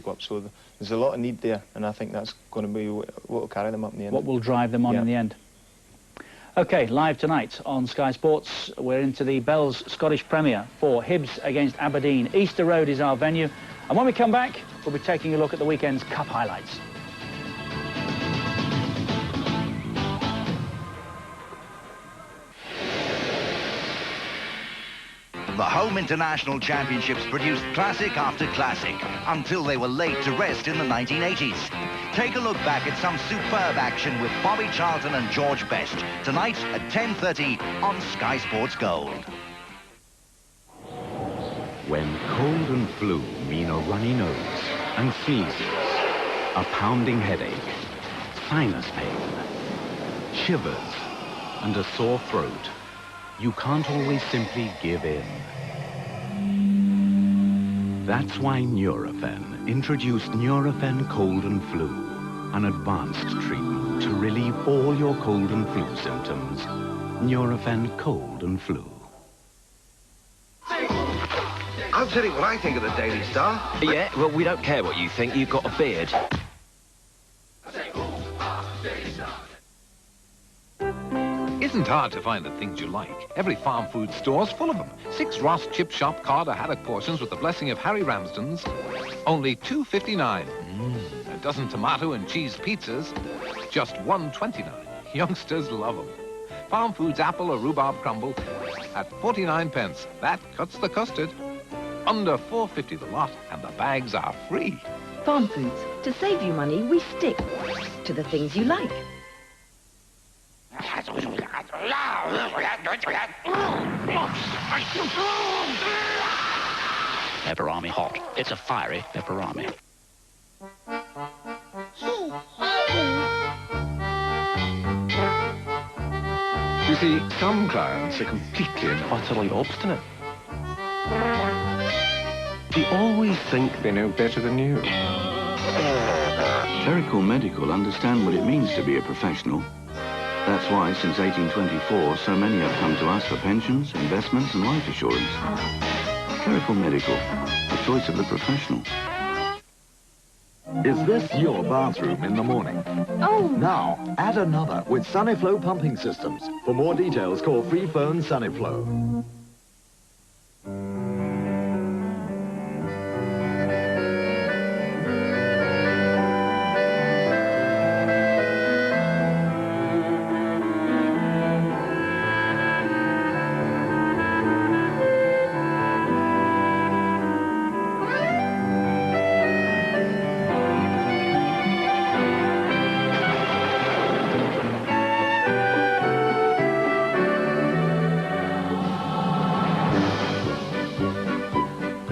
go up. So there's a lot of need there, and I think that's going to be what will carry them up in the end. What will drive them on in the end. OK, live tonight on Sky Sports, we're into the Bell's Scottish Premier for Hibs against Aberdeen. Easter Road is our venue, and when we come back, we'll be taking a look at the weekend's cup highlights. The Home International Championships produced classic after classic until they were laid to rest in the 1980s. Take a look back at some superb action with Bobby Charlton and George Best tonight at 10:30 on Sky Sports Gold. When cold and flu mean a runny nose and sneezes, a pounding headache, sinus pain, shivers and a sore throat, you can't always simply give in. That's why Nurofen introduced Nurofen Cold and Flu, an advanced treatment to relieve all your cold and flu symptoms. Nurofen Cold and Flu. I'll tell you what I think of the Daily Star. Yeah, well, we don't care what you think. You've got a beard. Isn't hard to find the things you like. Every farm food store's full of them. 6 Ross chip shop cod or haddock portions with the blessing of Harry Ramsden's, only $2.59. A dozen tomato and cheese pizzas, just $1.29. Youngsters love them. Farm Foods apple or rhubarb crumble at 49 pence. That cuts the custard. Under $4.50 the lot, and the bags are free. Farm Foods. To save you money, we stick to the things you like. Pepperami hot. It's a fiery pepperami. You see, some clients are completely and utterly obstinate. They always think they know better than you. Clerical Medical understand what it means to be a professional. That's why, since 1824, so many have come to us for pensions, investments and life assurance. Clerical Medical, the choice of the professional. Is this your bathroom in the morning? Oh! Now, add another with Sunnyflow pumping systems. For more details, call free phone Sunnyflow.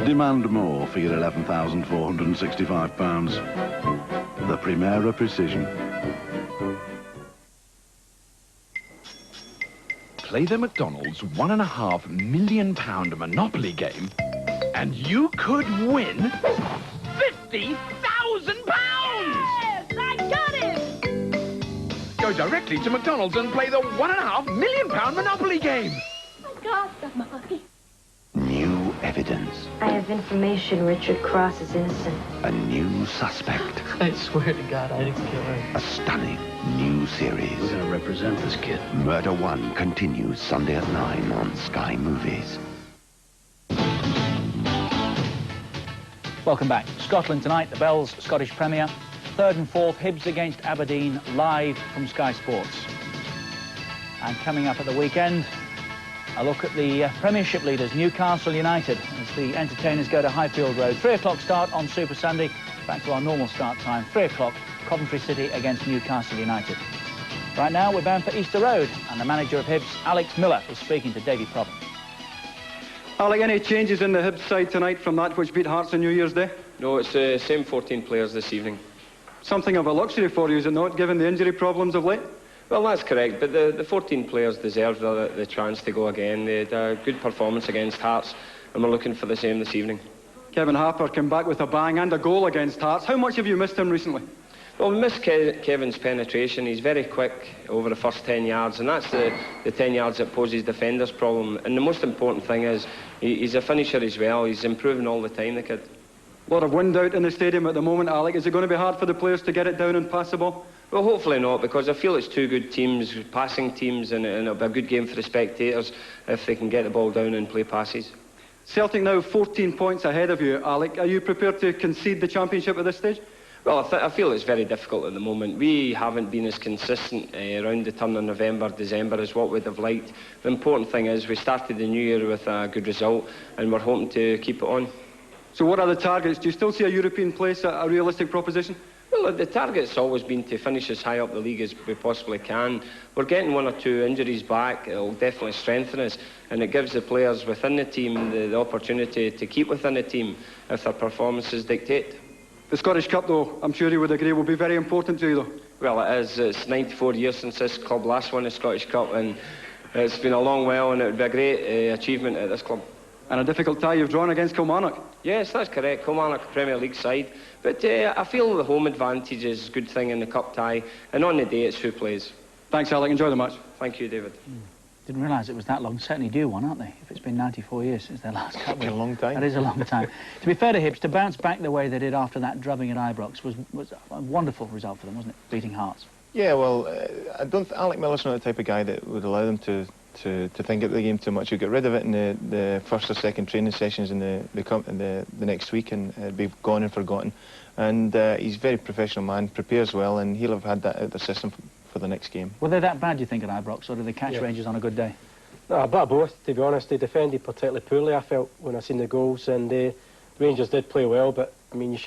Demand more for your £11,465. The Primera Precision. Play the McDonald's £1.5 million Monopoly game, and you could win £50,000! Yes! I got it! Go directly to McDonald's and play the £1.5 million Monopoly game. I got the money. New evidence. I have information Richard Cross is innocent. A new suspect. I swear to God, I didn't kill her. A stunning new series. We're going to represent this kid. Murder One continues Sunday at 9 on Sky Movies. Welcome back. Scotland tonight, the Bell's Scottish Premier. 3rd and 4th, Hibs against Aberdeen, live from Sky Sports. And coming up at the weekend, a look at the Premiership leaders, Newcastle United, as the entertainers go to Highfield Road. 3 o'clock start on Super Sunday, back to our normal start time. 3 o'clock, Coventry City against Newcastle United. Right now, we're bound for Easter Road, and the manager of Hibs, Alex Miller, is speaking to Davy Probert. Alec, any changes in the Hibs side tonight from that which beat Hearts on New Year's Day? No, it's the same 14 players this evening. Something of a luxury for you, is it not, given the injury problems of late? Well, that's correct, but the 14 players deserve the chance to go again. They had a good performance against Hearts, and we're looking for the same this evening. Kevin Harper came back with a bang and a goal against Hearts. How much have you missed him recently? Well, we missed Kevin's penetration. He's very quick over the first 10 yards, and that's the 10 yards that poses defenders' problem. And the most important thing is he's a finisher as well. He's improving all the time, the kid. A lot of wind out in the stadium at the moment, Alec. Is it going to be hard for the players to get it down and pass the ball? Well, hopefully not, because I feel it's two good teams, passing teams, and it'll be a good game for the spectators if they can get the ball down and play passes. Celtic now 14 points ahead of you, Alec. Are you prepared to concede the championship at this stage? Well, I feel it's very difficult at the moment. We haven't been as consistent around the turn of November, December as what we'd have liked. The important thing is we started the new year with a good result, and we're hoping to keep it on. So what are the targets? Do you still see a European place a realistic proposition? Well, the target's always been to finish as high up the league as we possibly can. We're getting one or two injuries back. It'll definitely strengthen us, and it gives the players within the team the opportunity to keep within the team if their performances dictate. The Scottish Cup, though, I'm sure you would agree, will be very important to you, though. Well, it is. It's 94 years since this club last won the Scottish Cup, and it's been a long while, and it would be a great achievement at this club. And a difficult tie you've drawn against Kilmarnock. Yes, that's correct. Kilmarnock, Premier League side. But I feel the home advantage is a good thing in the cup tie. And on the day, it's who plays. Thanks, Alec. Enjoy the match. Thank you, David. Didn't realise it was that long. Certainly due one, aren't they? If it's been 94 years since their last cup. It's a long time. That is a long time. To be fair to Hibs, to bounce back the way they did after that drubbing at Ibrox was a wonderful result for them, wasn't it? Beating Hearts. Yeah, well, Alec Miller's not the type of guy that would allow them to think of the game too much. You get rid of it in the first or second training sessions in the next week, and it'd be gone and forgotten. And he's a very professional man, prepares well, and he'll have had that out of the system for the next game. Were they that bad, do you think, at Ibrox, or did they catch Rangers on a good day? No, a bit of both, to be honest. They defended particularly poorly, I felt, when I seen the goals, and the Rangers did play well, but, I mean,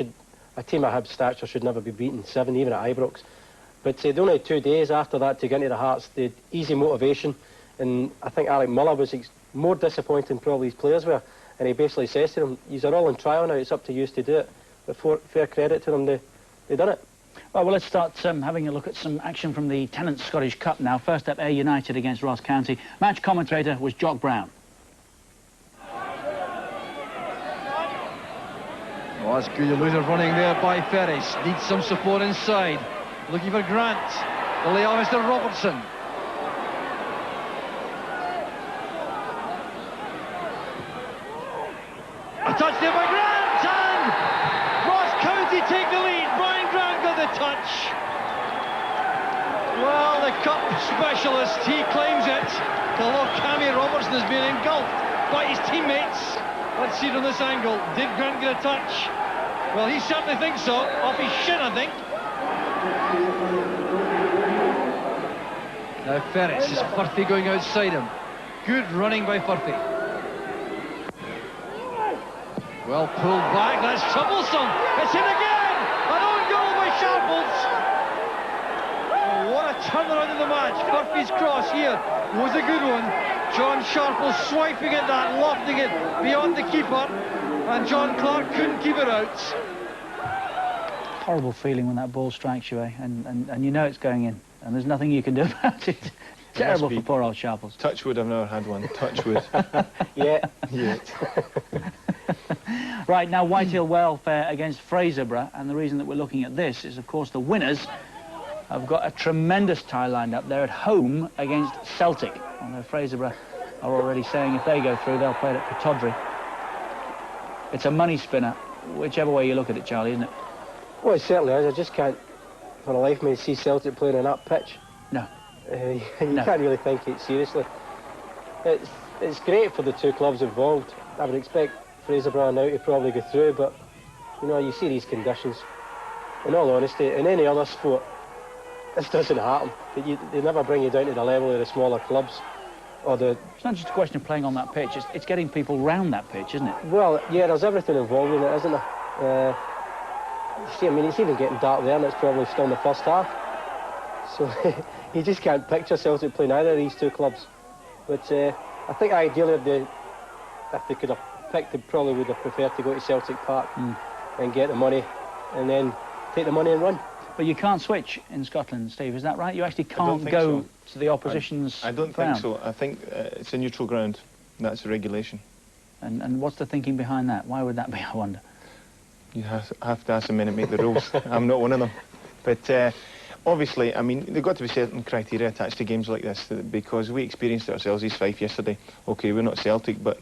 a team of Hibs stature should never be beaten 7, even at Ibrox. But they only had 2 days after that to get into the Hearts. They had easy motivation, and I think Alec Miller was more disappointed than probably his players were, and he basically says to them, "You're all on trial now, it's up to you to do it." But fair credit to them, they done it. Well, let's start having a look at some action from the Tennent's Scottish Cup now. First up, Ayr United against Ross County. Match commentator was Jock Brown. Oh, that's good. You lose a running there by Ferris. Needs some support inside. Looking for Grant. The layoff is to Robertson. A touch there by Grant, and Ross County take the lead. Brian Grant got the touch. Well, the cup specialist, he claims it. Although Cammy Robertson has been engulfed by his teammates. Let's see it on this angle. Did Grant get a touch? Well, he certainly thinks so. Off his shin, I think. Now Ferris is Firthy going outside him. Good running by Firthy. Well pulled back, that's troublesome. It's in again! An own goal by Sharples. Oh, what a turnaround in the match. Firthy's cross here was a good one. John Sharples swiping at that, lofting it beyond the keeper, and John Clark couldn't keep it out. Horrible feeling when that ball strikes you, eh? And you know it's going in, and there's nothing you can do about it. Terrible for poor old Sharples. Touchwood, I've never had one. Touchwood. Yeah. Right, now Whitehill Welfare against Fraserburgh, and the reason that we're looking at this is, of course, the winners have got a tremendous tie lined up. They're at home against Celtic, although Fraserburgh are already saying if they go through, they'll play it at Pittodrie. It's a money spinner, whichever way you look at it, Charlie, isn't it? Well, it certainly is. I just can't, for the life of me, see Celtic playing on that pitch. No. You can't really think it seriously. It's great for the two clubs involved. I would expect Fraserburgh now to probably go through, but, you know, you see these conditions. In all honesty, in any other sport, this doesn't happen. They never bring you down to the level of the smaller clubs. It's not just a question of playing on that pitch, it's getting people round that pitch, isn't it? Well, yeah, there's everything involved in it, isn't there? You see, I mean, it's even getting dark there, and it's probably still in the first half. So you just can't picture Celtic playing either of these two clubs. But I think ideally, if they could have picked, they probably would have preferred to go to Celtic Park and get the money, and then take the money and run. But you can't switch in Scotland, Steve, is that right? You actually can't go to the opposition's I don't ground. think so. I think it's a neutral ground. That's the regulation. And what's the thinking behind that? Why would that be, I wonder? You have to ask the men that make the rules. I'm not one of them. But obviously, I mean, there've got to be certain criteria attached to games like this, because we experienced it ourselves, East Fife yesterday. OK, we're not Celtic, but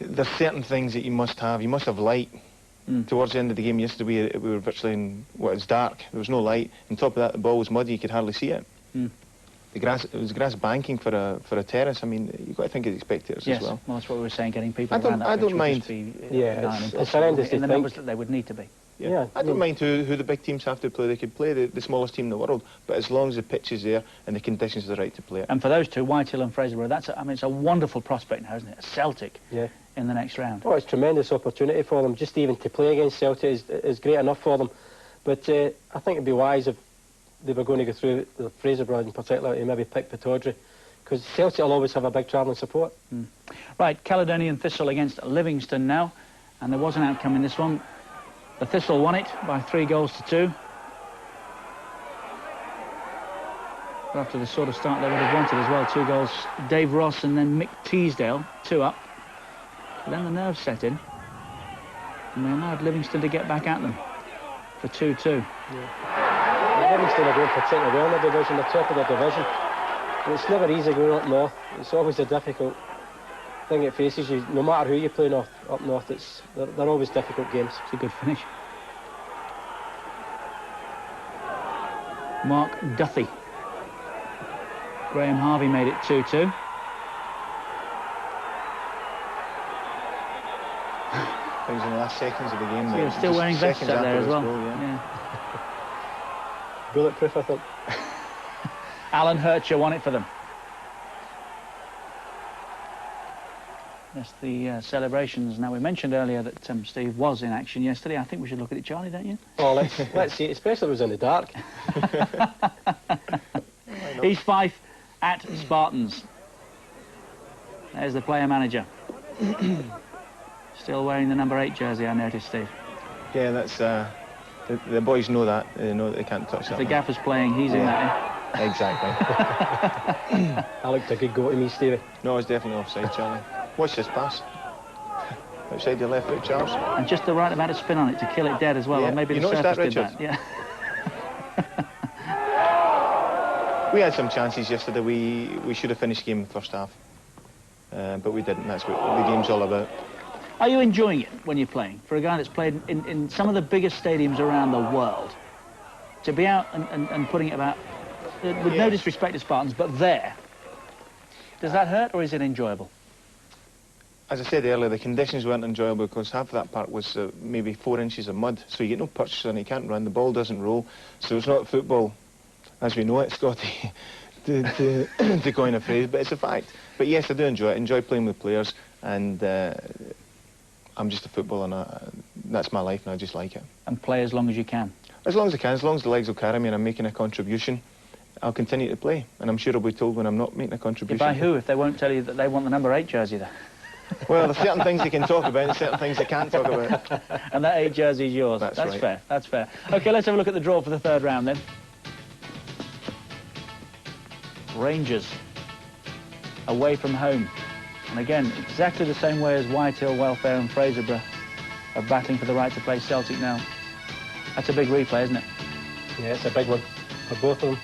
there's certain things that you must have. You must have light. Towards the end of the game yesterday, we were virtually in what is dark. There was no light. On top of that, the ball was muddy. You could hardly see it. The grass, it was grass banking for a terrace. I mean, you've got to think of the spectators as well. Well, that's what we were saying. Getting people around that I pitch don't would mind. just be, it's horrendous in the numbers that they would need to be. Yeah, I don't mind who the big teams have to play. They could play the smallest team in the world, but as long as the pitch is there and the conditions are right to play it. And for those two, Whitehill and Fraserburgh, I mean, it's a wonderful prospect now, isn't it? A Celtic in the next round. Oh, it's a tremendous opportunity for them. Just even to play against Celtic is great enough for them. But I think it'd be wise if they were going to go through the Fraserburgh in particular to maybe pick Pittodrie, because Celtic will always have a big travelling support. Right, Caledonian Thistle against Livingston now, and there was an outcome in this one. The Thistle won it by 3-2. After the sort of start they would have wanted as well. 2 goals, Dave Ross and then Mick Teasdale, 2 up. But then the nerves set in, and they allowed Livingston to get back at them for 2-2. Livingston are going particularly well in the division, the top of the division. And it's never easy going up north. It's always a difficult thing it faces you. No matter who you play up north, they're always difficult games. It's a good finish. Mark Duthie. Graham Harvey made it 2-2. Things in the last seconds of the game. So you're still wearing vests up there as well. Goal, Bulletproof, I think. Alan Hercher won it for them. That's the celebrations. Now, we mentioned earlier that Steve was in action yesterday. I think we should look at it, Charlie, don't you? Oh, let's see it, especially if it was in the dark. East Fife at Spartans. There's the player manager. Still wearing the number 8 jersey, I noticed, Steve. Yeah, that's... The boys know that. They know that they can't touch that. If the gaffer's playing, he's in that. Exactly. That looked a good go to me, Stevie. No, it's definitely offside, Charlie. Watch this pass. Outside your left foot, Charles. And just the right amount of spin on it to kill it dead as well. Or maybe the surface did that. Yeah. We had some chances yesterday. We should have finished the game in the first half. But we didn't. That's what the game's all about. Are you enjoying it when you're playing? For a guy that's played in some of the biggest stadiums around the world, to be out and putting it about, with no disrespect to Spartans, but there, does that hurt or is it enjoyable? As I said earlier, the conditions weren't enjoyable because half of that park was maybe 4 inches of mud, so you get no purchase on it, you can't run, the ball doesn't roll, so it's not football as we know it, Scotty, to coin a phrase, but it's a fact. But yes, I do enjoy it, enjoy playing with players, and I'm just a footballer, and that's my life, and I just like it. And play as long as you can? As long as I can, as long as the legs will carry me and I'm making a contribution, I'll continue to play, and I'm sure I'll be told when I'm not making a contribution. By who, if they won't tell you that they want the number 8 jersey there? Well, there's certain things they can talk about and certain things they can't talk about. And that 8 jersey is yours. That's right. Fair, that's fair. OK, let's have a look at the draw for the 3rd round then. Rangers, away from home. And again, exactly the same way as Whitehill, Welfare and Fraserburgh are battling for the right to play Celtic now. That's a big replay, isn't it? Yeah, it's a big one for both of them.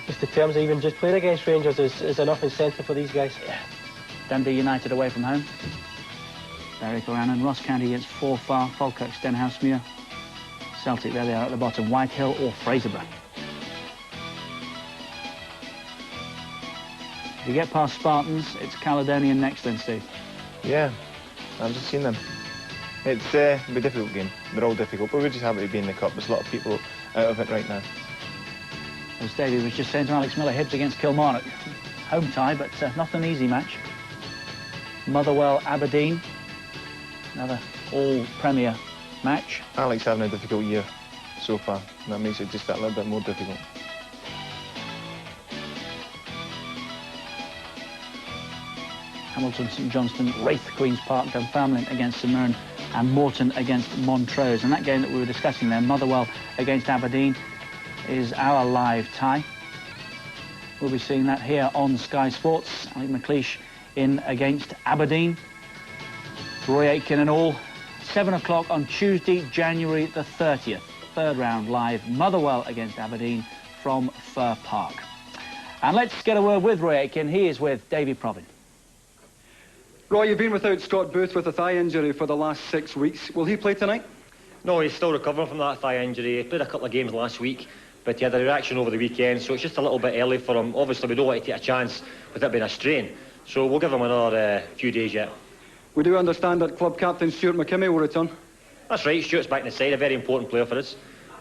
Just the terms of even just playing against Rangers is enough incentive for these guys. Yeah. Dundee United away from home. Berwick Orannon, Ross County against Forfar, Falkirk, Stenhousemuir. Celtic, there they are at the bottom, Whitehill or Fraserburgh. If you get past Spartans, it's Caledonian next then, Steve. Yeah, I've just seen them. It's a difficult game. They're all difficult, but we're just happy to be in the cup. There's a lot of people out of it right now. As Davey was just saying to Alex Miller, Hibs against Kilmarnock. Home tie, but not an easy match. Motherwell, Aberdeen. Another all-Premier match. Alex having a difficult year so far. And that makes it just that little bit more difficult. Hamilton, St Johnstone, Wraith, Queen's Park, Dunfermline against St Mirren, and Morton against Montrose. And that game that we were discussing there, Motherwell against Aberdeen, is our live tie. We'll be seeing that here on Sky Sports. Alec McLeish in against Aberdeen. Roy Aitken and all. 7 o'clock on Tuesday, January the 30th. 3rd round live, Motherwell against Aberdeen from Fir Park. And let's get a word with Roy Aitken. He is with Davy Provin. Roy, you've been without Scott Booth with a thigh injury for the last 6 weeks. Will he play tonight? No, he's still recovering from that thigh injury. He played a couple of games last week, but he had a reaction over the weekend, so it's just a little bit early for him. Obviously, we don't want to take a chance with it being a strain, so we'll give him another few days yet. We do understand that club captain Stuart McKimmie will return. That's right, Stuart's back in the side, a very important player for us.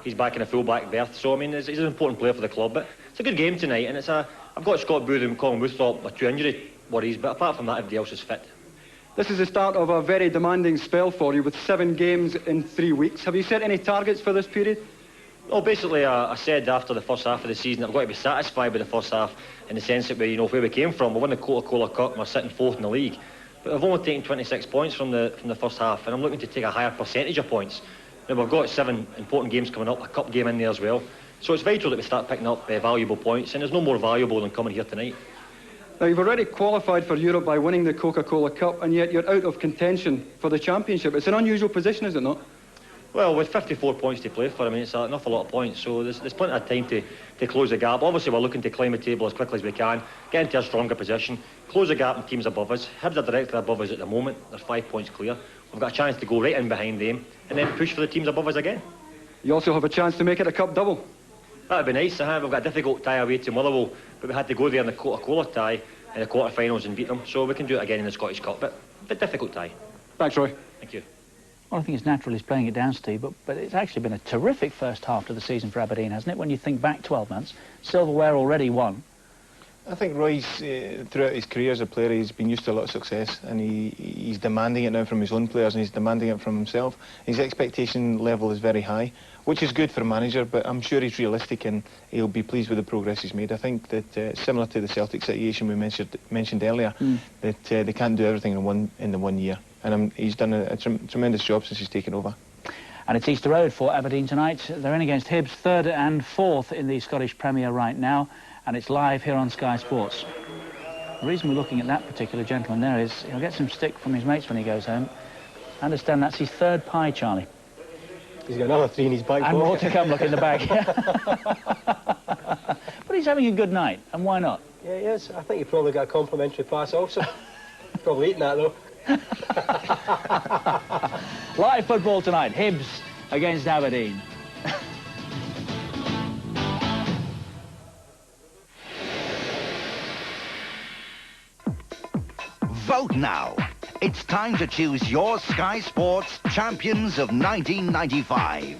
He's back in a full-back berth, so I mean, he's an important player for the club. But it's a good game tonight, and I've got Scott Booth and Colin Wooththorpe with 2 injury worries, but apart from that, everybody else is fit. This is the start of a very demanding spell for you, with 7 games in 3 weeks. Have you set any targets for this period? Well, basically, I said after the first half of the season that I've got to be satisfied with the first half, in the sense that where we came from. We won the Coca-Cola Cup and we're sitting 4th in the league. But we've only taken 26 points from the first half, and I'm looking to take a higher percentage of points. Now, we've got 7 important games coming up, a cup game in there as well. So it's vital that we start picking up valuable points, and there's no more valuable than coming here tonight. Now, you've already qualified for Europe by winning the Coca-Cola Cup, and yet you're out of contention for the championship. It's an unusual position, is it not? Well, with 54 points to play for, I mean, it's an awful lot of points, so there's plenty of time to close the gap. Obviously, we're looking to climb the table as quickly as we can, get into a stronger position, close the gap in teams above us. Hibs are directly above us at the moment. They're 5 points clear. We've got a chance to go right in behind them and then push for the teams above us again. You also have a chance to make it a cup double. That'd be nice. We've got a difficult tie away to Motherwell, but we had to go there in the Coca-Cola tie in the quarter-finals and beat them, so we can do it again in the Scottish Cup, but a bit difficult tie. Thanks, Roy. Thank you. Well, I think it's natural he's playing it down, Steve, but it's actually been a terrific first half to the season for Aberdeen, hasn't it? When you think back 12 months, silverware already won. I think Roy's, throughout his career as a player, he's been used to a lot of success, and he's demanding it now from his own players, and he's demanding it from himself. His expectation level is very high, which is good for a manager, but I'm sure he's realistic and he'll be pleased with the progress he's made. I think that, similar to the Celtic situation we mentioned earlier, that they can't do everything in the 1 year. And he's done a tremendous job since he's taken over. And it's Easter Road for Aberdeen tonight. They're in against Hibs, 3rd and 4th in the Scottish Premier right now, and it's live here on Sky Sports. The reason we're looking at that particular gentleman there is he'll get some stick from his mates when he goes home. I understand that's his 3rd pie, Charlie. He's got another 3 in his back pocket. And more to come, look in the bag. But he's having a good night, and why not? Yeah, he is. I think he probably got a complimentary pass also. Probably eating that, though. Live football tonight, Hibs against Aberdeen. Vote now. It's time to choose your Sky Sports Champions of 1995.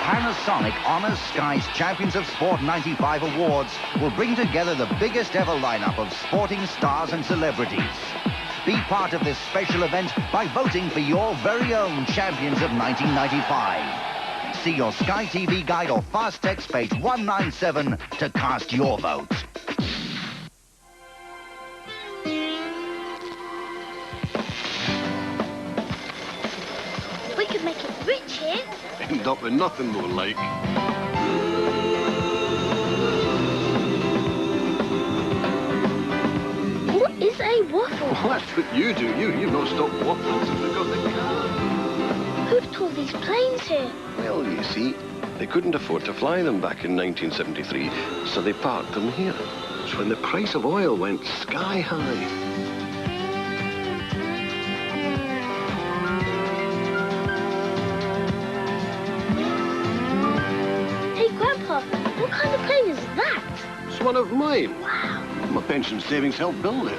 Panasonic honors Sky's Champions of Sport 95 awards will bring together the biggest ever lineup of sporting stars and celebrities. Be part of this special event by voting for your very own Champions of 1995. See your Sky TV guide or fast text page 197 to cast your vote. We could make it rich here. End up with nothing more like. What is a waffle? Well, that's what you do. You've not stopped waffling since we got the car. Who've tore these planes here? Well, you see, they couldn't afford to fly them back in 1973, so they parked them here. It's when the price of oil went sky high. What kind of plane is that? It's one of mine. Wow. My pension savings helped build it.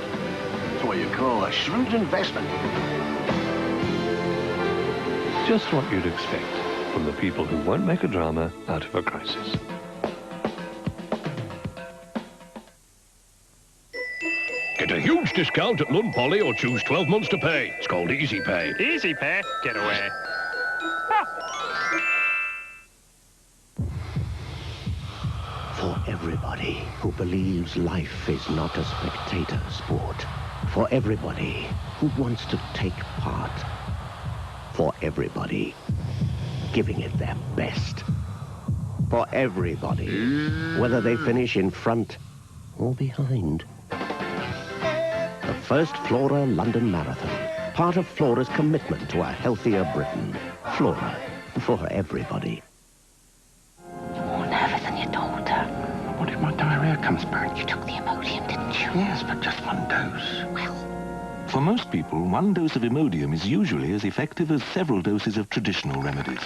It's what you call a shrewd investment. Just what you'd expect from the people who won't make a drama out of a crisis. Get a huge discount at Lund Poly or choose 12 months to pay. It's called Easy Pay. Easy Pay? Get away. For everybody who believes life is not a spectator sport. For everybody who wants to take part. For everybody giving it their best. For everybody, whether they finish in front or behind. The first Flora London Marathon, part of Flora's commitment to a healthier Britain. Flora, for everybody. More nervous than your daughter. What if my diarrhea comes back? You took the Imodium, didn't you? Yes, but just one dose. Well, For most people, one dose of Imodium is usually as effective as several doses of traditional remedies.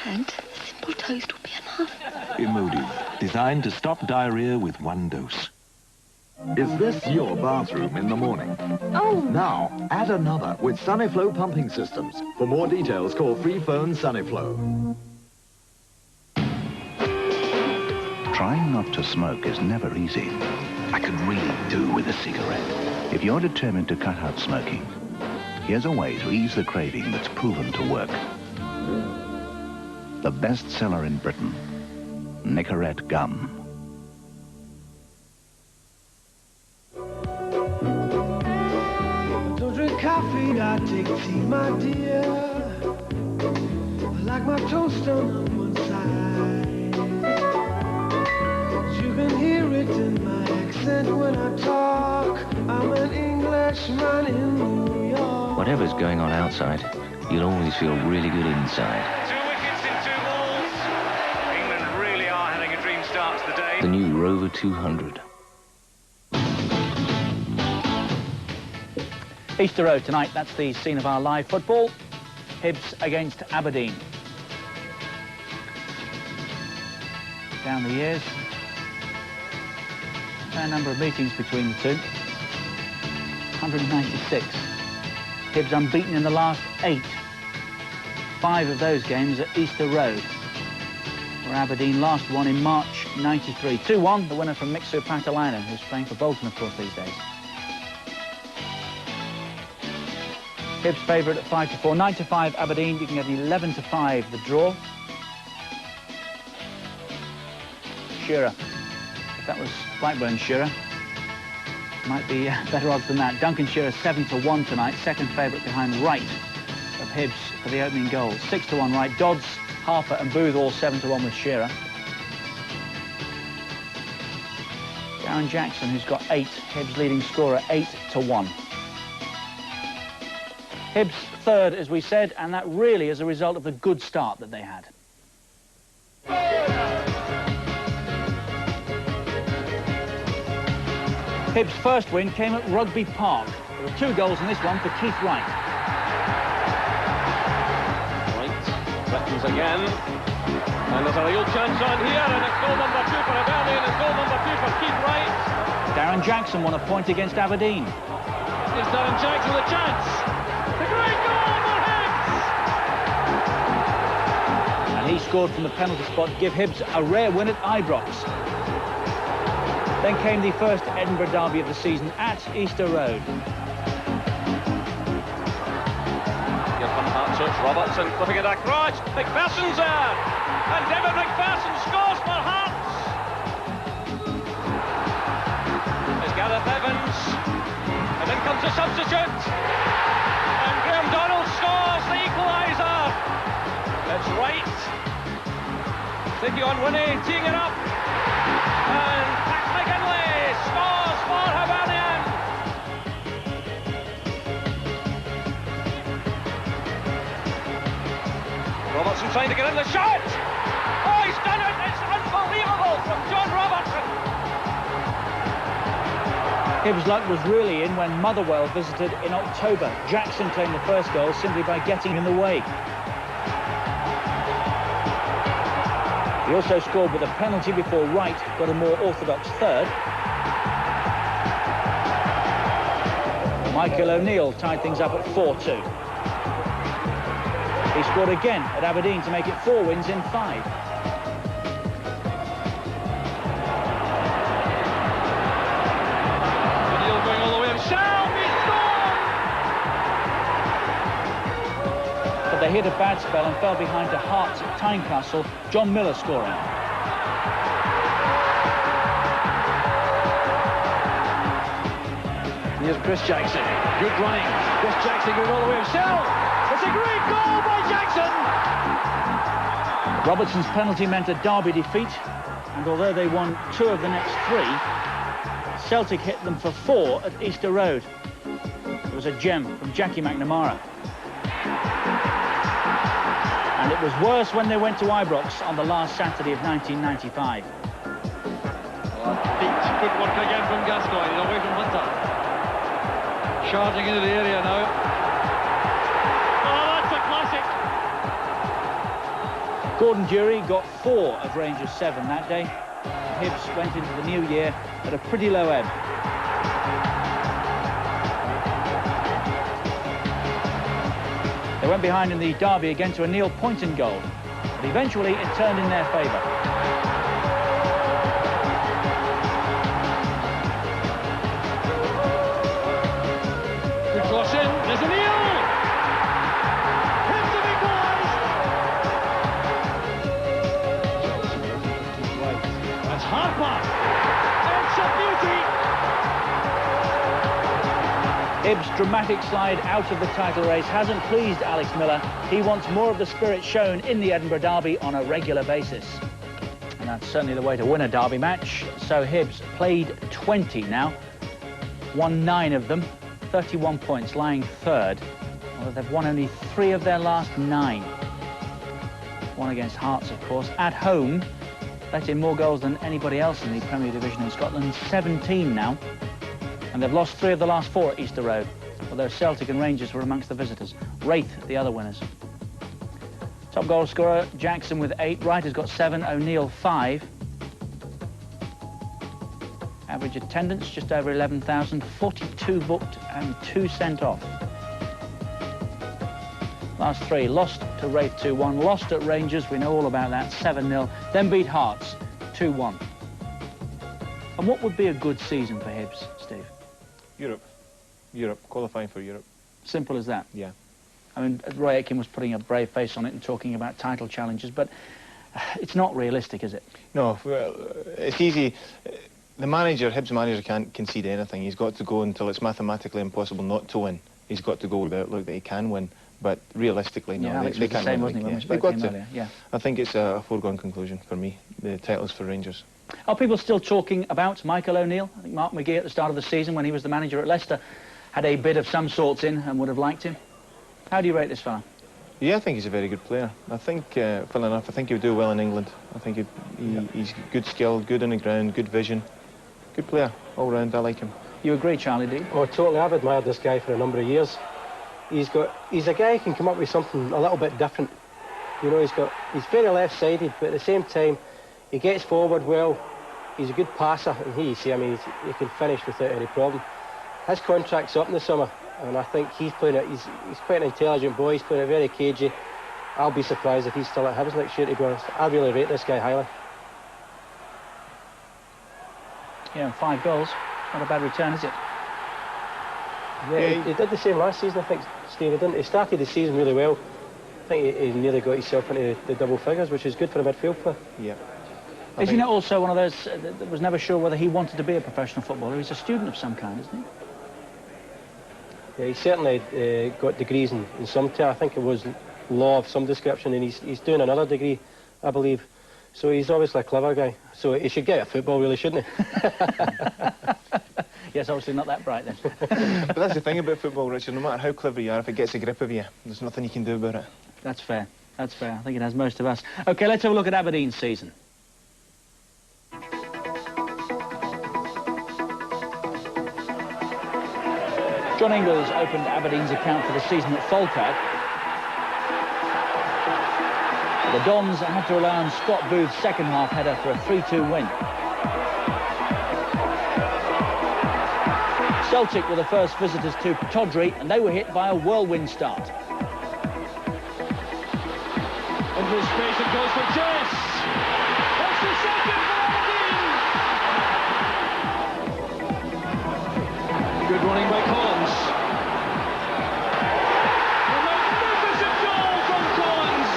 Dad, a simple toast will be enough. Imodium, designed to stop diarrhea with one dose. Is this your bathroom in the morning? Oh! Now, add another with Sunnyflow pumping systems. For more details, call free phone Sunnyflow. Trying not to smoke is never easy. I could really do with a cigarette. If you're determined to cut out smoking, here's a way to ease the craving that's proven to work. The best seller in Britain, Nicorette Gum. Don't drink coffee, I take tea, my dear. I like my toast on one side. You can hear it in my accent when I talk. I'm an Englishman in New York. Whatever's going on outside, you'll always feel really good inside. 2 wickets in 2 balls. England really are having a dream start to the day. The new Rover 200. Easter Road tonight, that's the scene of our live football. Hibs against Aberdeen. Down the years, a fair number of meetings between the two. 196. Hibs unbeaten in the last 8. 5 of those games at Easter Road, where Aberdeen last won in March 93. 2-1, the winner from Mixu Patalainen, who's playing for Bolton, of course, these days. Hibs favourite at 5-4. 9-5 Aberdeen. You can get 11-5 the draw. Shearer. If that was Blackburn's Shearer, might be better odds than that. Duncan Shearer 7-1 tonight. Second favourite behind Wright of Hibs for the opening goal. 6-1 Wright. Dodds, Harper and Booth all 7-1 with Shearer. Darren Jackson, who's got 8. Hibs leading scorer 8-1. Hibs third, as we said, and that really is a result of the good start that they had. Hibs' first win came at Rugby Park. There were 2 goals in this one for Keith Wright. Wright threatens again. And there's a real chance on here, and it's goal number 2 for Aberdeen, and it's goal number 2 for Keith Wright. Darren Jackson won a point against Aberdeen. Here's Darren Jackson with a chance. A great goal for Hibs! And he scored from the penalty spot to give Hibs a rare win at Ibrox. Then came the first Edinburgh derby of the season at Easter Road. Here from Hearts, it's Robertson flipping it across. McPherson's there! And David McPherson scores for Hearts! There's Gareth Evans. And in comes the substitute. And Graham Donald scores the equaliser. It's Wright. Taking on Winnie, teeing it up. And Pat McGinley scores for Hibernian. Robertson trying to get in the shot. Oh, he's done it. It's unbelievable from John Robertson. Hibs' luck was really in when Motherwell visited in October. Jackson claimed the first goal simply by getting in the way. He also scored with a penalty before Wright got a more orthodox third. Michael O'Neill tied things up at 4-2. He scored again at Aberdeen to make it 4 wins in 5. They hit a bad spell and fell behind to Hearts at Tynecastle. John Miller scoring. Here's Chris Jackson. Good running. Chris Jackson going all the way himself. It's a great goal by Jackson. Robertson's penalty meant a derby defeat, and although they won 2 of the next 3, Celtic hit them for 4 at Easter Road. It was a gem from Jackie McNamara. And it was worse when they went to Ibrox on the last Saturday of 1995. Neat footwork again from Gascoigne, away from Hunter. Charging into the area now. Oh, that's a classic! Gordon Dury got 4 of Rangers' 7 that day. Hibs went into the new year at a pretty low ebb. They went behind in the derby again to a Neil Poynton goal, but eventually it turned in their favour. Good cross in, there's a Neil! Hibs have equalised! Right, that's Harper! It's a beauty! Hibs' dramatic slide out of the title race hasn't pleased Alex Miller. He wants more of the spirit shown in the Edinburgh Derby on a regular basis. And that's certainly the way to win a derby match. So Hibs played 20 now, won 9 of them, 31 points, lying third. Although they've won only 3 of their last 9. One against Hearts, of course. At home, let in more goals than anybody else in the Premier Division in Scotland, 17 now. And they've lost 3 of the last 4 at Easter Road, although Celtic and Rangers were amongst the visitors. Wraith, the other winners. Top goal scorer, Jackson with 8. Wright has got 7. O'Neill, 5. Average attendance, just over 11,000. 42 booked and 2 sent off. Last 3, lost to Wraith 2-1, lost at Rangers, we know all about that, 7-0. Then beat Hearts, 2-1. And what would be a good season for Hibs, Steve? Europe, qualifying for Europe. Simple as that? Yeah. I mean, Roy Aitken was putting a brave face on it and talking about title challenges, but it's not realistic, is it? No, well, it's easy. The manager, Hibs manager, can't concede anything. He's got to go until it's mathematically impossible not to win. He's got to go with the outlook that he can win, but realistically, no, Alex they was can't the same, win. wasn't he, when we They've spoke got to him to. earlier? Yeah. I think it's a foregone conclusion for me. The title's for Rangers. Are people still talking about Michael O'Neill? I think Mark McGee at the start of the season, when he was the manager at Leicester, had a bid of some sorts in and would have liked him. How do you rate this fella? Yeah, I think he's a very good player. I think, funnily enough, I think he would do well in England. I think he's good skill, good on the ground, good vision. Good player, all round. I like him. You agree, Charlie D? Oh, totally. I've admired this guy for a number of years. He's a guy who can come up with something a little bit different. You know, he's very left-sided, but at the same time, he gets forward well. He's a good passer, and he can finish without any problem. His contract's up in the summer, and I think he's quite an intelligent boy. He's playing it very cagey. I'll be surprised if he's still at Hibs next year, to be honest. I really rate this guy highly. Yeah, and 5 goals. Not a bad return, is it? Yeah, he did the same last season, I think, Steve. He started the season really well. I think he nearly got himself into the double figures, which is good for a midfield player. Yeah. Is he not also one of those that was never sure whether he wanted to be a professional footballer? He's a student of some kind, isn't he? Yeah, he certainly got degrees in some term. I think it was law of some description, and he's doing another degree, I believe. So he's obviously a clever guy. So he should get at football, really, shouldn't he? Yes, obviously not that bright then. But that's the thing about football, Richard. No matter how clever you are, if it gets a grip of you, there's nothing you can do about it. That's fair. That's fair. I think it has most of us. OK, let's have a look at Aberdeen's season. John Ingles opened Aberdeen's account for the season at Falkirk. The Dons had to rely on Scott Booth's second-half header for a 3-2 win. Celtic were the first visitors to Pittodrie, and they were hit by a whirlwind start. Into the space it goes for Jess. That's the second for Aberdeen. Good running by Collins. A magnificent goal from Collins.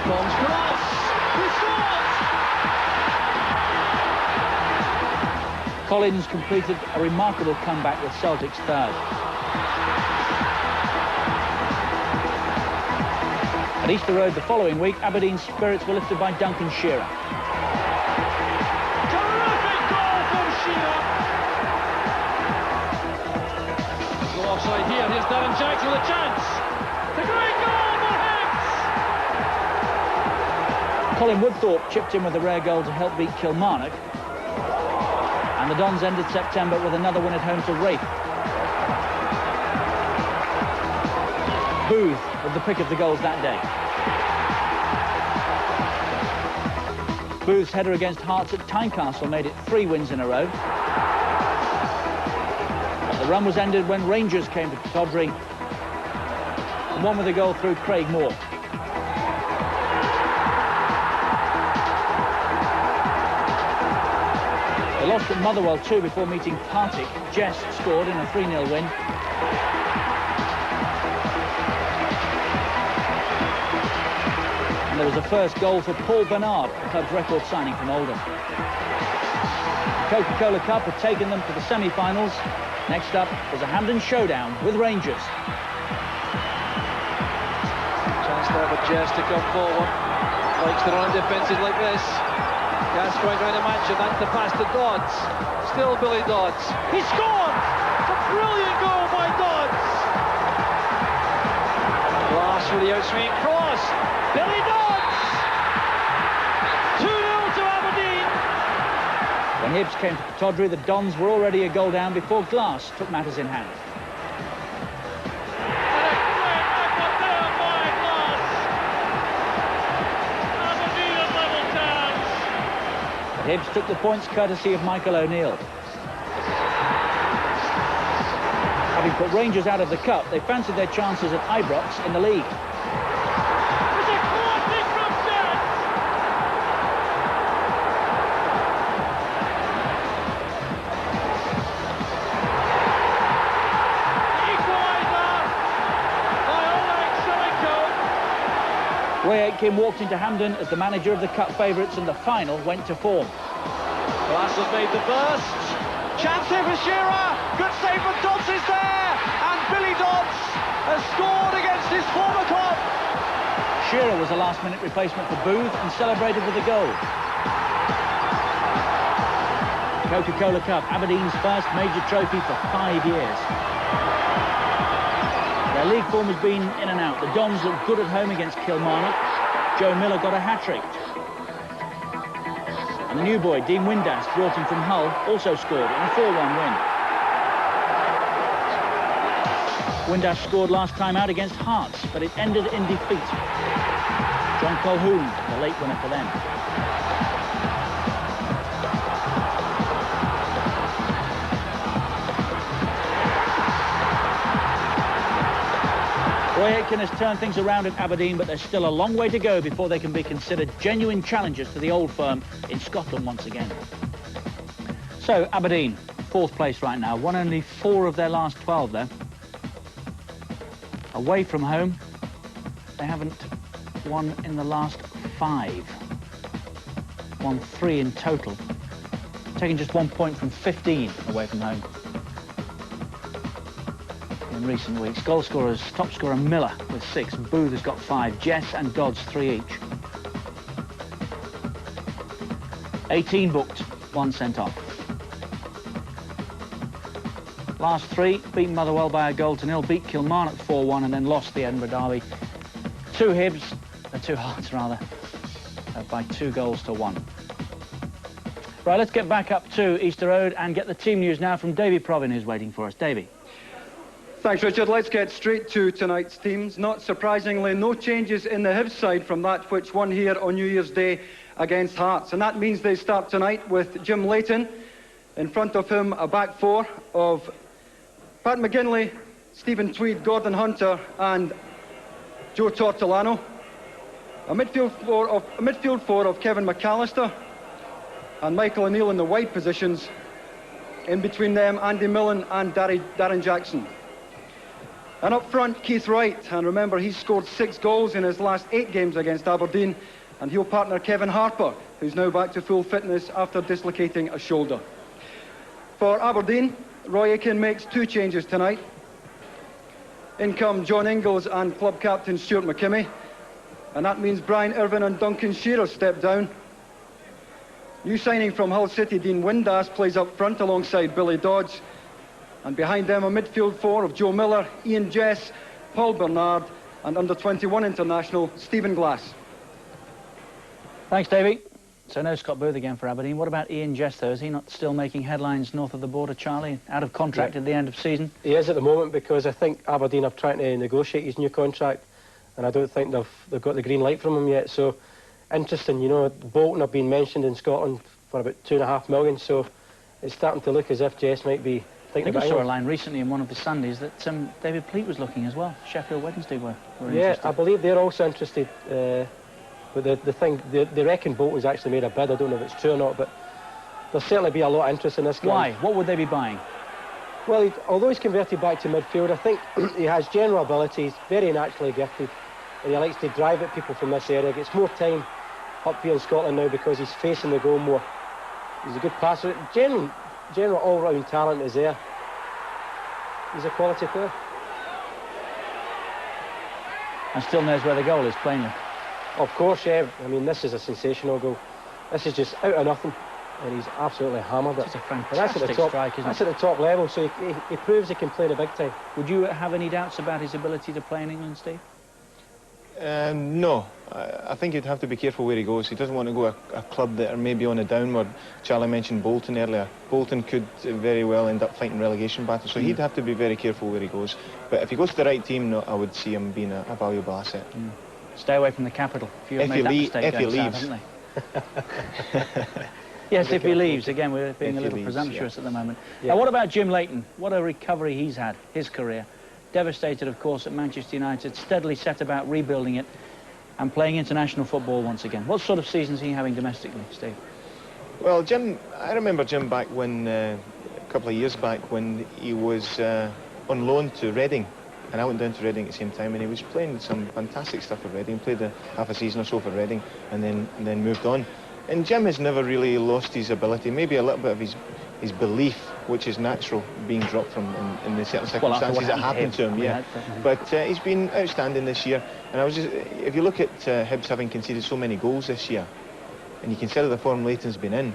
Collins cross. He scores. Collins completed a remarkable comeback with Celtic's third. At Easter Road the following week, Aberdeen's spirits were lifted by Duncan Shearer. Terrific goal from Shearer. Go offside here. Here's Darren Jackson with a chance. The great goal for Hibs. Colin Woodthorpe chipped in with a rare goal to help beat Kilmarnock. And the Dons ended September with another win at home to Raith. Booth with the pick of the goals that day. Booth's header against Hearts at Tynecastle made it 3 wins in a row. But the run was ended when Rangers came to Todry and won with a goal through Craig Moore. They lost at Motherwell too before meeting Partick. Jess scored in a 3-0 win. And there was a first goal for Paul Bernard, the club's record signing from Oldham. Coca-Cola Cup had taken them to the semi-finals. Next up was a Hampden showdown with Rangers. Chance there for Jess to come forward. Likes to run defences like this. Gascoigne round the match, and that's the pass to Dodds. Still Billy Dodds. He scored! A brilliant goal by Dodds! Glass with the outswing cross. Billy Dodds! 2-0 to Aberdeen. When Hibs came to Todry, the Dons were already a goal down before Glass took matters in hand. Hibs took the points courtesy of Michael O'Neill. Having put Rangers out of the Cup, they fancied their chances at Ibrox in the league. Roy Aitken walked into Hampden as the manager of the Cup favourites, and the final went to form. Glass has made the burst. Chance here for Shearer. Good save from Dodds is there. And Billy Dodds has scored against his former club. Shearer was a last-minute replacement for Booth and celebrated with a goal. Coca-Cola Cup, Aberdeen's first major trophy for 5 years. Their league form has been in and out. The Dons looked good at home against Kilmarnock. Joe Miller got a hat-trick. And the new boy, Dean Windass, brought in from Hull, also scored in a 4-1 win. Windass scored last time out against Hearts, but it ended in defeat. John Colquhoun, the late winner for them. Roy Aitken has turned things around at Aberdeen, but there's still a long way to go before they can be considered genuine challengers to the old firm in Scotland once again. So, Aberdeen, 4th place right now. Won only 4 of their last 12, though. Away from home, they haven't won in the last 5. Won 3 in total. Taking just 1 point from 15 away from home in recent weeks. Goal scorers, top scorer Miller with 6, Booth has got 5, Jess and Dodds 3 each. 18 booked, 1 sent off. Last 3, beat Motherwell by a goal to 0, beat Kilmarnock 4-1 and then lost the Edinburgh derby. 2 Hibs, 2 Hearts rather, by 2 goals to 1. Right, let's get back up to Easter Road and get the team news now from Davy Provin, who's waiting for us. Davy. Thanks, Richard. Let's get straight to tonight's teams. Not surprisingly, no changes in the Hibs side from that which won here on New Year's Day against Hearts. And that means they start tonight with Jim Leighton. In front of him, a back 4 of Pat McGinley, Stephen Tweed, Gordon Hunter and Joe Tortolano. A midfield four of Kevin McAllister and Michael O'Neill in the wide positions. In between them, Andy Millen and Darren Jackson. And up front, Keith Wright. And remember, he's scored 6 goals in his last 8 games against Aberdeen. And he'll partner Kevin Harper, who's now back to full fitness after dislocating a shoulder. For Aberdeen, Roy Aitken makes 2 changes tonight. In come John Ingalls and club captain Stuart McKimmie. And that means Brian Irvin and Duncan Shearer step down. New signing from Hull City, Dean Windass, plays up front alongside Billy Dodds. And behind them, a midfield 4 of Joe Miller, Ian Jess, Paul Bernard, and under-21 international Stephen Glass. Thanks, Davey. So no Scott Booth again for Aberdeen. What about Ian Jester? Is he not still making headlines north of the border, Charlie? Out of contract at the end of season? He is at the moment, because I think Aberdeen are trying to negotiate his new contract, and I don't think they've got the green light from him yet. So interesting, you know, Bolton have been mentioned in Scotland for about £2.5 million, so it's starting to look as if Jess might be thinking about I saw a England. line recently in one of the Sundays that David Pleat was looking as well. Sheffield Wednesday were Yeah, interested. I believe they're also interested. But the thing, they reckon Bolton's actually made a bid. I don't know if it's true or not, but there'll certainly be a lot of interest in this guy. Why? What would they be buying? Well, although he's converted back to midfield, I think he has general ability. He's very naturally gifted, and he likes to drive at people from this area. Gets more time up here in Scotland now because he's facing the goal more. He's a good passer. General all-round talent is there. He's a quality player. And still knows where the goal is, plainly. Of course, yeah. I mean, this is a sensational goal. This is just out of nothing, and he's absolutely hammered it. It's a fantastic And that's at the top, strike, isn't that's it? at the top level, so he proves he can play the big time. Would you have any doubts about his ability to play in England, Steve? No. I think he'd have to be careful where he goes. He doesn't want to go a club that are maybe on a downward. Charlie mentioned Bolton earlier. Bolton could very well end up fighting relegation battles, so he'd have to be very careful where he goes. But if he goes to the right team, no, I would see him being a valuable asset. Stay away from the capital. If he leaves. Yes, if he leaves. Again, we're being a little leaves, presumptuous at the moment. Yeah. Now, what about Jim Leighton? What a recovery he's had, his career. Devastated, of course, at Manchester United, steadily set about rebuilding it and playing international football once again. What sort of seasons are you having domestically, Steve? Well, Jim, I remember Jim back when, a couple of years back, when he was on loan to Reading. And I went down to Reading at the same time, and he was playing some fantastic stuff for Reading. Played half a season or so for Reading, and then moved on. And Jim has never really lost his ability, maybe a little bit of his belief, which is natural, being dropped from in the certain circumstances that happened to him. Yeah, but he's been outstanding this year. And if you look at Hibs having conceded so many goals this year, and you consider the form Leighton's been in,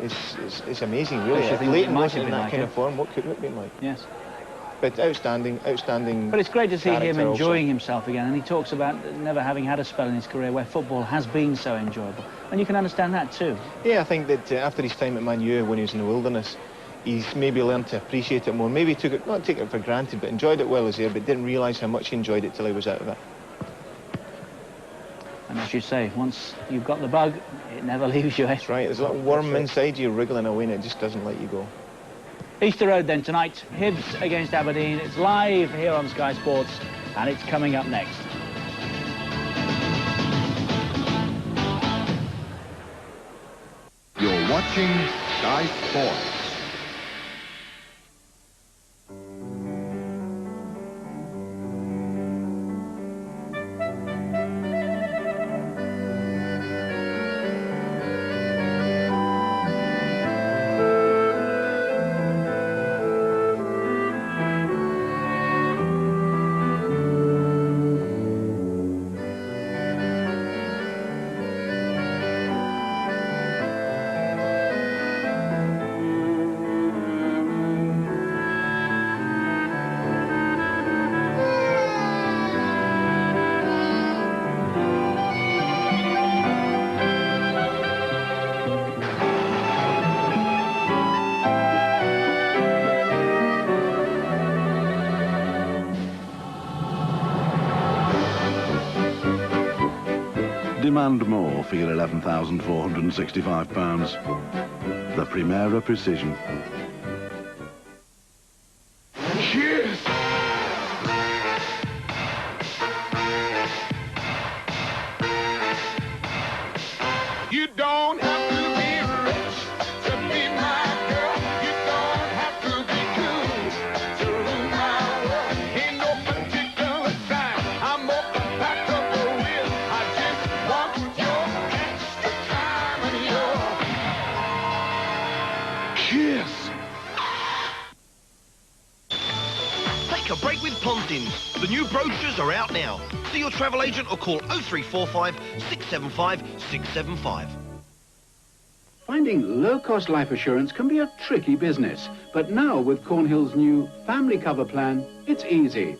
it's amazing, really. If Leighton wasn't in that kind of form, what could it have been like? Yes. But outstanding. But it's great to see him character enjoying himself again, and he talks about never having had a spell in his career where football has been so enjoyable. And you can understand that too. Yeah, I think that after his time at Man U, when he was in the wilderness, he's maybe learned to appreciate it more. Maybe not take it for granted, but enjoyed it while he was there, but didn't realise how much he enjoyed it till he was out of it. And as you say, once you've got the bug, it never leaves you. That's right. There's a little worm inside you wriggling away, and it just doesn't let you go. Easter Road then tonight, Hibs against Aberdeen. It's live here on Sky Sports, and it's coming up next. You're watching Sky Sports. Demand more for your £11,465. The Primera Precision. Cheers! You don't have to be rich to be my girl. You don't have to be cool to rule my world. Ain't no particular sign I'm more compatible with. I just want your extra time and your kiss. Take a break with Pontins. The new brochures are out now. See your travel agent or call 0345 675 675. Finding low-cost life assurance can be a tricky business, but now with Cornhill's new family cover plan, it's easy.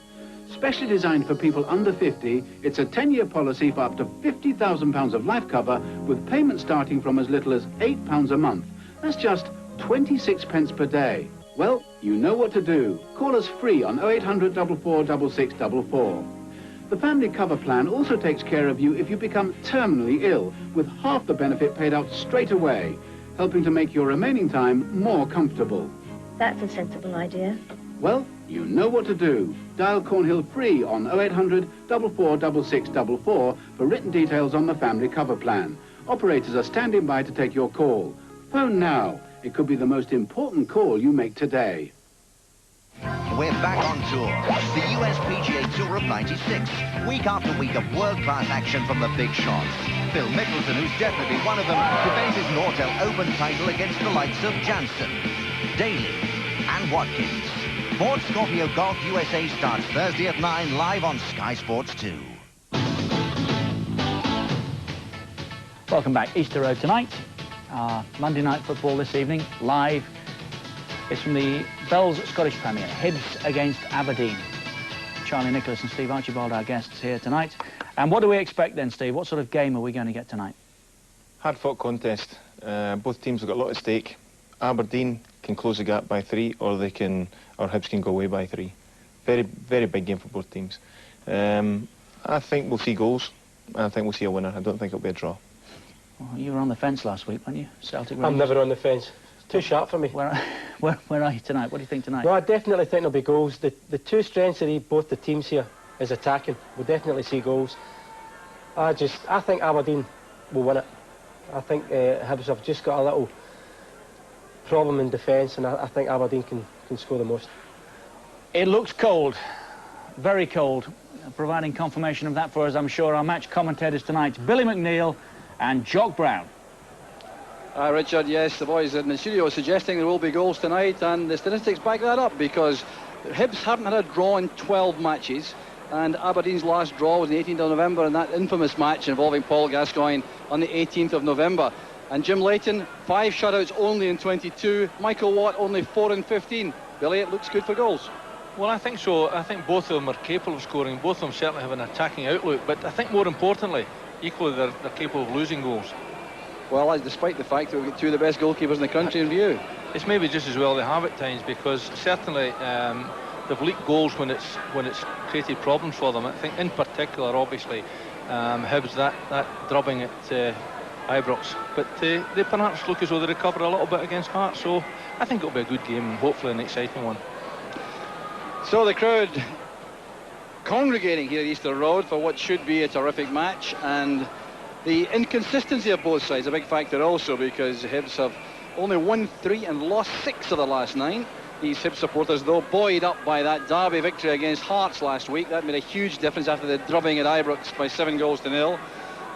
Specially designed for people under 50, it's a 10-year policy for up to £50,000 of life cover with payments starting from as little as £8 a month. That's just 26 pence per day. Well, you know what to do. Call us free on 0800 44 6644. The family cover plan also takes care of you if you become terminally ill, with half the benefit paid out straight away, helping to make your remaining time more comfortable. That's a sensible idea. Well, you know what to do. Dial Cornhill free on 0800 44 6644 for written details on the family cover plan. Operators are standing by to take your call. Phone now. It could be the most important call you make today. We're back on tour. The US PGA Tour of '96. Week after week of world-class action from the big shots. Phil Mickelson, who's definitely one of them, defends his Nortel Open title against the likes of Jansen, Daly and Watkins. Ford Scorpio Golf USA starts Thursday at 9 live on Sky Sports 2. Welcome back. Easter Road tonight. Monday night football this evening, live. It's from the Bells Scottish Premier. Hibs against Aberdeen. Charlie Nicholas and Steve Archibald, our guests here tonight. And what do we expect then, Steve? What sort of game are we going to get tonight? Hard-fought contest. Both teams have got a lot at stake. Aberdeen can close the gap by 3, or Hibs can go away by 3. Very, very big game for both teams. I think we'll see goals. I think we'll see a winner. I don't think it'll be a draw. Well, you were on the fence last week, weren't you? Celtic Rangers. I'm never on the fence. It's too sharp for me. Where are you tonight? What do you think tonight? Well, I definitely think there'll be goals. The two strengths of both the teams here is attacking. We'll definitely see goals. I think Aberdeen will win it. I think Hibs have just got a little problem in defence, and I think Aberdeen can score the most. It looks cold, very cold. Providing confirmation of that for us, I'm sure, our match commentators tonight, Billy McNeil and Jock Brown. Richard, yes, the boys in the studio are suggesting there will be goals tonight, and the statistics back that up, because Hibs haven't had a draw in 12 matches, and Aberdeen's last draw was the 18th of November in that infamous match involving Paul Gascoigne on the 18th of November. And Jim Leighton, 5 shutouts only in 22. Michael Watt, only 4 in 15. Billy, it looks good for goals. Well, I think so. I think both of them are capable of scoring. Both of them certainly have an attacking outlook. But I think more importantly, equally, they're capable of losing goals. Well, that's despite the fact that we've got 2 of the best goalkeepers in the country in view. It's maybe just as well they have at times, because certainly they've leaked goals when it's created problems for them. I think in particular, obviously, Hibs, that drubbing at Ibrox. But they perhaps look as though they recover a little bit against Hearts. So I think it'll be a good game and hopefully an exciting one. So the crowd congregating here at Easter Road for what should be a terrific match, and the inconsistency of both sides a big factor also, because Hibs have only won 3 and lost 6 of the last 9. These Hibs supporters, though, buoyed up by that derby victory against Hearts last week. That made a huge difference after the drubbing at Ibrox by 7-0.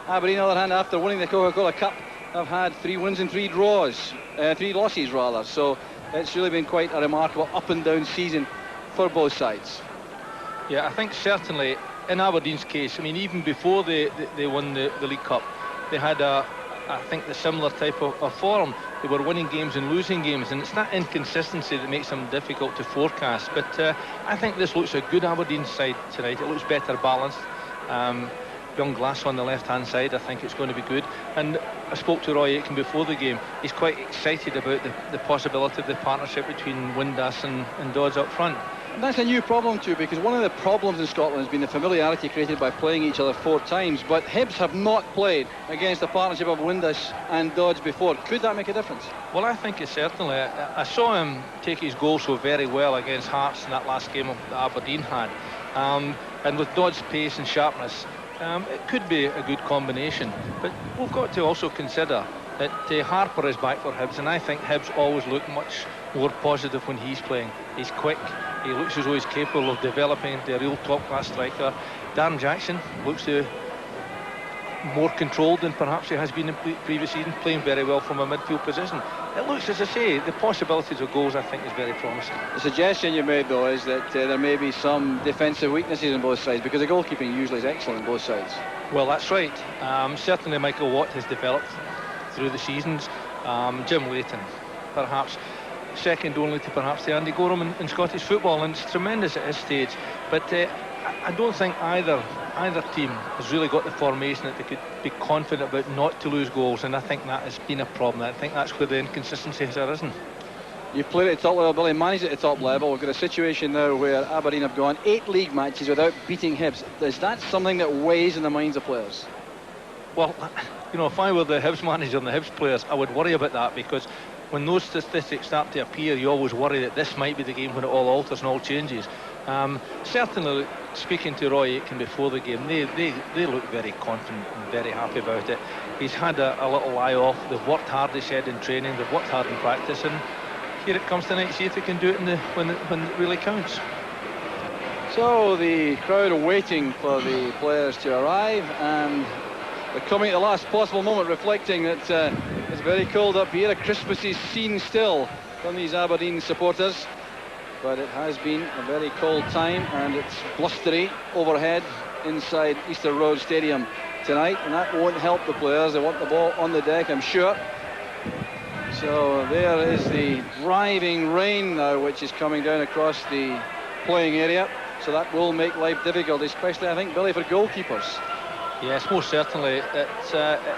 Aberdeen, on the other hand, after winning the Coca-Cola Cup, have had 3 wins and 3 draws, 3 losses rather. So it's really been quite a remarkable up and down season for both sides. Yeah, I think certainly in Aberdeen's case, I mean, even before they won the League Cup, they had I think the similar type of form. They were winning games and losing games, and it's that inconsistency that makes them difficult to forecast. But I think this looks a good Aberdeen side tonight. It looks better balanced. Young Glass on the left-hand side, I think it's going to be good. And I spoke to Roy Aitken before the game. He's quite excited about the possibility of the partnership between Windass and Dodds up front. And that's a new problem too, because one of the problems in Scotland has been the familiarity created by playing each other 4 times, but Hibs have not played against the partnership of Windass and Dodds before. Could that make a difference? Well, I think it certainly. I saw him take his goal so very well against Hearts in that last game that Aberdeen had. And with Dodds' pace and sharpness, it could be a good combination. But we've got to also consider that Harper is back for Hibs, and I think Hibs always look much more positive when he's playing. He's quick. He looks as though he's capable of developing into a real top-class striker. Darren Jackson looks more controlled than perhaps he has been in previous season, playing very well from a midfield position. It looks, as I say, the possibilities of goals, I think, is very promising. The suggestion you made, though, is that there may be some defensive weaknesses on both sides, because the goalkeeping usually is excellent on both sides. Well, that's right. Certainly Michael Watt has developed through the seasons. Jim Leighton, perhaps second only to perhaps the Andy Gorham in Scottish football, and it's tremendous at his stage. But I don't think either team has really got the formation that they could be confident about not to lose goals, and I think that has been a problem. I think that's where the inconsistency has arisen. You've played at the top level, Billy, managed at the top level. We've got a situation now where Aberdeen have gone 8 league matches without beating Hibs. Is that something that weighs in the minds of players? Well, you know, if I were the Hibs manager and the Hibs players, I would worry about that, because when those statistics start to appear, you always worry that this might be the game when it all alters and all changes. Certainly, speaking to Roy Aitken before the game, they look very confident and very happy about it. He's had a little lie off. They've worked hard, they said, in training. They've worked hard in practice, and here it comes tonight. See if they can do it when it really counts. So the crowd are waiting for the players to arrive, and they're coming at the last possible moment, reflecting that it's very cold up here. A Christmassy scene still from these Aberdeen supporters, but it has been a very cold time, and it's blustery overhead inside Easter Road Stadium tonight, and that won't help the players. They want the ball on the deck, I'm sure. So there is the driving rain now, which is coming down across the playing area, so that will make life difficult, especially, I think, Billy, for goalkeepers. Yes, most certainly. It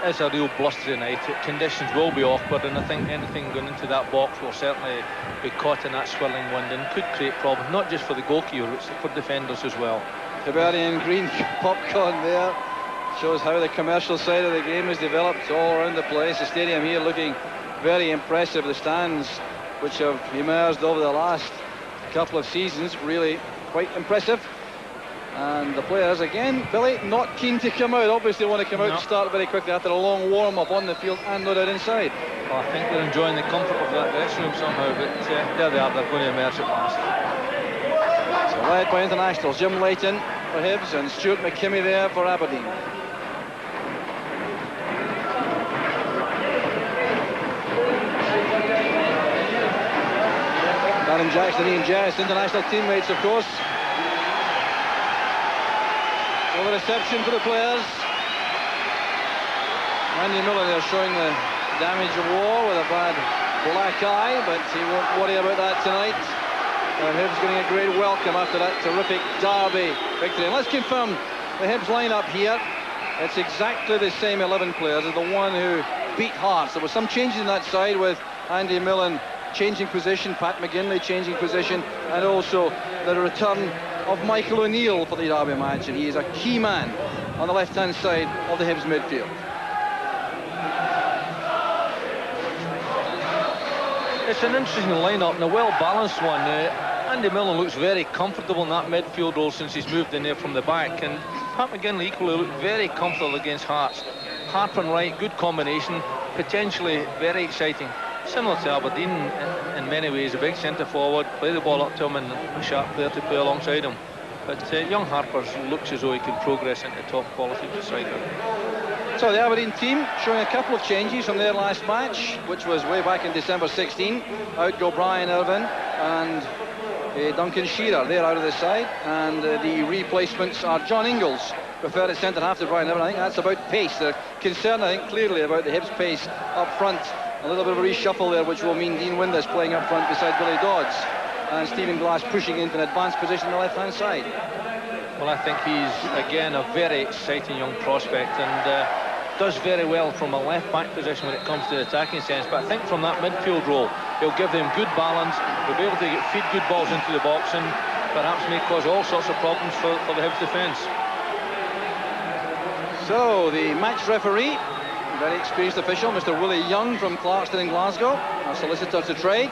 is a real blustery night. Conditions will be awkward, and I think anything going into that box will certainly be caught in that swirling wind and could create problems, not just for the goalkeeper, but for defenders as well. Hibernian green popcorn there shows how the commercial side of the game has developed all around the place. The stadium here looking very impressive. The stands, which have emerged over the last couple of seasons, really quite impressive. And the players, again, Billy, not keen to come out. Obviously want to come out and start very quickly after a long warm-up on the field and no doubt inside. Well, I think they're enjoying the comfort of that dressing room somehow, but there they are. They're going to emerge at last. So led by internationals, Jim Leighton for Hibs and Stuart McKimmie there for Aberdeen. Darren Jackson, Ian Jess, international teammates, of course. So the reception for the players. Andy Miller there showing the damage of war with a bad black eye, but he won't worry about that tonight. And Hibs getting a great welcome after that terrific derby victory. And let's confirm the Hibs lineup here. It's exactly the same 11 players as the one who beat Hearts. There were some changes in that side with Andy Millen changing position, Pat McGinley changing position, and also the return of Michael O'Neill for the derby match, and he is a key man on the left-hand side of the Hibs midfield. It's an interesting lineup and a well-balanced one. Andy Millen looks very comfortable in that midfield role since he's moved in there from the back, and Pat McGinley equally looked very comfortable against Hearts. Harper and Wright, good combination, potentially very exciting. Similar to Aberdeen in many ways, a big centre forward, play the ball up to him and a sharp player to play alongside him. But young Harper looks as though he can progress into top quality striker. So the Aberdeen team showing a couple of changes from their last match, which was way back in December 16. Out go Brian Irvin and Duncan Shearer. They're out of the side, and the replacements are John Ingalls, preferred at centre half to Brian Irvin. I think that's about pace. They're concerned, I think, clearly about the Hibs pace up front. A little bit of a reshuffle there, which will mean Dean Windus playing up front beside Billy Dodds, and Stephen Glass pushing into an advanced position on the left-hand side. Well, I think he's, again, a very exciting young prospect, and does very well from a left-back position when it comes to the attacking sense. But I think from that midfield role, he'll give them good balance. He'll be able to feed good balls into the box, and perhaps may cause all sorts of problems for the Hibs defence. So the match referee, very experienced official, Mr. Willie Young from Clarkston in Glasgow, a solicitor to trade.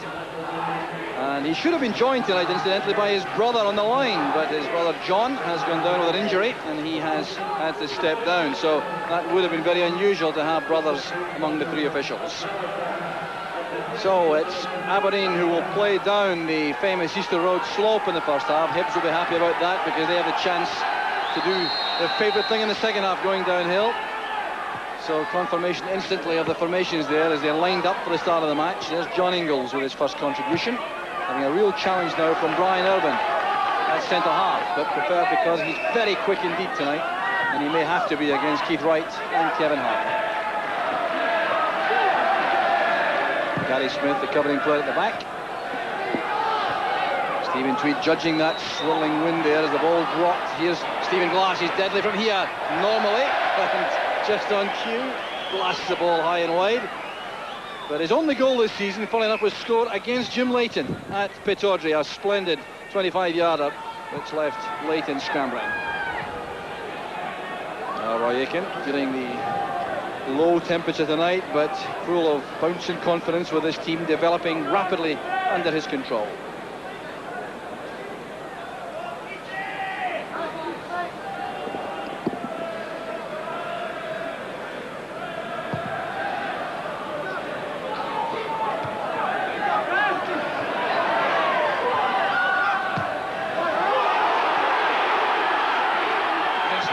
And he should have been joined tonight, incidentally, by his brother on the line, but his brother John has gone down with an injury, and he has had to step down. So that would have been very unusual to have brothers among the three officials. So it's Aberdeen who will play down the famous Easter Road slope in the first half. Hibs will be happy about that because they have the chance to do their favourite thing in the second half, going downhill. So confirmation instantly of the formations there as they're lined up for the start of the match. There's John Ingalls with his first contribution, having a real challenge now from Brian Irvin at centre half, but preferred because he's very quick indeed tonight, and he may have to be against Keith Wright and Kevin Harper. Gary Smith, the covering player at the back. Stephen Tweed judging that swirling wind there as the ball dropped. Here's Stephen Glass, he's deadly from here, normally, and just on cue, blasts the ball high and wide. But his only goal this season, funnily enough, was scored against Jim Leighton at Pittodrie, a splendid 25-yarder, which left Leighton scrambling. Roy Aitken feeling the low temperature tonight, but full of bounce and confidence with his team developing rapidly under his control.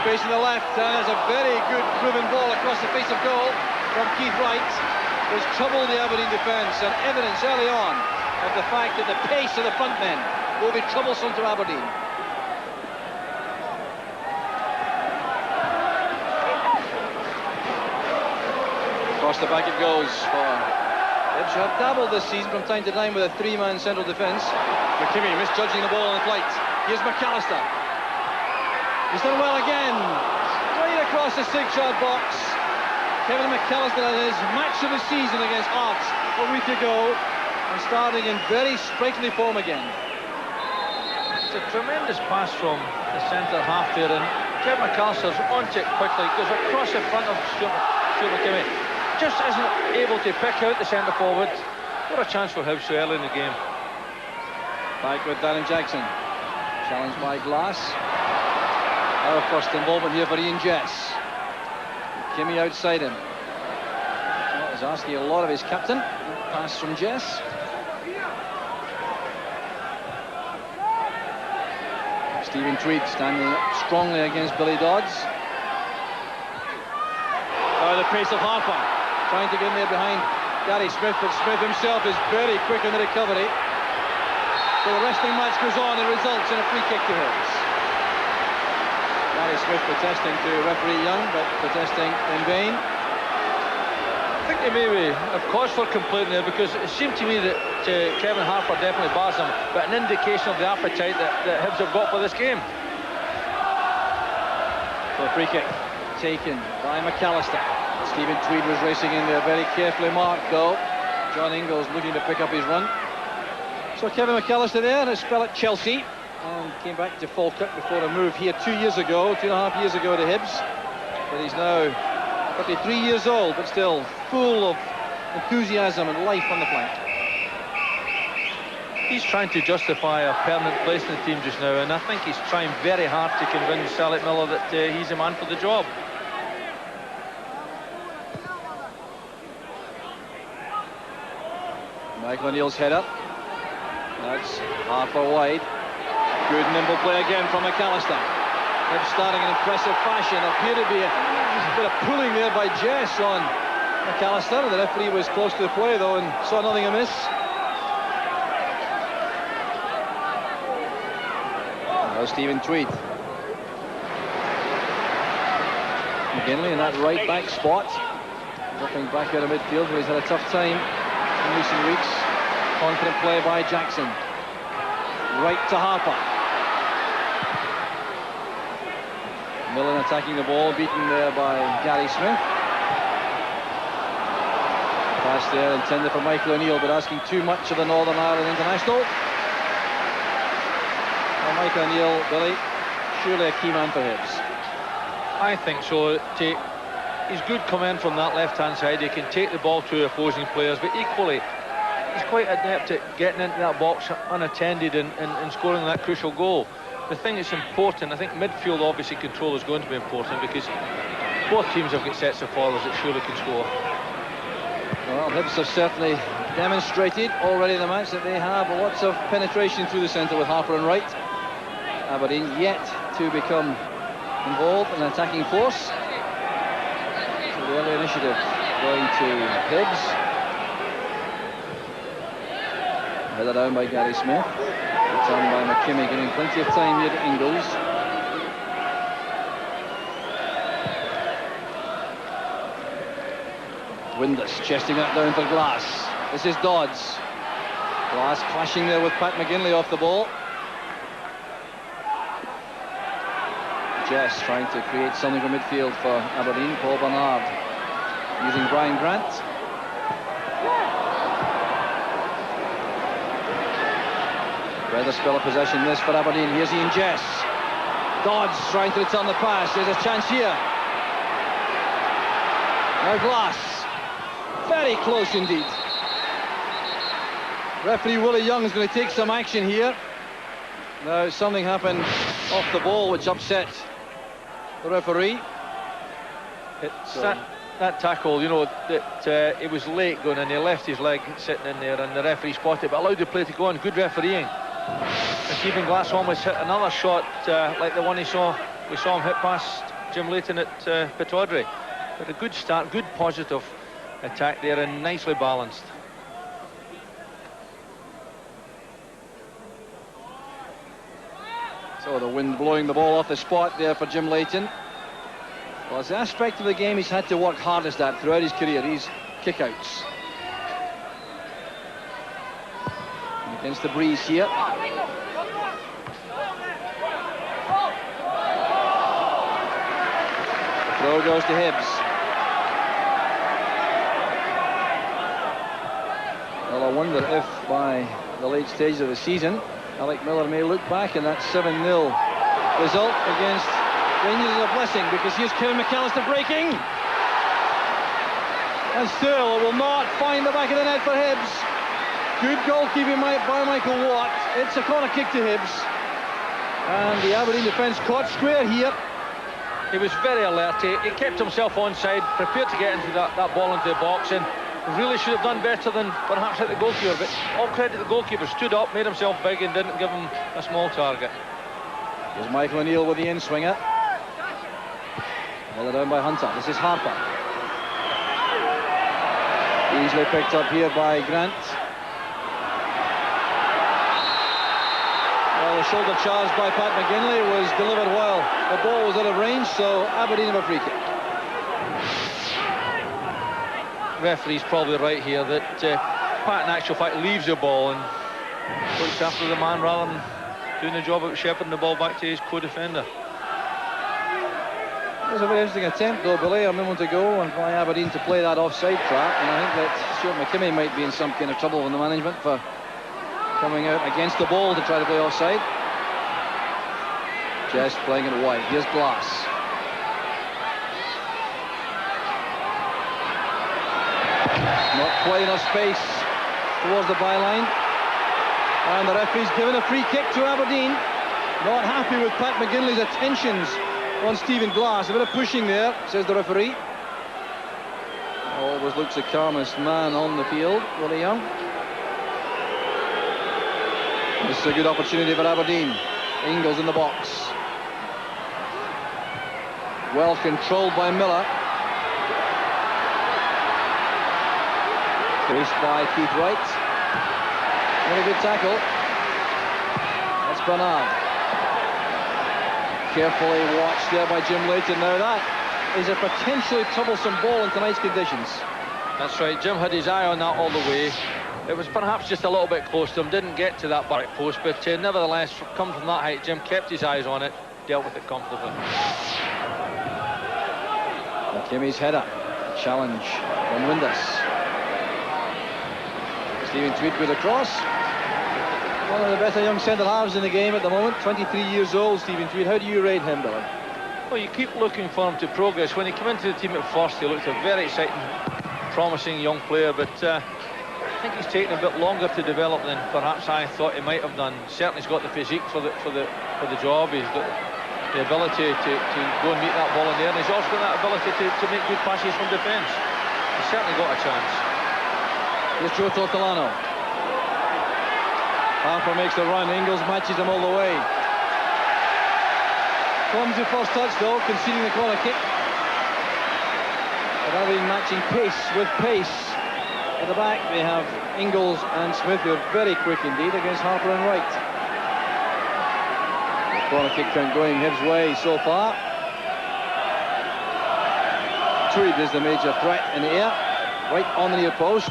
Space in the left, and there's a very good proven ball across the face of goal from Keith Wright, who's troubled the Aberdeen defence, and evidence early on of the fact that the pace of the front men will be troublesome to Aberdeen. Across the back it goes for Hibs, who have dabbled this season from time to time with a three-man central defence. McKimmie misjudging the ball on the flight. Here's McAllister. He's done well again, right across the 6-yard box. Kevin McAllister had his match of the season against Hearts a week ago, and starting in very sprightly form again. It's a tremendous pass from the centre half there, and Kevin McAllister's onto it quickly, goes across the front of Stuart McKimmie. Just isn't able to pick out the centre forward. What a chance for Hibs so early in the game. Back with Darren Jackson, challenged by Glass. Our first involvement here for Ian Jess. Kimmy outside him. Well, he's asking a lot of his captain. Pass from Jess. Stephen Tweed standing up strongly against Billy Dodds. Oh, the pace of Harper, trying to get in there behind Gary Smith, but Smith himself is very quick on the recovery. So the wrestling match goes on and results in a free kick to Hibs. Gary Smith protesting to referee Young, but protesting in vain. I think there may be a cause for complaint there, because it seemed to me that Kevin Harper definitely bars him, but an indication of the appetite that Hibs have got for this game. So a free kick taken by McAllister. Stephen Tweed was racing in there, very carefully marked though. John Ingalls looking to pick up his run. So Kevin McAllister there, a spell at Chelsea, and came back to Falkirk before a move here 2 years ago, 2.5 years ago to Hibs. But he's now 33 years old, but still full of enthusiasm and life on the flank. He's trying to justify a permanent place in the team just now, and I think he's trying very hard to convince Alec Miller that he's the man for the job. Michael O'Neill's header. That's Harper wide. Good nimble play again from McAllister. Hibs starting in impressive fashion. Appeared to be a bit of pulling there by Jess on McAllister. The referee was close to the play though and saw nothing amiss. Now Stephen Tweed. McGinley in that right back spot. Dropping back out of midfield where he's had a tough time in recent weeks. Confident play by Jackson. Right to Harper. Millen attacking the ball, beaten there by Gary Smith. Pass there intended for Michael O'Neill, but asking too much of the Northern Ireland international. Well, Michael O'Neill, Billy, surely a key man for Hibs. I think so. He's good command from that left-hand side. He can take the ball to opposing players, but equally, he's quite adept at getting into that box unattended and scoring that crucial goal. The thing that's important, I think midfield obviously control is going to be important, because both teams have got sets of forwards that surely can score. Well, Hibs have certainly demonstrated already in the match that they have lots of penetration through the centre with Harper and Wright. Aberdeen yet to become involved in an attacking force. So the early initiative going to Hibs. Headed down by Gary Smith. Returned by McKimmie, giving plenty of time here to Ingalls. Windus chesting that down for Glass. This is Dodds. Glass clashing there with Pat McGinley off the ball. Jess trying to create something from midfield for Aberdeen. Paul Bernard using Brian Grant. Rather spell of possession this for Aberdeen. Here's Ian Jess. Dodds trying to return the pass. There's a chance here. Now Glass. Very close indeed. Referee Willie Young is going to take some action here. Now something happened off the ball which upset the referee. It's that tackle, you know, that it was late going in. He left his leg sitting in there and the referee spotted it, but allowed the play to go on. Good refereeing. And Stephen Glass almost hit another shot like the one we saw him hit past Jim Leighton at Pittodrie. But a good start, good positive attack there and nicely balanced. So the wind blowing the ball off the spot there for Jim Leighton. Well, it's the aspect of the game he's had to work hardest at throughout his career, these kickouts. Against the breeze here. The throw goes to Hibs. Well, I wonder if by the late stages of the season, Alec Miller may look back in that 7-0 result against Rangers as a blessing, because here's Kevin McAllister breaking. And still, it will not find the back of the net for Hibs. Good goalkeeping by Michael Watt. It's a corner kick to Hibs. And the Aberdeen defence caught square here. He was very alert. He kept himself onside, prepared to get into that ball into the box, and really should have done better than perhaps hit the goalkeeper. But all credit to the goalkeeper. Stood up, made himself big, and didn't give him a small target. Here's Michael O'Neill with the in-swinger. Held down by Hunter. This is Harper. Easily picked up here by Grant. Well, the shoulder charge by Pat McGinley was delivered well. The ball was out of range, so Aberdeen have a free kick. Referee's probably right here that Pat in actual fact leaves the ball and looks after the man rather than doing the job of shepherding the ball back to his co-defender. It was a very interesting attempt though, Billy, a moment ago, and by Aberdeen to play that offside trap, and I think that Stuart McKimmie might be in some kind of trouble with the management for coming out against the ball to try to play offside. Jess playing it wide. Here's Glass. Not quite enough space towards the byline. And the referee's given a free kick to Aberdeen. Not happy with Pat McGinley's attentions on Stephen Glass. A bit of pushing there, says the referee. Always looks the calmest man on the field, Willie Young. This is a good opportunity for Aberdeen. Ingles in the box. Well controlled by Miller. Faced by Keith Wright. Very good tackle. That's Bernard. Carefully watched there by Jim Leighton. Now that is a potentially troublesome ball in tonight's conditions. That's right, Jim had his eye on that all the way. It was perhaps just a little bit close to him, didn't get to that back post, but nevertheless, come from that height, Jim kept his eyes on it, dealt with it comfortably. McKimmie's header. Challenge from Windus. Stephen Tweed with a cross. One of the better young centre-halves in the game at the moment. 23 years old, Stephen Tweed. How do you rate him, Billy? Well, you keep looking for him to progress. When he came into the team at first, he looked a very exciting, promising young player, but I think he's taken a bit longer to develop than perhaps I thought he might have done. Certainly he's got the physique for the job. He's got the ability to go and meet that ball in there, and he's also got that ability to make good passes from defence. He's certainly got a chance. Here's Joe Tortolano. Harper makes the run. Ingles matches him all the way. Clumsy first touch though, conceding the corner kick. But Aberdeen matching pace with pace. At the back they have Ingles and Smith, who are very quick indeed against Harper and Wright. The corner kick count going Hibs' way so far. Tweed is the major threat in the air, right on the near post.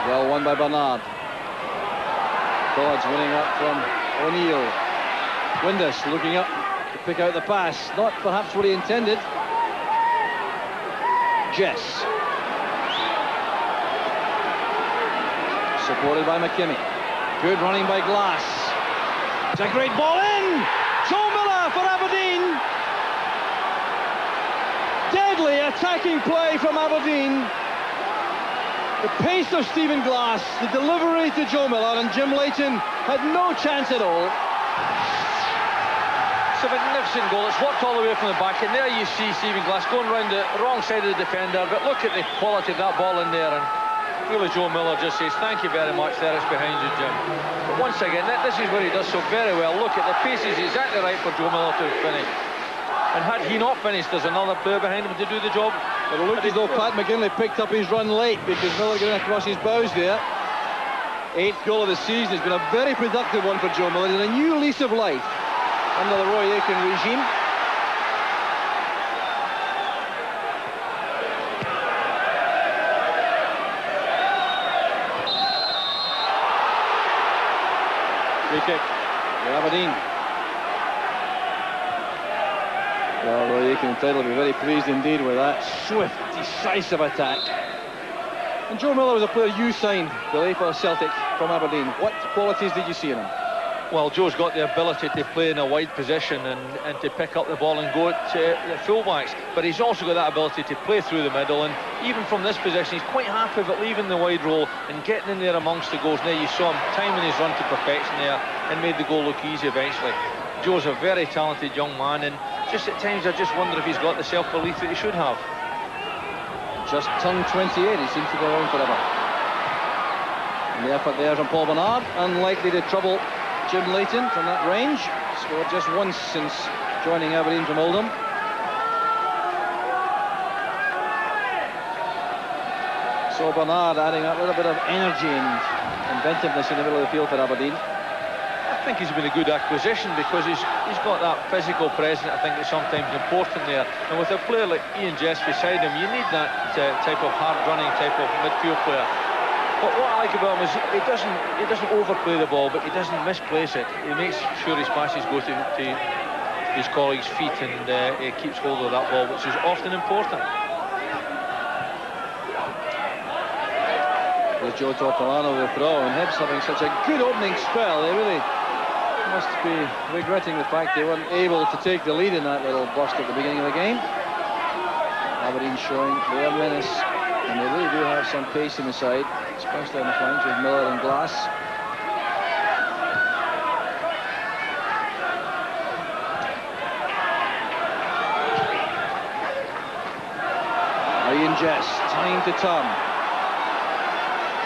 Well won by Bernard. Dodds winning up from O'Neill. Windus looking up to pick out the pass. Not perhaps what he intended. Jess. Supported by McKimmie. Good running by Glass. It's a great ball in! Joe Miller for Aberdeen! Deadly attacking play from Aberdeen. The pace of Stephen Glass, the delivery to Joe Miller, and Jim Leighton had no chance at all. It's a magnificent goal. It's worked all the way from the back, and there you see Stephen Glass going round the wrong side of the defender, but look at the quality of that ball in there, and really Joe Miller just says, thank you very much, there it's behind you, Jim. But once again, this is where he does so very well. Look at the pace is exactly right for Joe Miller to finish. And had he not finished, there's another player behind him to do the job. But it looked as though Pat McGinley picked up his run late because Miller getting across his bows there. 8th goal of the season. It's been a very productive one for Joe Miller. It's a new lease of life under the Roy Aitken regime. Free kick for Aberdeen. Well, Roy Aitken entitled to be very pleased indeed with that swift, decisive attack. And Joe Miller was a player you signed, Billy, for Celtic from Aberdeen. What qualities did you see in him? Well, Joe's got the ability to play in a wide position and to pick up the ball and go to the fullbacks, but he's also got that ability to play through the middle, and even from this position he's quite happy about leaving the wide role and getting in there amongst the goals. Now you saw him timing his run to perfection there and made the goal look easy eventually. Joe's a very talented young man, and just at times I just wonder if he's got the self-belief that he should have. Just turned 28, he seems to go around forever. And the effort there from Paul Bernard, unlikely to trouble Jim Leighton from that range. Scored just once since joining Aberdeen from Oldham. So Bernard adding a little bit of energy and inventiveness in the middle of the field for Aberdeen. I think he's been a good acquisition because he's got that physical presence. I think it's sometimes important there, and with a player like Ian Jess beside him, you need that type of hard-running type of midfield player. But what I like about him is he doesn't overplay the ball, but he doesn't misplace it. He makes sure his passes go to his colleagues' feet, and he keeps hold of that ball, which is often important. There's Joe Tortolano with the throw, and Hibs having such a good opening spell. They really must be regretting the fact they weren't able to take the lead in that little burst at the beginning of the game. Aberdeen showing their menace, and they really do have some pace in the side, especially on the flanks with Miller and Glass. Ian Jess, time to turn.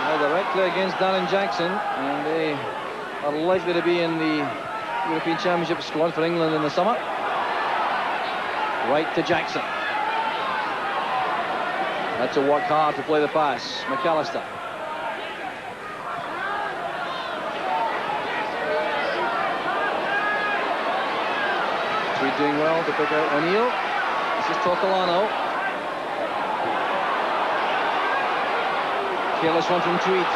Now directly against Darren Jackson, and they are likely to be in the European Championship squad for England in the summer. Right to Jackson. Had to work hard to play the pass. McAllister. Tweed doing well to pick out O'Neill. This is Tortolano. Careless one from Tweed.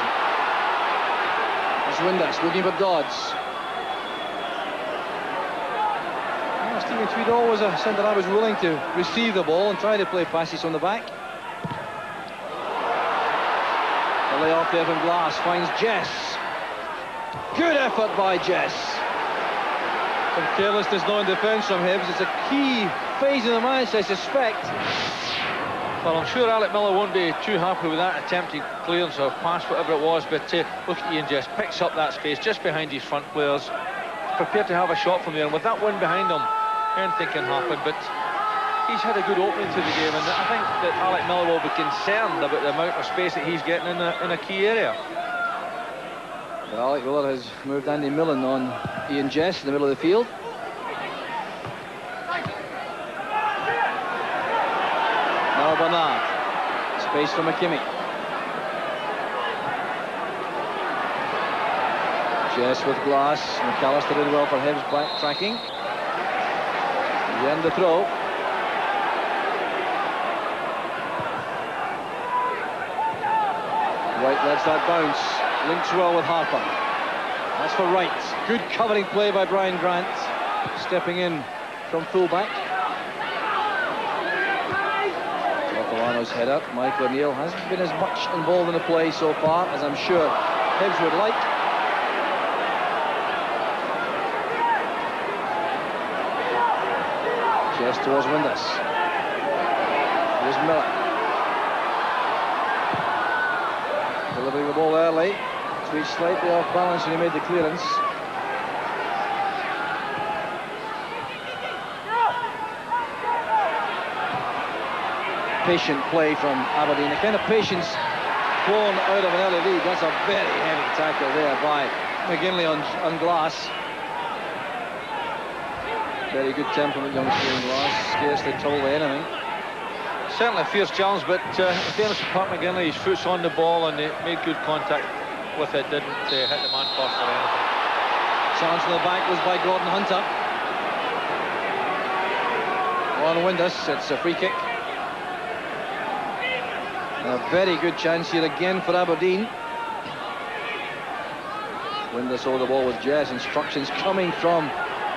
It's Windus looking for Dodds. Well, Stephen Tweed always a centre I was willing to receive the ball and try to play passes on the back. The lay off there from Glass finds Jess. Good effort by Jess. Some carelessness now in defence from Hibs. It's a key phase in the match, I suspect. Well, I'm sure Alec Miller won't be too happy with that attempted clearance or pass, whatever it was, but look at Ian Jess, picks up that space just behind his front players, prepared to have a shot from there, and with that wind behind him, anything can happen, but he's had a good opening to the game, and I think that Alec Miller will be concerned about the amount of space that he's getting in a key area. Well, Alec Miller has moved Andy Millen on Ian Jess in the middle of the field. Now Bernard. Space for McKimmie. Jess with Glass. McAllister did well for Hibs backtracking. Again the throw. White lets that bounce. Links well with Harper. That's for Wright. Good covering play by Brian Grant. stepping in from fullback. Tortolano's header. Michael O'Neill hasn't been as much involved in the play so far as I'm sure Hibs would like. Just towards Windus. Here's Miller. Delivering the ball early. Tweed slightly off balance when he made the clearance. Patient play from Aberdeen. The kind of patience born out of an early lead. That's a very heavy tackle there by McGinley on Glass. Very good temperament, youngster in Glass. Scarcely trouble with anything. Certainly a fierce challenge, but in fairness to Pat McGinley, his foot's on the ball and he made good contact with it, didn't hit the man first or anything. Challenge to the back was by Gordon Hunter. On Windus, it's a free kick. A very good chance here again for Aberdeen. Windus over the ball with Jess. Instructions coming from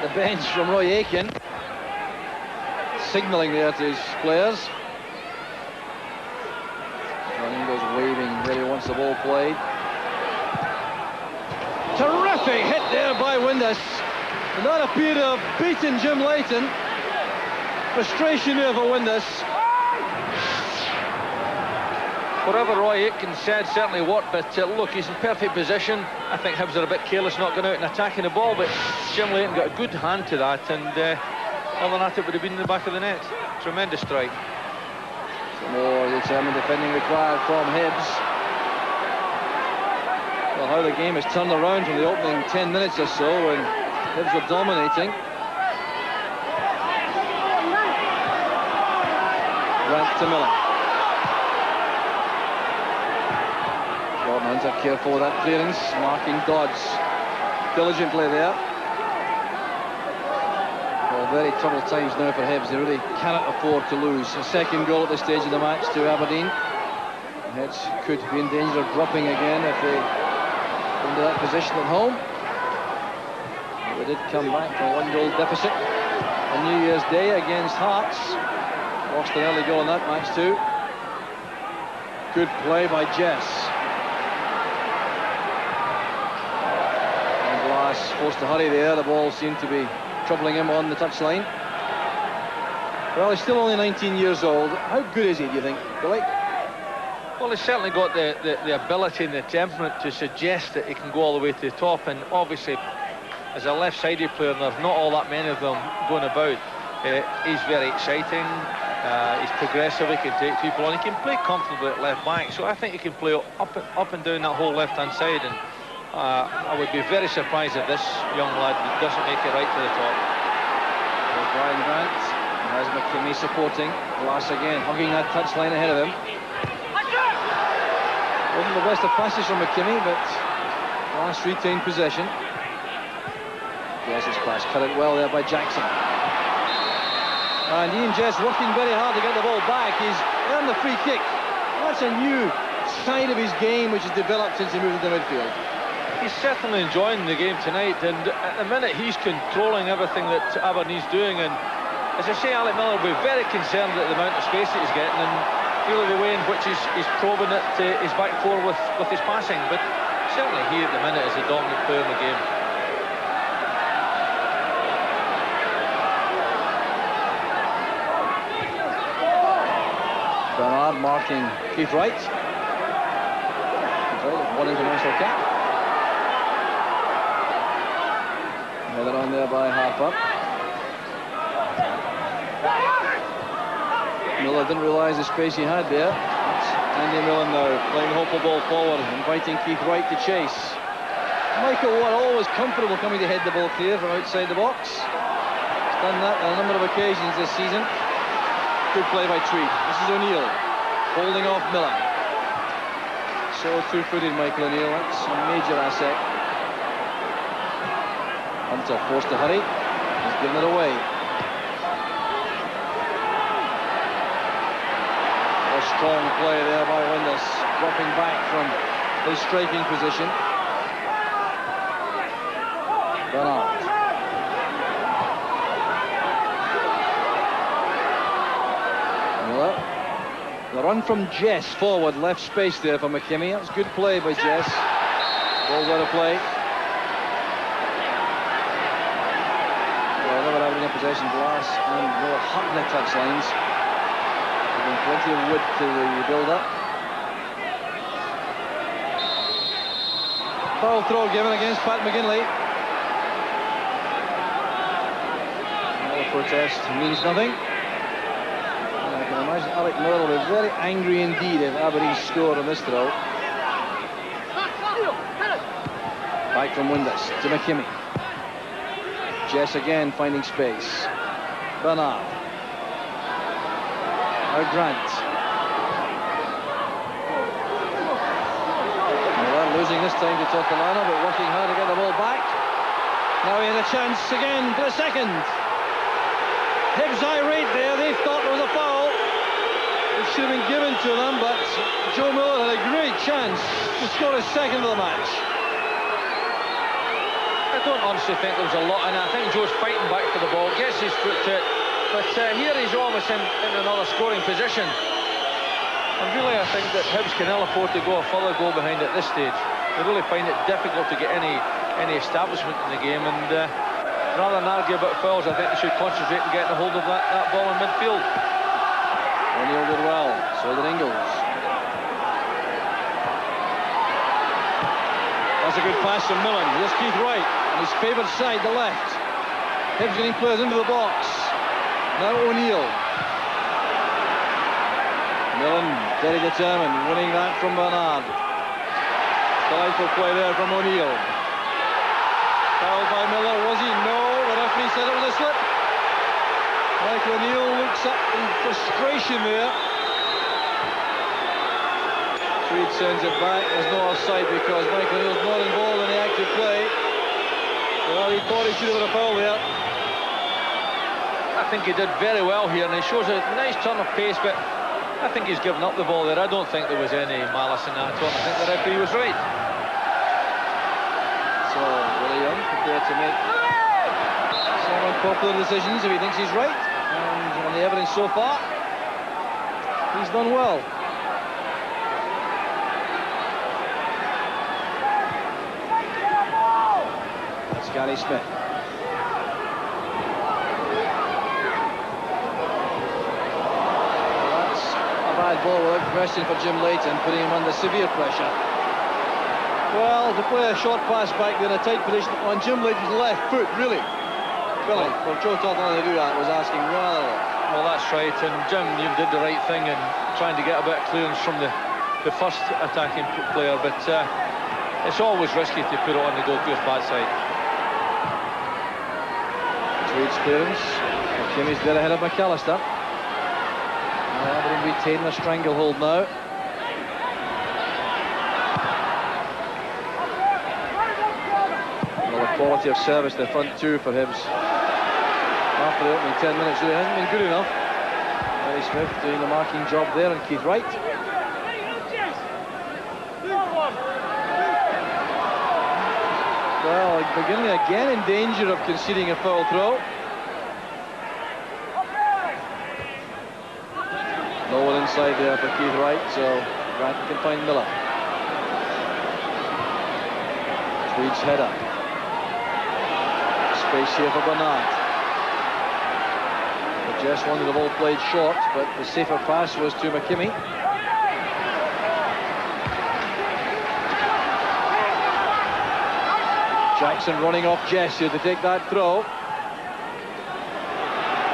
the bench from Roy Aitken. Signalling there to his players. Ringo's waving where he wants the ball played. Terrific hit there by Windus. And that appeared to have beaten Jim Leighton. Frustration there for Windus. Whatever Roy Aitken said certainly worked, but look, he's in perfect position. I think Hibs are a bit careless not going out and attacking the ball, but Jim Leighton got a good hand to that, and other than that it would have been in the back of the net. Tremendous strike. Some more determined defending required from Hibs. Well, how the game has turned around from the opening 10 minutes or so when Hibs were dominating. Grant to Miller. Gordon Hunter careful with that clearance, marking Dodds diligently there. Well, very troubled times now for Hibs. They really cannot afford to lose. A second goal at this stage of the match to Aberdeen. Hibs could be in danger of dropping again if they come to that position at home. But they did come back from a 1-goal deficit on New Year's Day against Hearts. Lost an early goal in that match too. Good play by Jess. And Glass forced to hurry there. The ball seemed to be troubling him on the touchline. Well, he's still only 19 years old. How good is he, do you think, Billy? Well, he's certainly got the ability and the temperament to suggest that he can go all the way to the top, and obviously as a left-sided player, and there's not all that many of them going about, he's very exciting. He's progressive, he can take people on, he can play comfortably at left back, so I think he can play up and down that whole left-hand side, and I would be very surprised if this young lad doesn't make it right to the top. There's Brian Grant, has McKinney supporting. Glass again, hugging that touchline ahead of him. Wasn't the best of passes from McKinney, but Glass retained possession. Jess's pass cut it well there by Jackson. And Ian Jess working very hard to get the ball back. He's earned the free kick. That's a new side of his game which has developed since he moved into midfield. He's certainly enjoying the game tonight, and at the minute he's controlling everything that Aberdeen's doing, and as I say, Alec Miller will be very concerned at the amount of space that he's getting and really the way in which he's probing it to his back four with his passing, but certainly he at the minute is a dominant player in the game. Bernard marking Keith Wright. Keith Wright with one international cap. Headed on there by Harper. Miller didn't realise the space he had there. That's Andy Millen now playing the hopeful ball forward, inviting Keith Wright to chase. Michael Watt always comfortable coming to head the ball clear from outside the box. He's done that on a number of occasions this season. Good play by Tweed. This is O'Neill holding off Miller. So two-footed Michael O'Neill. That's a major asset. Hunter forced to hurry. He's given it away. A strong play there by Windus, dropping back from his striking position. Bernard. run from Jess forward, left space there for McKimmie. That was good play by Jess. Ball's out of play. Well, never having a possession, Glass and Miller hugging the touch lines. Giving plenty of width to the build-up. Foul throw given against Pat McGinley. Another protest means nothing. And I can imagine Alec Miller will be very angry indeed if Aberdeen score on this throw. Back from Windus to McKimmie. Jess again finding space. Bernard. Now Grant. Losing this time to Tortolano, but working hard to get the ball back. Now he had a chance again for a second. Hibs irate there. They thought there was a foul. It should have been given to them, but Joe Miller had a great chance to score his second of the match. I don't honestly think there was a lot in it. I think Joe's fighting back for the ball, gets his foot to it, but here he's almost in another scoring position. And really, I think that Hibs can ill afford to go a further goal behind at this stage. They really find it difficult to get any establishment in the game, and rather than argue about fouls, I think they should concentrate on getting a hold of that ball in midfield. O'Neill did well, so did Ingles. That's a good pass from Millen. Here's Keith Wright on his favoured side, the left. Hibs getting players into the box. Now O'Neill. Millen, very determined, winning that from Bernard. Delightful play there from O'Neill. Fouled by Miller, was he? No, the referee said it was a slip. Michael O'Neill looks up in frustration there. Tweed sends it back, there's no offside because Michael O'Neill's not involved in the active play. Well, he thought he should have had a foul there. I think he did very well here, and he shows a nice turn of pace, but I think he's given up the ball there. I don't think there was any malice in that at all. I think the referee was right. So, Willie Young prepared to make some unpopular decisions if he thinks he's right. And on the evidence so far, he's done well. That's Gary Smith. Bad ball without question for Jim Leighton, putting him under severe pressure. Well, to play a short pass back there in a tight position on Jim Leighton's left foot, really. Billy, for Joe Tortolano to do that was asking rather. Well, that's right, and Jim, you did the right thing in trying to get a bit of clearance from the first attacking player, but it's always risky to put it on the goalkeeper's bad side. Tweed's clearance. McKimmie's there ahead of McAllister. Aberdeen retain a stranglehold now. Well, the quality of service, the front two for Hibs after the opening 10 minutes really hasn't been good enough. Gary Smith doing the marking job there, and Keith Wright. Well, McGinley again in danger of conceding a foul throw. No one inside there for Keith Wright, so Grant can find Miller. Tweed's header. Space here for Bernard. But Jess wanted the ball played short, but the safer pass was to McKimmie. Jackson running off Jess here to take that throw.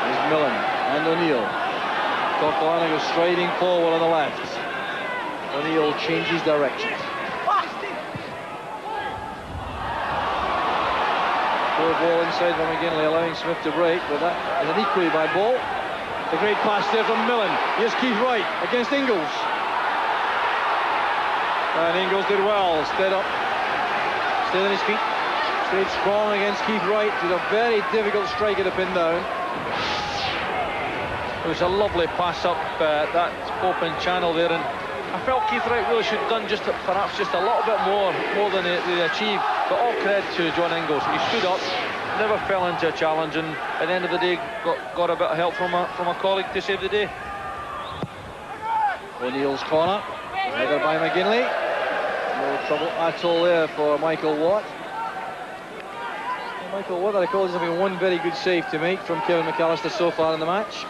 There's Millen and O'Neill. Tortolano goes striding forward on the left. O'Neill changes direction. Poor ball inside from McGinley, allowing Smith to break, but that is an equally bad ball. The great pass there from Millen. Here's Keith Wright against Ingles. And Ingles did well, stayed up, stayed on his feet, stayed strong against Keith Wright. Did a very difficult strike at a pin down. It was a lovely pass up that open channel there, and I felt Keith Wright really should have done perhaps just a little bit more than they achieved. But all credit to John Ingles. He stood up, never fell into a challenge, and at the end of the day got a bit of help from a colleague to save the day. O'Neill's corner. Header by McGinley. No trouble at all there for Michael Watt. And Michael Watt, I recall, is having one very good save to make from Kevin McAllister so far in the match.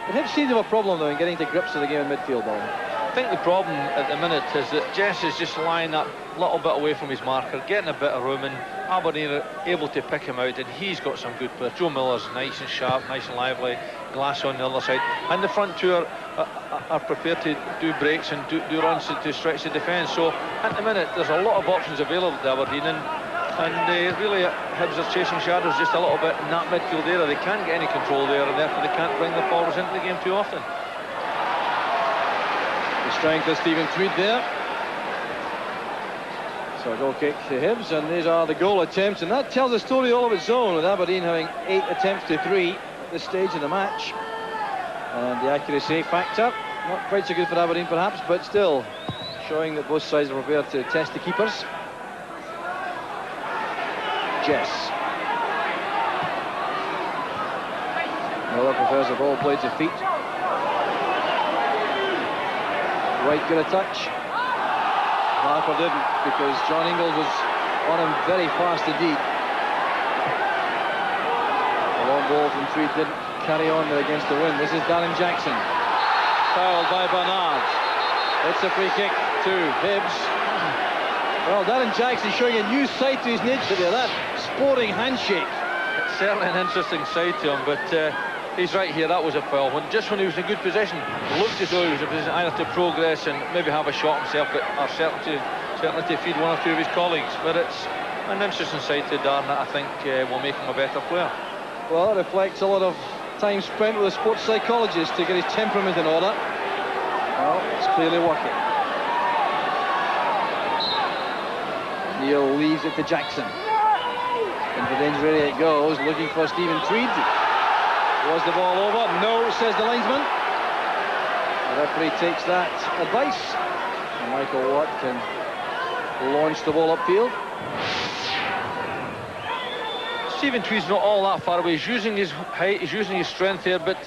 But Hibs seem to have a problem, though, in getting to grips with the game in midfield, Alan. I think the problem at the minute is that Jess is just lying that little bit away from his marker, getting a bit of room, and Aberdeen are able to pick him out, and he's got some good players. Joe Miller's nice and sharp, nice and lively, Glass on the other side, and the front two are prepared to do breaks and do runs to stretch the defence. So at the minute there's a lot of options available to Aberdeen, and really Hibs are chasing shadows just a little bit in that midfield area. They can't get any control there, and therefore they can't bring the forwards into the game too often. The strength of Stephen Tweed there. So a goal kick to Hibs, and these are the goal attempts, and that tells a story all of its own, with Aberdeen having 8 attempts to 3 at this stage of the match. And the accuracy factor, not quite so good for Aberdeen perhaps, but still showing that both sides are prepared to test the keepers. Jess. Miller prefers the ball played to feet. Wright got a touch. Harper didn't, because John Ingalls was on him very fast indeed. The long ball from Tweed didn't carry on there against the wind. This is Darren Jackson. Fouled by Bernard. It's a free kick to Hibs. Well, Darren Jackson showing a new side to his nature there. That sporting handshake. It's certainly an interesting side to him, but he's right here. That was a foul. Just when he was in a good position, it looked as though he was in a position either to progress and maybe have a shot himself, but or certainly to feed one or two of his colleagues. But it's an interesting side to Darren that I think will make him a better player. Well, it reflects a lot of time spent with a sports psychologist to get his temperament in order. Well, it's clearly working. Neil leaves it to Jackson. Into the danger area it goes, looking for Stephen Tweed. Was the ball over? No, says the linesman. The referee takes that advice, and Michael Watt can launch the ball upfield. Stephen Tweed's not all that far away. He's using his height, he's using his strength here, but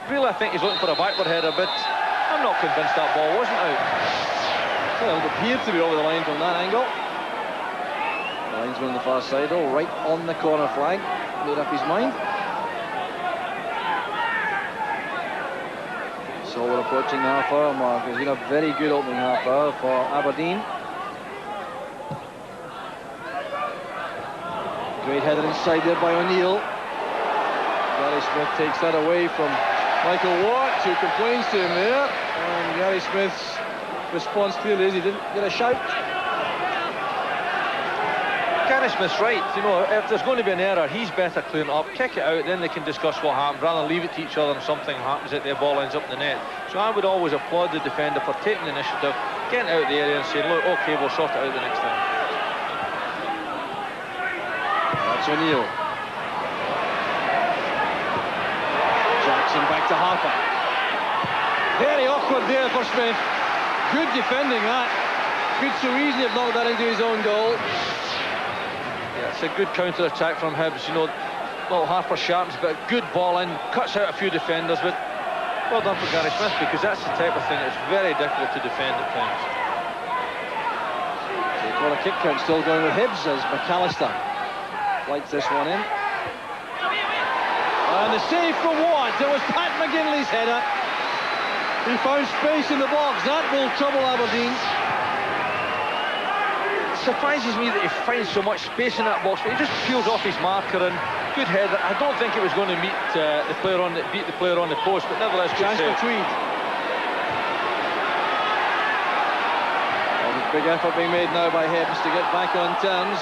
really I think he's looking for a backward header, but I'm not convinced that ball wasn't out. Well, it appeared to be over the line from that angle. The linesman on the far side, all right on the corner flag, made up his mind. So we're approaching the half-hour mark. It's been a very good opening half-hour for Aberdeen. Great header inside there by O'Neill. Gary Smith takes that away from Michael Watt, who complains to him there. And Gary Smith's response clearly is he didn't get a shout. Gary Smith's right. You know, if there's going to be an error, he's better clearing it up, kick it out, then they can discuss what happened, rather than leave it to each other and something happens that their ball ends up in the net. So I would always applaud the defender for taking the initiative, getting out of the area and saying, look, OK, we'll sort it out the next time. That's O'Neill. Jackson back to Harper. Very awkward there for Smith. Good defending that. Could so easily have knocked that into his own goal. Yeah, it's a good counter-attack from Hibs. You know, well, Harper sharpens, but a good ball in, cuts out a few defenders, but well done for Gary Smith, because that's the type of thing that's very difficult to defend at times. So the corner kick count still going with Hibs as McAllister lights this one in. And the save from Watt. It was Pat McGinley's header. He found space in the box. That will trouble Aberdeen. Surprises me that he finds so much space in that box, but he just peels off his marker, and good header. I don't think it was going to beat the player on the post, but nevertheless, chance for Tweed. Well, there's a big effort being made now by Hibs to get back on terms.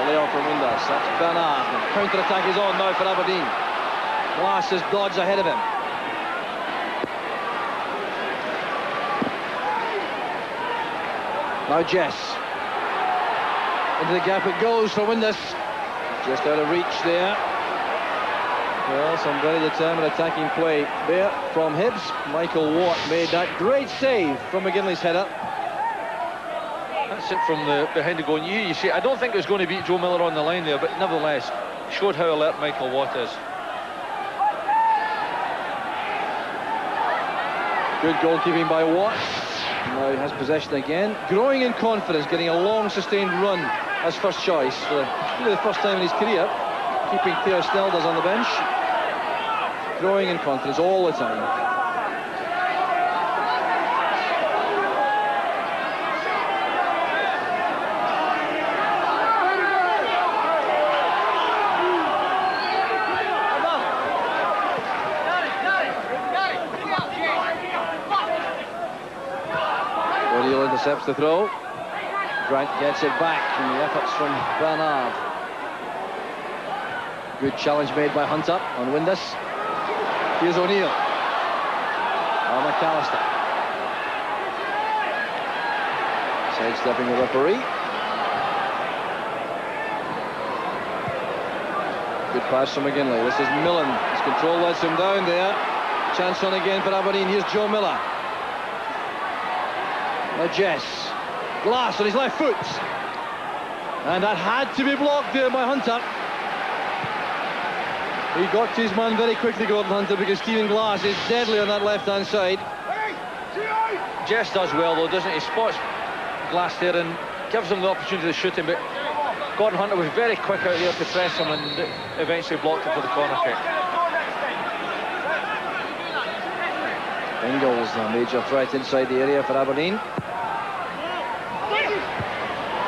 The layoff from Windass. That's Bernard. The counter-attack is on now for Aberdeen. Glass has dodged ahead of him. Now Jess. Into the gap it goes for Windass. Just out of reach there. Well, some very determined attacking play there from Hibs. Michael Watt made that great save from McGinley's header. That's it from the behind the goal. You see, I don't think it was going to beat Joe Miller on the line there, but nevertheless, showed how alert Michael Watt is. Good goalkeeping by Watts. Now he has possession again. Growing in confidence, getting a long sustained run as first choice for really the first time in his career. Keeping Theo Snelders on the bench. Growing in confidence all the time. O'Neill intercepts the throw. Grant gets it back from the efforts from Bernard. Good challenge made by Hunter on Windus. Here's O'Neill. McAllister. Sidestepping the referee. Good pass from McGinley. This is Millen. His control lets him down there. Chance on again for Aberdeen. Here's Joe Miller. Now Jess. Glass on his left foot. And that had to be blocked there by Hunter. He got to his man very quickly, Gordon Hunter, because Stephen Glass is deadly on that left-hand side. Jess does well, though, doesn't he? Spots Glass there and gives him the opportunity to shoot him, but Gordon Hunter was very quick out there to press him and eventually blocked it for the corner kick. Ingalls, a major threat inside the area for Aberdeen.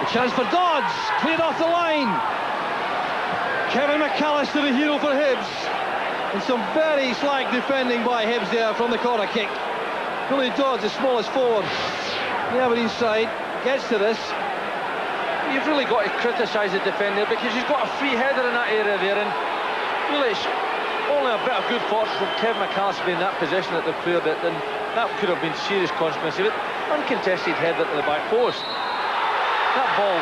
A chance for Dodds, cleared off the line. Kevin McAllister, the hero for Hibs. And some very slack defending by Hibs there from the corner kick. Billy Dodds, the smallest forward on the Aberdeen side, gets to this. You've really got to criticise the defender because he's got a free header in that area there, and really it's only a bit of good fortune from Kevin McAllister being in that position that they've cleared it, and that could have been serious consequence of it. Uncontested header to the back post. That ball.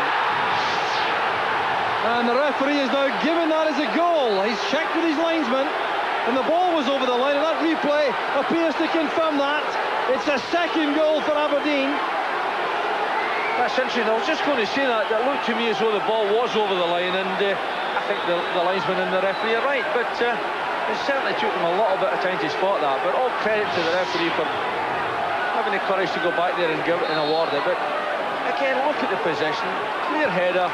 And the referee is now given that as a goal. He's checked with his linesman, and the ball was over the line, and that replay appears to confirm that. It's a second goal for Aberdeen. That's interesting. I was just going to say that. It looked to me as though the ball was over the line, and I think the linesman and the referee are right. But it certainly took them a little bit of time to spot that. But all credit to the referee for having the courage to go back there and give it and award it. But again, look at the possession. Clear header.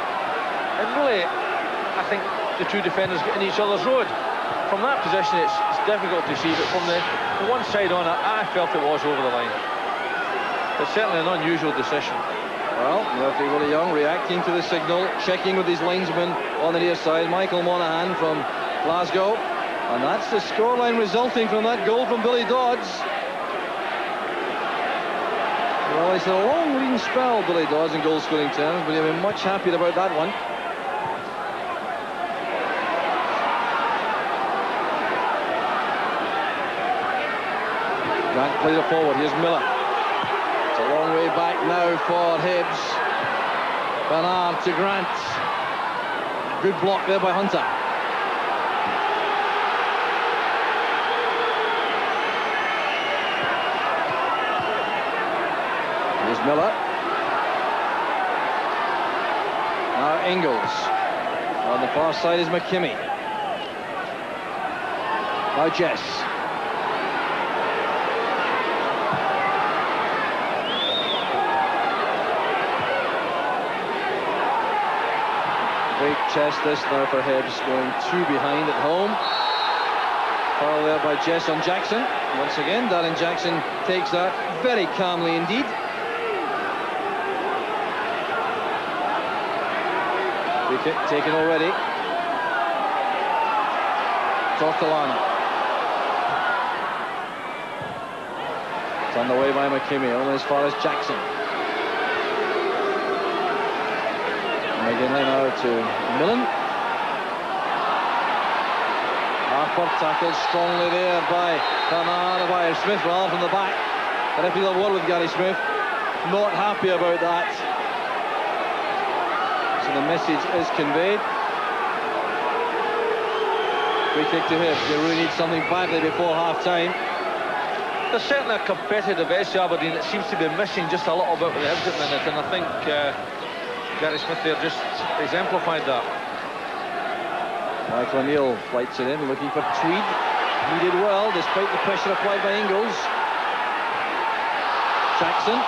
And really, I think the two defenders get in each other's road. From that position, it's difficult to see, but from the one side on it, I felt it was over the line. It's certainly an unusual decision. Well, referee Willie Young reacting to the signal, checking with his linesman on the near side, Michael Monaghan from Glasgow. And that's the scoreline resulting from that goal from Billy Dodds. Well, it's a long lean spell, Billy Dodds, in goal-scoring terms, but he'll be much happier about that one. Grant plays it forward. Here's Miller. It's a long way back now for Hibs. Bernard to Grant. Good block there by Hunter. Here's Miller. Now Ingalls. On the far side is McKimmie. Now Jess. Big chest this now for Hibs, going two behind at home. Foul there by Jess on Jackson. Once again, Darren Jackson takes that very calmly indeed. Free kick taken already. Tortolano. It's underway by McKimmie, only as far as Jackson. McGinley now to Millen. Harper tackled strongly there by Smith rather from the back. But if he'll have word with Gary Smith, not happy about that. So the message is conveyed. Free kick to Hibs. They really need something badly before half-time. There's certainly a competitive edge to Aberdeen that seems to be missing just a little bit with the Hibs at the minute, and I think Gary Smith there just exemplified that. Michael O'Neill flights it in, looking for Tweed. He did well, despite the pressure applied by Ingalls. Jackson.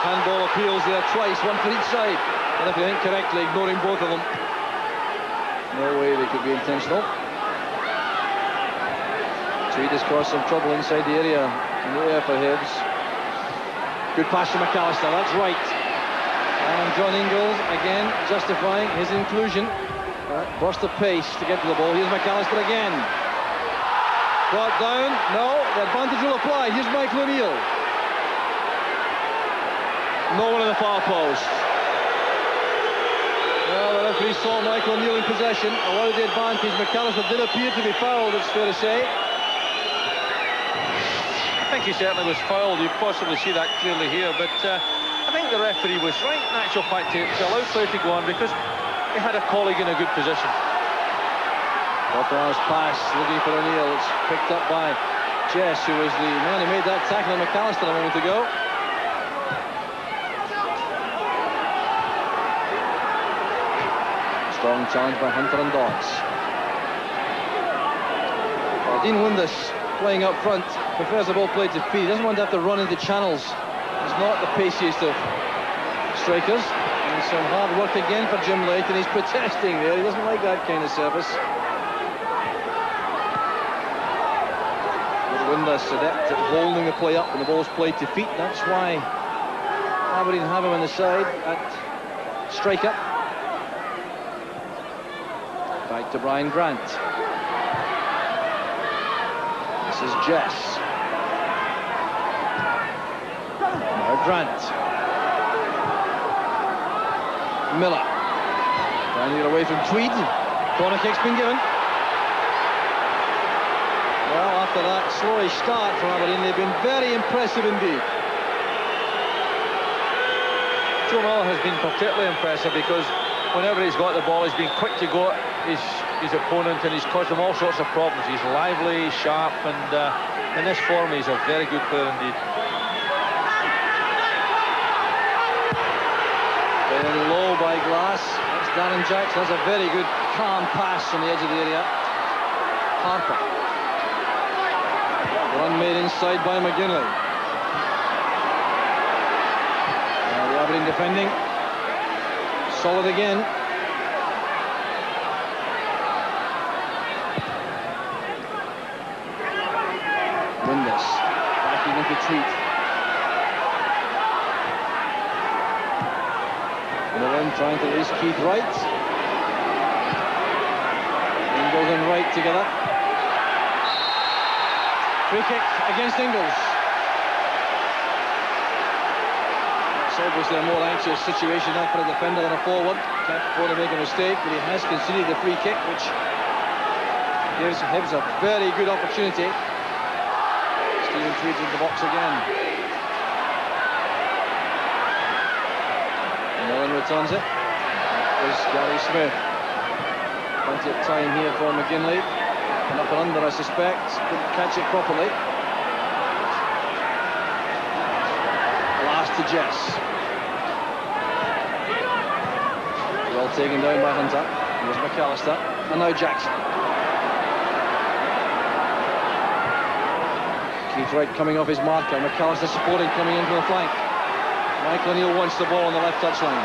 Handball appeals there twice, one for each side. And if you think correctly, ignoring both of them. No way they could be intentional. Tweed has caused some trouble inside the area in the air for Hibs. Good pass to McAllister, that's right. And John Ingalls again justifying his inclusion. Burst of pace to get to the ball. Here's McAllister again. Brought down. No, the advantage will apply. Here's Michael O'Neill. No one in the far post. Well, the referee saw Michael O'Neill in possession, allowed the advantage. McAllister did appear to be fouled, it's fair to say. I think he certainly was fouled. You possibly see that clearly here, but I think the referee was right, in actual fact, to allow play to go on because he had a colleague in a good position. Walker's pass, looking for O'Neill. It's picked up by Jess, who was the man who made that tackle on McAllister a moment ago. Strong challenge by Hunter and Dodds. Dean Windus, playing up front, prefers the ball played to feet. He doesn't want to have to run into channels. He's not the paciest of strikers. And some hard work again for Jim Lake, and he's protesting there. He doesn't like that kind of service. Windus adept at holding the play up when the ball's played to feet. That's why Aberdeen have him on the side at striker. Back to Brian Grant. This is Jess. Now Grant. Miller. Trying to get away from Tweed. Corner kick's been given. Well, after that slowish start from Aberdeen, they've been very impressive indeed. Joe Miller has been particularly impressive because whenever he's got the ball, he's been quick to go at his opponent, and he's caused them all sorts of problems. He's lively, sharp, and in this form, he's a very good player indeed. Very low by Glass. That's Darren Jackson. That's a very good, calm pass on the edge of the area. Harper. Run made inside by McGinley. Now the Aberdeen defending. Solid again. Windus. Backing into Tweed. Millen trying to release Keith Wright. Ingalls and Wright together. Free kick against Ingalls. It's obviously a more anxious situation now for a defender than a forward. Can't afford to make a mistake, but he has conceded the free kick, which gives Hibs a very good opportunity. Stephen Tweed's in the box again. Millen returns it. That was Gary Smith. Plenty of time here for McGinley. And up and under, I suspect. Couldn't catch it properly. Last to Jess. Well taken down by Hunter. Here's McAllister. And now Jackson. Keith Wright coming off his marker. McAllister supporting, coming in from the flank. Michael O'Neill wants the ball on the left touchline.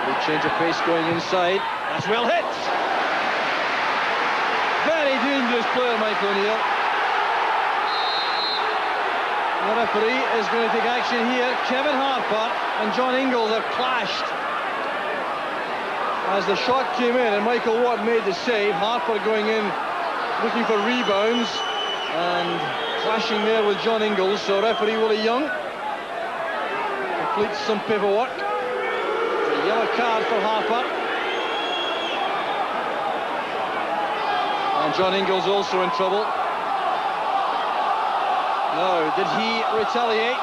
Good change of pace going inside. That's well hit. Very dangerous player, Michael O'Neill. The referee is going to take action here. Kevin Harper and John Ingalls have clashed. As the shot came in and Michael Watt made the save, Harper going in looking for rebounds and clashing there with John Ingalls. So referee Willie Young completes some paperwork. It's a yellow card for Harper. And John Ingalls also in trouble. No, did he retaliate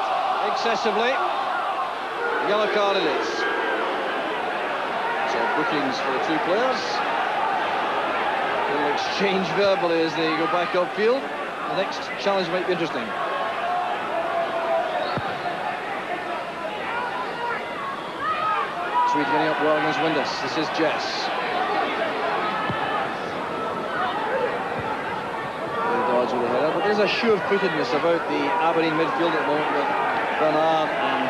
excessively? Yellow card it is. So bookings for the two players. A little exchange verbally as they go back upfield. The next challenge might be interesting. Tweed getting up well against Windus. This is Jess. With a header, but there's is a sure-footedness about the Aberdeen midfield at the moment with Bernard and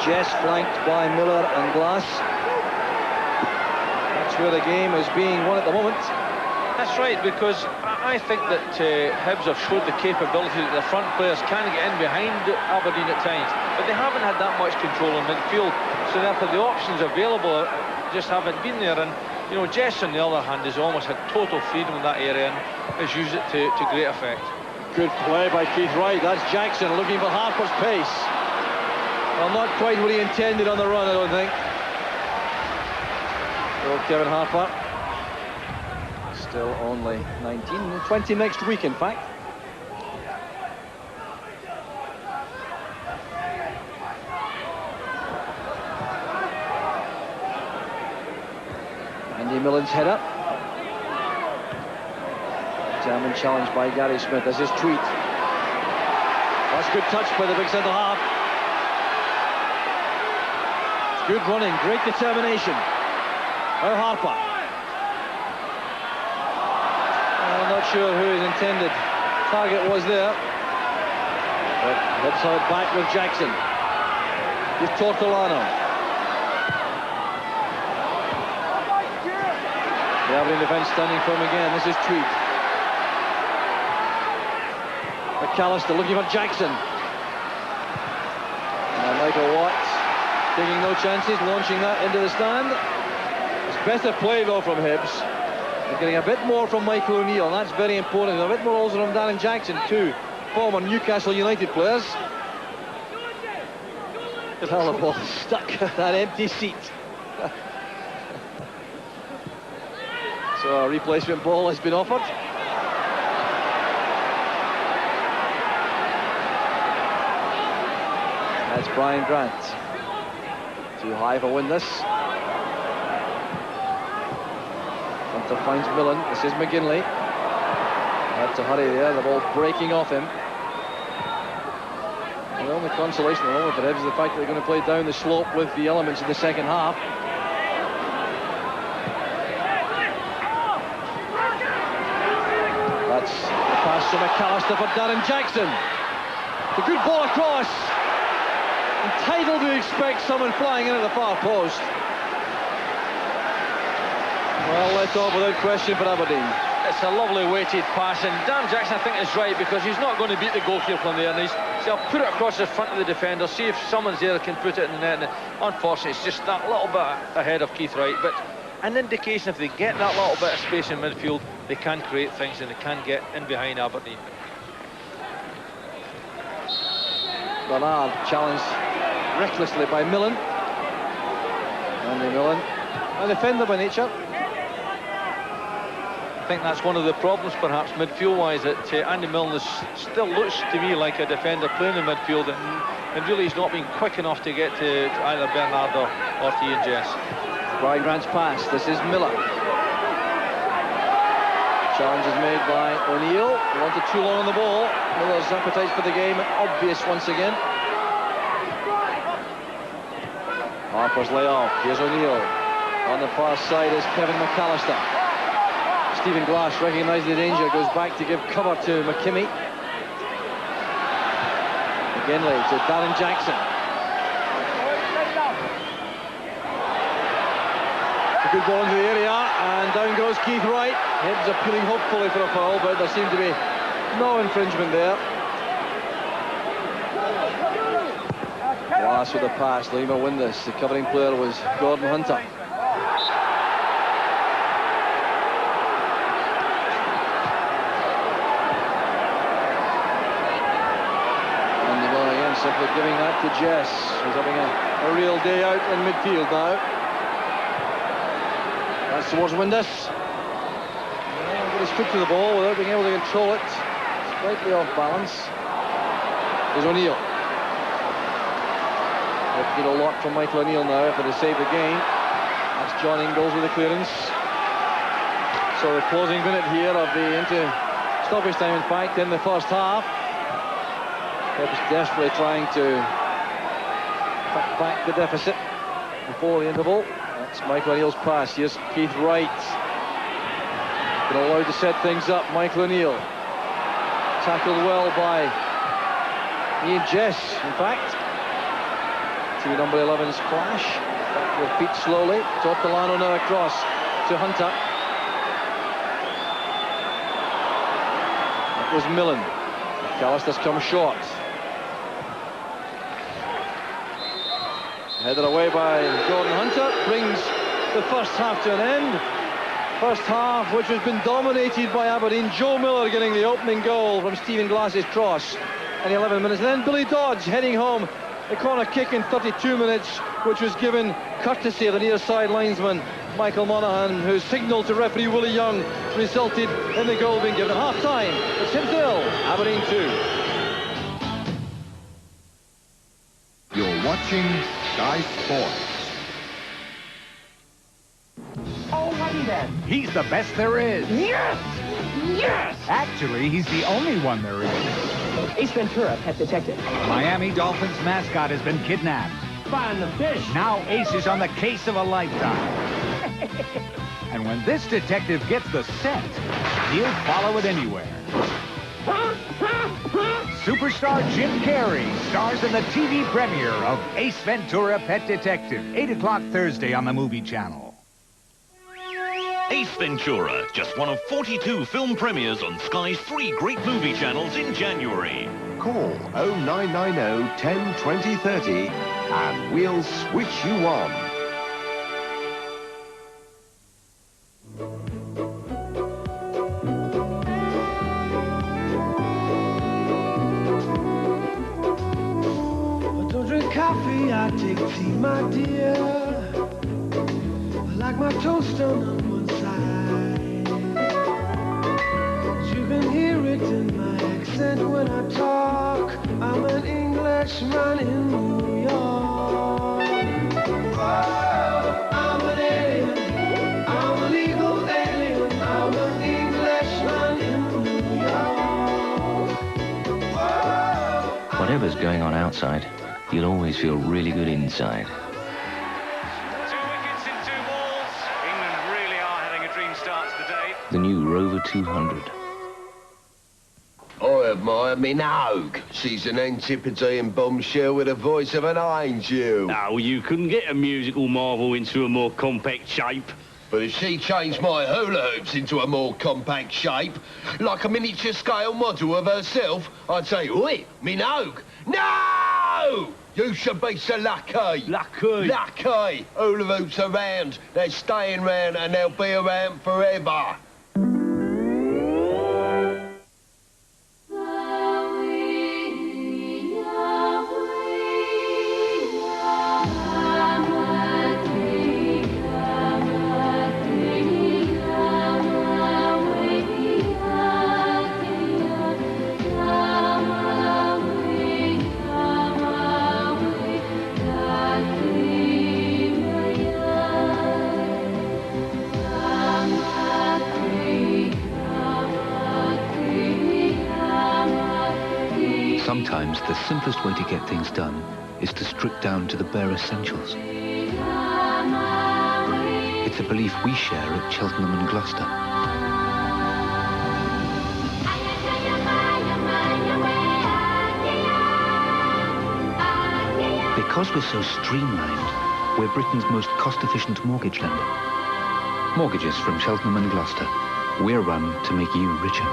Jess flanked by Miller and Glass. That's where the game is being won at the moment. That's right, because I think that Hibs have showed the capability that the front players can get in behind Aberdeen at times, but they haven't had that much control in midfield, so therefore the options available just haven't been there. And you know, Jess on the other hand has almost had total freedom in that area and has used it to great effect. Good play by Keith Wright. That's Jackson looking for Harper's pace. Well, not quite what he intended on the run, I don't think. Well, Kevin Harper. Still only 19, 20 next week, in fact. Andy Millen's header. German challenge by Gary Smith. This is Tweet. That's good touch by the big centre half. Good running, great determination. Now Harper. I'm not sure who his intended target was there. But Hibs have it back with Jackson. Here's Tortolano. The Aberdeen defence standing firm again. This is Tweed. McAllister looking for Jackson. Now Michael Watts taking no chances, launching that into the stand. It's better play though from Hibs. They're getting a bit more from Michael O'Neill, and that's very important. A bit more also from Darren Jackson, two former Newcastle United players. The ball stuck that empty seat. So a replacement ball has been offered. That's Brian Grant. Too high for Windus. Hunter finds Millen. This is McGinley. Had to hurry there. The ball breaking off him. And the only consolation at the moment for Hibs is the fact that they're going to play down the slope with the elements in the second half. That's the pass to McAllister for Darren Jackson. It's a good ball across. Entitled to expect someone flying in at the far post. Well, let off without question for Aberdeen. It's a lovely weighted pass, and Darren Jackson I think is right, because he's not going to beat the goalkeeper from there, and he'll put it across the front of the defender, see if someone's there that can put it in the net. And unfortunately it's just that little bit ahead of Keith Wright, but an indication if they get that little bit of space in midfield, they can create things and they can get in behind Aberdeen. Bernard challenged recklessly by Millen. Andy Millen, a defender by nature. I think that's one of the problems perhaps midfield-wise, that Andy Millen still looks to me like a defender playing in midfield, and really he's not been quick enough to get to either Bernard or to Ian Jess. Brian Grant's pass. This is Miller. Challenge is made by O'Neill. He wanted too long on the ball. Miller's appetite for the game obvious once again. Harper's layoff. Here's O'Neill. On the far side is Kevin McAllister. Stephen Glass recognising the danger, goes back to give cover to McKimmie. McGinley to Darren Jackson. It's a good ball into the area, and down goes Keith Wright. Hibs appealing hopefully for a foul, but there seemed to be no infringement there. Glass with a pass, Lima Windus. The covering player was Gordon Hunter. Simply giving that to Jess, who's having a real day out in midfield now. That's towards Windus. Got his foot to the ball without being able to control it. Slightly off balance. There's O'Neill. They've get a lot from Michael O'Neill now if they save the game. That's John Ingalls with the clearance. So the closing minute here of the stoppage time, in fact, in the first half. Hibs desperately trying to cut back the deficit before the interval. That's Michael O'Neill's pass. Here's Keith Wright. Been allowed to set things up. Michael O'Neill. Tackled well by Ian Jess, in fact. Team number 11's Flash. Back with Pete slowly. Top Delano now across to Hunter. That was Millen. McAllister's come short. Headed away by Gordon Hunter. Brings the first half to an end. First half, which has been dominated by Aberdeen. Joe Miller getting the opening goal from Stephen Glass's cross in 11 minutes. And then Billy Dodge heading home the corner kick in 32 minutes, which was given courtesy of the near side linesman, Michael Monaghan, whose signal to referee Willie Young resulted in the goal being given. At half-time, it's Hibs 0, Aberdeen 2. You're watching Sky Sports. Alrighty then. He's the best there is. Yes! Yes! Actually, he's the only one there is. Ace Ventura, pet detective. Miami Dolphins mascot has been kidnapped. Find the fish. Now Ace is on the case of a lifetime. And when this detective gets the scent, he'll follow it anywhere. Superstar Jim Carrey stars in the TV premiere of Ace Ventura, Pet Detective, 8 o'clock Thursday on the Movie Channel. Ace Ventura, just one of 42 film premieres on Sky's 3 great movie channels in January. Call 0990 10 20 30 and we'll switch you on. I don't drink coffee, I take tea, my dear. I like my toast on one side. You can hear it in my accent when I talk. I'm an Englishman in New York. Whoa, I'm an alien. I'm a legal alien. I'm an Englishman in New York. Whoa, Whatever's going on outside, you'll always feel really good inside. The new Rover 200. I admire Minogue. She's an Antipodean bombshell with the voice of an angel. Oh, you couldn't get a musical marvel into a more compact shape. But if she changed my hula hoops into a more compact shape, like a miniature scale model of herself, I'd say, oi, Minogue, no! You should be so lucky. Lucky? Lucky. Hula hoops are round, they're staying round, and they'll be around forever. Sometimes the simplest way to get things done is to strip down to the bare essentials. It's a belief we share at Cheltenham and Gloucester. Because we're so streamlined, we're Britain's most cost-efficient mortgage lender. Mortgages from Cheltenham and Gloucester. We're run to make you richer.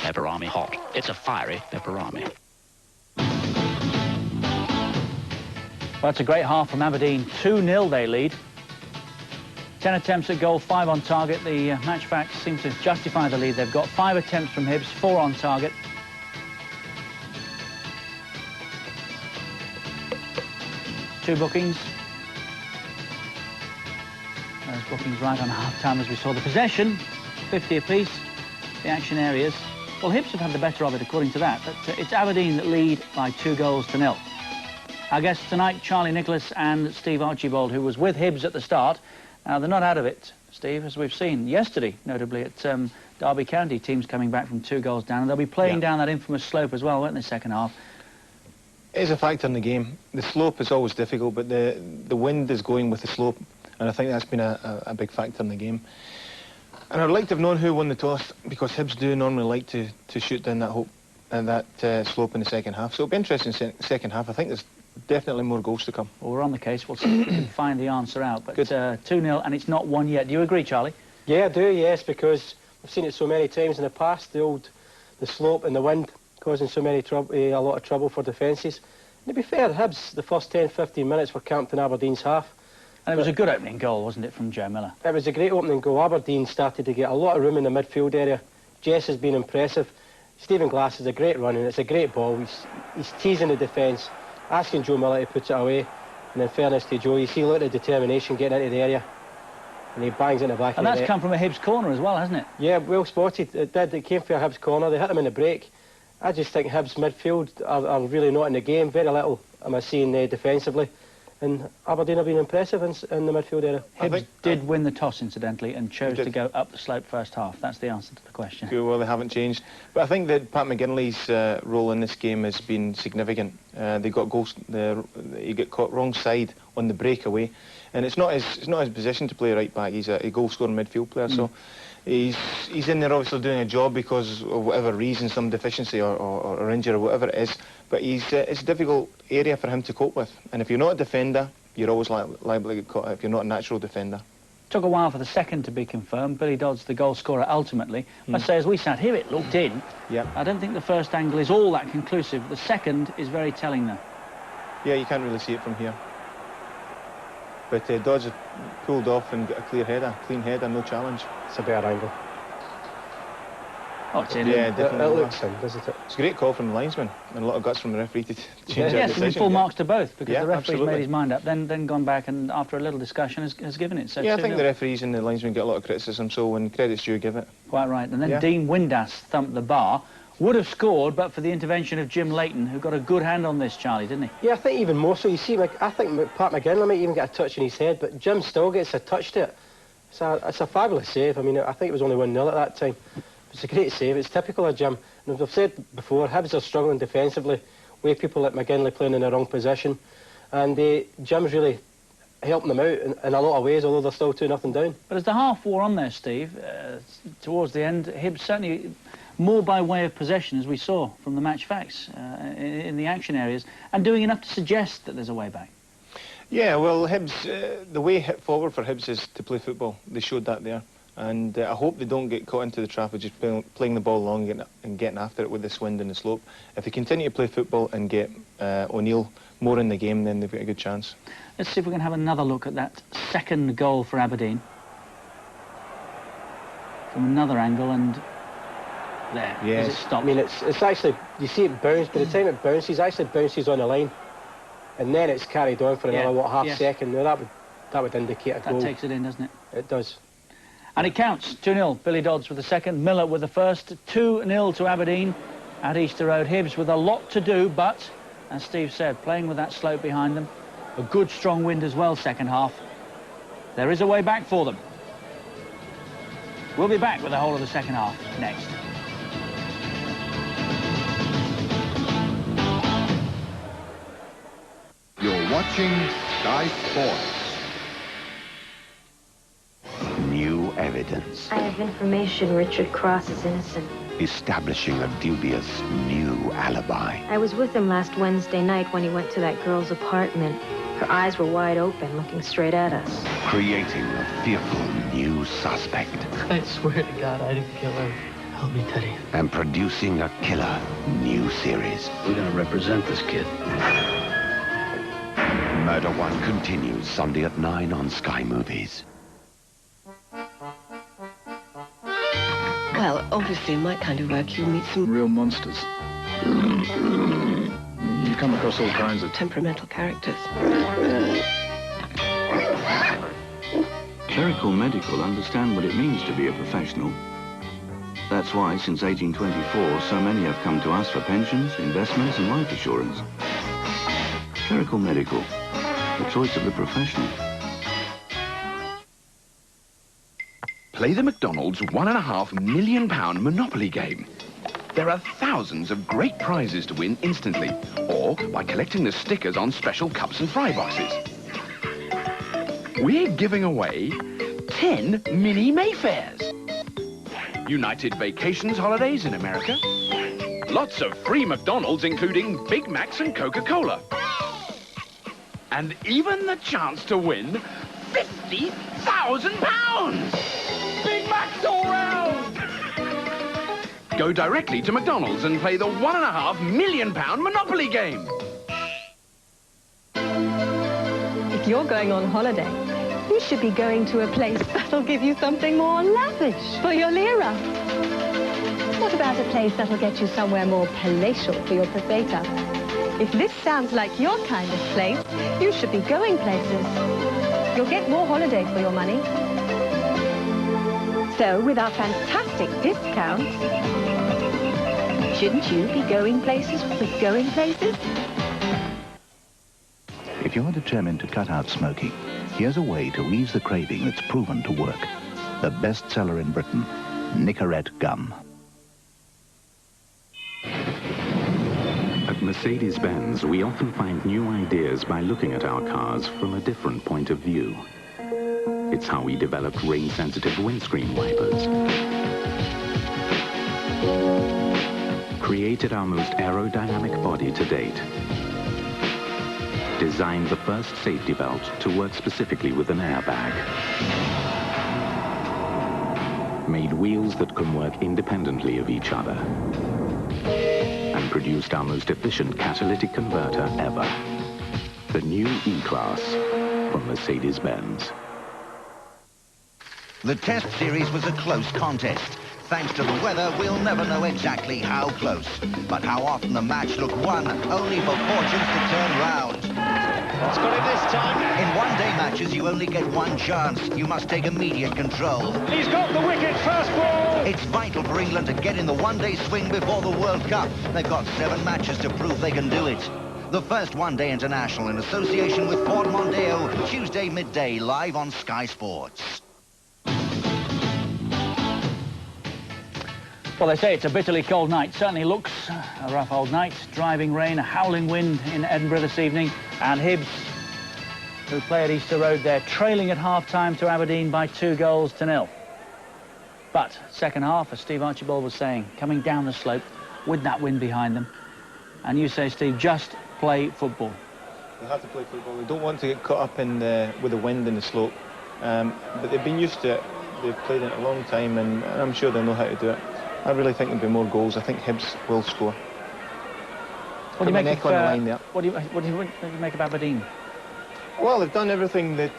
Pepperami hot. It's a fiery pepperami. Well, it's a great half from Aberdeen. 2-0 they lead. 10 attempts at goal, 5 on target. The match facts seem to justify the lead. They've got 5 attempts from Hibs, 4 on target. Two bookings. Those bookings right on half-time as we saw the possession. 50 apiece, the action areas. Well, Hibs have had the better of it according to that, but it's Aberdeen that lead by 2-0. Our guests tonight, Charlie Nicholas and Steve Archibald, who was with Hibs at the start. Now, they're not out of it, Steve, as we've seen yesterday, notably at Derby County, teams coming back from 2 goals down, and they'll be playing down that infamous slope as well, won't they, second half? It is a factor in the game. The slope is always difficult, but the wind is going with the slope, and I think that's been a big factor in the game. And I'd like to have known who won the toss, because Hibs do normally like to shoot down that slope in the second half. So it'll be interesting second half. I think there's definitely more goals to come. Well, we're on the case. We'll see if we can find the answer out. But 2-0, and it's not won yet. Do you agree, Charlie? Yeah, I do, yes, because I've seen it so many times in the past, the slope and the wind causing so many a lot of trouble for defences. And to be fair, Hibs, the first 10-15 minutes were camped in Aberdeen's half. And it was a good opening goal, wasn't it, from Joe Miller? It was a great opening goal. Aberdeen started to get a lot of room in the midfield area. Jess has been impressive. Stephen Glass is a great run, and it's a great ball. He's teasing the defence, asking Joe Miller to put it away. And in fairness to Joe, you see a lot of determination getting into the area. And he bangs in the back. And that's come from a Hibs corner as well, hasn't it? Yeah, well spotted. It did. It came for a Hibs corner. They hit him in the break. I just think Hibs midfield are really not in the game. Very little am I seeing defensively. And Aberdeen have been impressive in the midfield area. Hibs did win the toss, incidentally, and chose to go up the slope first half. That's the answer to the question. Well, they haven't changed. But I think that Pat McGinley's role in this game has been significant. They got goals. He got caught wrong side on the breakaway, and it's not his position to play right back. He's a goal-scoring midfield player, so he's in there obviously doing a job because of whatever reason, some deficiency or injury or whatever it is. But it's a difficult area for him to cope with. And if you're not a defender, you're always liable to get caught if you're not a natural defender. Took a while for the second to be confirmed. Billy Dodd's the goal scorer ultimately. I say, as we sat here, it looked in. Yeah. I don't think the first angle is all that conclusive. The second is very telling, though. Yeah, you can't really see it from here. But Dodds have pulled off and got a clean header, no challenge. It's a better angle. Oh, it's in. Yeah, definitely. It looks in, doesn't it? It's a great call from the linesman and a lot of guts from the referee to change that decision. Yes, and full marks to both, because the referee's absolutely made his mind up, then gone back and after a little discussion has given it. So yeah, I think the referees and the linesmen get a lot of criticism, so when credit's due, give it. Quite right. And then Dean Windass thumped the bar. Would have scored, but for the intervention of Jim Leighton, who got a good hand on this, Charlie, didn't he? Yeah, I think even more so. You see, I think Pat McGinley might even get a touch in his head, but Jim still gets a touch to it. It's a fabulous save. I mean, I think it was only 1-0 at that time. It's a great save. It's typical of Jim. And as I've said before, Hibs are struggling defensively with people like McGinley playing in the wrong position. And Jim's really helping them out in a lot of ways, although they're still 2-0 down. But as the half wore on there, Steve, towards the end, Hibs certainly more by way of possession, as we saw from the match facts in the action areas, and doing enough to suggest that there's a way back. Yeah, well, Hibs, the way forward for Hibs is to play football. They showed that there. And I hope they don't get caught into the trap of just playing the ball long and getting after it with this wind and the slope. If they continue to play football and get O'Neill more in the game, then they've got a good chance. Let's see if we can have another look at that second goal for Aberdeen. From another angle, and there, yes. It stopped. I mean, it's actually, you see it bounce, by the time it bounces, actually bounces on the line. And then it's carried on for another, half second. Now, that would indicate a goal. That takes it in, doesn't it? It does. And it counts. 2-0. Billy Dodds with the second, Miller with the first. 2-0 to Aberdeen at Easter Road. Hibs with a lot to do, but, as Steve said, playing with that slope behind them. A good, strong wind as well, second half. There is a way back for them. We'll be back with the whole of the second half next. You're watching Sky Sports. New evidence. I have information Richard Cross is innocent. Establishing a dubious new alibi. I was with him last Wednesday night when he went to that girl's apartment. Her eyes were wide open, looking straight at us. Creating a fearful new suspect. I swear to God, I didn't kill her. Help me, Teddy. And producing a killer new series. We're gonna represent this kid. Murder One continues Sunday at 9 on Sky Movies. Well, obviously in my kind of work you'll meet some real monsters. You come across all kinds of temperamental characters. Clerical Medical understand what it means to be a professional. That's why, since 1824, so many have come to us for pensions, investments and life assurance. Clerical Medical, the choice of the professional. Play the McDonald's £1.5 million Monopoly game. There are thousands of great prizes to win instantly, or by collecting the stickers on special cups and fry boxes. We're giving away 10 mini Mayfairs. United Vacations holidays in America. Lots of free McDonald's, including Big Macs and Coca-Cola. And even the chance to win £50,000! Big Macs all round! Go directly to McDonald's and play the £1.5 million Monopoly game. If you're going on holiday, you should be going to a place that'll give you something more lavish for your lira. What about a place that'll get you somewhere more palatial for your peseta? If this sounds like your kind of place, you should be going places. You'll get more holiday for your money. So, with our fantastic discounts, shouldn't you be going places with going places? If you're determined to cut out smoking, here's a way to ease the craving that's proven to work. The bestseller in Britain, Nicorette Gum. At Mercedes-Benz, we often find new ideas by looking at our cars from a different point of view. It's how we developed rain-sensitive windscreen wipers, created our most aerodynamic body to date, designed the first safety belt to work specifically with an airbag, made wheels that can work independently of each other, and produced our most efficient catalytic converter ever, the new E-Class from Mercedes-Benz. The Test Series was a close contest. Thanks to the weather, we'll never know exactly how close. But how often the match looked won, only for fortunes to turn round. It's got him this time. In one-day matches, you only get one chance. You must take immediate control. He's got the wicket, first ball. It's vital for England to get in the one-day swing before the World Cup. They've got 7 matches to prove they can do it. The first one-day international in association with Ford Mondeo, Tuesday midday, live on Sky Sports. Well, they say it's a bitterly cold night. Certainly looks a rough old night. Driving rain, a howling wind in Edinburgh this evening. And Hibs, who play at Easter Road, they're trailing at half-time to Aberdeen by 2-0. But second half, as Steve Archibald was saying, coming down the slope with that wind behind them. And you say, Steve, just play football. They have to play football. They don't want to get caught up in with the wind and the slope. But they've been used to it. They've played it a long time, and I'm sure they'll know how to do it. I really think there'll be more goals. I think Hibs will score. What do you make of, what do you make of Aberdeen? Well, they've done everything that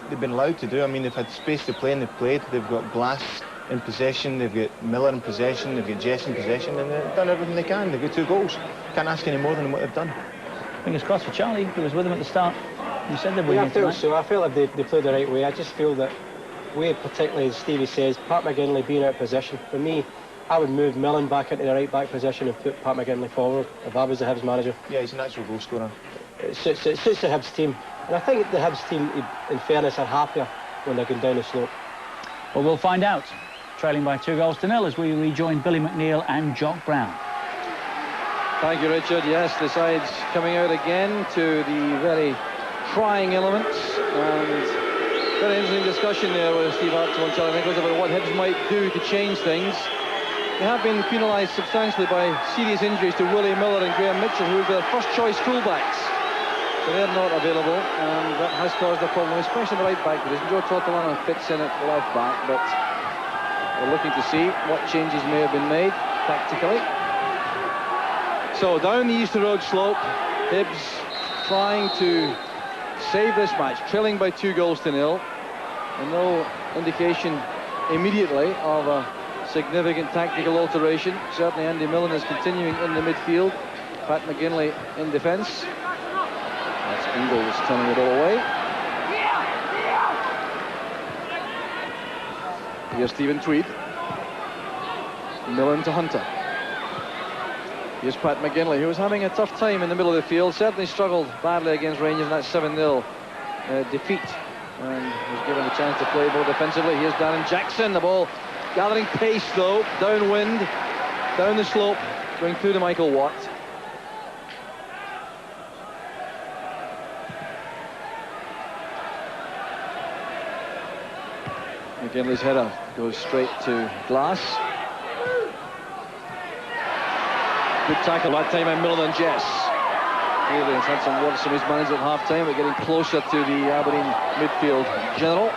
they've been allowed to do. I mean, they've had space to play and they've played. They've got Glass in possession, they've got Miller in possession, they've got Jess in possession, and they've done everything they can. They've got 2 goals. Can't ask any more than what they've done. Fingers crossed for Charlie, who was with them at the start. You said they'd win. Yeah, I feel so. I feel like they played the right way. I just feel that way, particularly as Stevie says, Pat McGinley being out of possession. For me, I would move Millen back into the right-back position and put Pat McGinley forward if I was the Hibs manager. Yeah, he's a natural goal scorer. It suits the Hibs team. And I think the Hibs team, in fairness, are happier when they're going down the slope. Well, we'll find out. Trailing by 2-0 as we rejoin Billy McNeil and Jock Brown. Thank you, Richard. Yes, the side's coming out again to the very trying elements. And very interesting discussion there with Steve Archibald and Charlie Nicholas about what Hibs might do to change things. They have been penalised substantially by serious injuries to Willie Miller and Graham Mitchell, who were their first-choice fullbacks. So they're not available, and that has caused a problem, especially the right-back position. Joe Tortolano fits in at left-back, but we're looking to see what changes may have been made tactically. So down the Easter Road slope, Hibs trying to save this match, trailing by 2-0. And no indication immediately of a significant tactical alteration. Certainly Andy Millen is continuing in the midfield. Pat McGinley in defence. That's Ingles turning it all away. Here's Stephen Tweed. Millen to Hunter. Here's Pat McGinley, who was having a tough time in the middle of the field. Certainly struggled badly against Rangers in that 7-0 defeat. And was given a chance to play more defensively. Here's Darren Jackson. The ball gathering pace, though, downwind. Down the slope, going through to Michael Watt. McGinley's header goes straight to Glass. Good tackle that time by Millen and Jess. Clearly has had some words from his manager at half-time, but getting closer to the Aberdeen midfield general.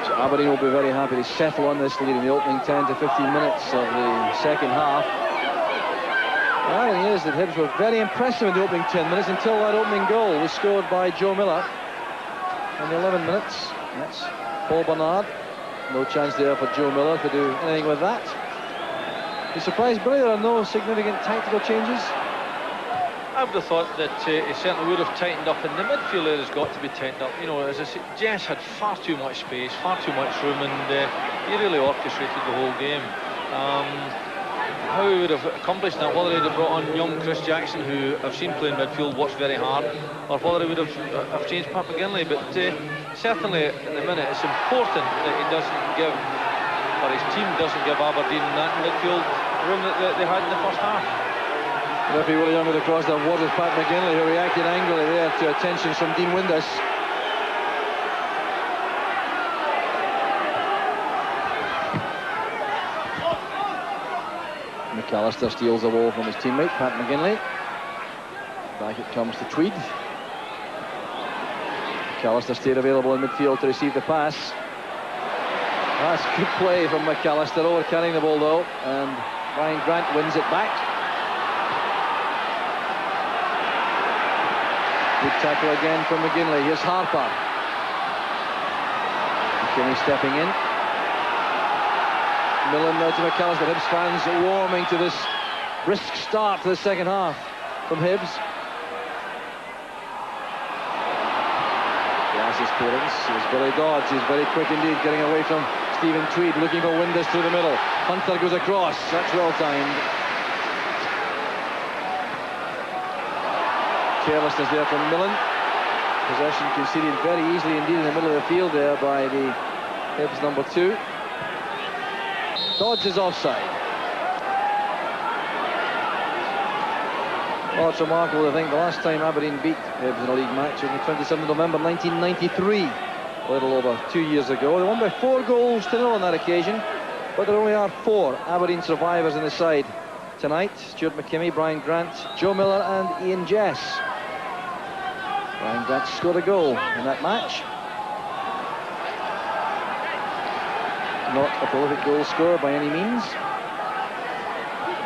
So Aberdeen will be very happy to settle on this lead in the opening 10 to 15 minutes of the second half. The irony is that Hibs were very impressive in the opening 10 minutes until that opening goal was scored by Joe Miller. In the 11 minutes, that's Paul Bernard. No chance there for Joe Miller to do anything with that. You surprised, Billy, there are no significant tactical changes? I would have thought that he certainly would have tightened up, and the midfield there has got to be tightened up. You know, as I said, Jess had far too much space, far too much room, and he really orchestrated the whole game. How he would have accomplished that, whether he'd have brought on young Chris Jackson, who I've seen play in midfield, works very hard, or whether he would have changed Pat McGinley. But certainly at the minute it's important that he doesn't give, or his team doesn't give Aberdeen that midfield room that they had in the first half. Referee Willie Young with a cross that was with Pat McGinley, who reacted angrily there to attentions from Dean Windus. McAllister steals the ball from his teammate, Pat McGinley. Back it comes to Tweed. McAllister stayed available in midfield to receive the pass. That's good play from McAllister, over carrying the ball though, and Brian Grant wins it back. Good tackle again from McGinley. Here's Harper. McKinney stepping in. Millen now to McAllister. Hibs fans warming to this brisk start to the second half from Hibs. Glass's clearance. Here's Billy Dodds. He's very quick indeed, getting away from Stephen Tweed, looking for Windus through the middle. Hunter goes across. That's well timed. Carelessness there from Millen. Possession conceded very easily indeed in the middle of the field there by the Hibs number 2. Dodds is offside. Well, it's remarkable to think the last time Aberdeen beat Hibs in a league match was on the 27th of November 1993, a little over 2 years ago. They won by 4 goals to 0 on that occasion, but there only are 4 Aberdeen survivors in the side tonight. Stuart McKimmie, Brian Grant, Joe Miller and Ian Jess. Brian Grant scored a goal in that match. Not a prolific goal scorer by any means.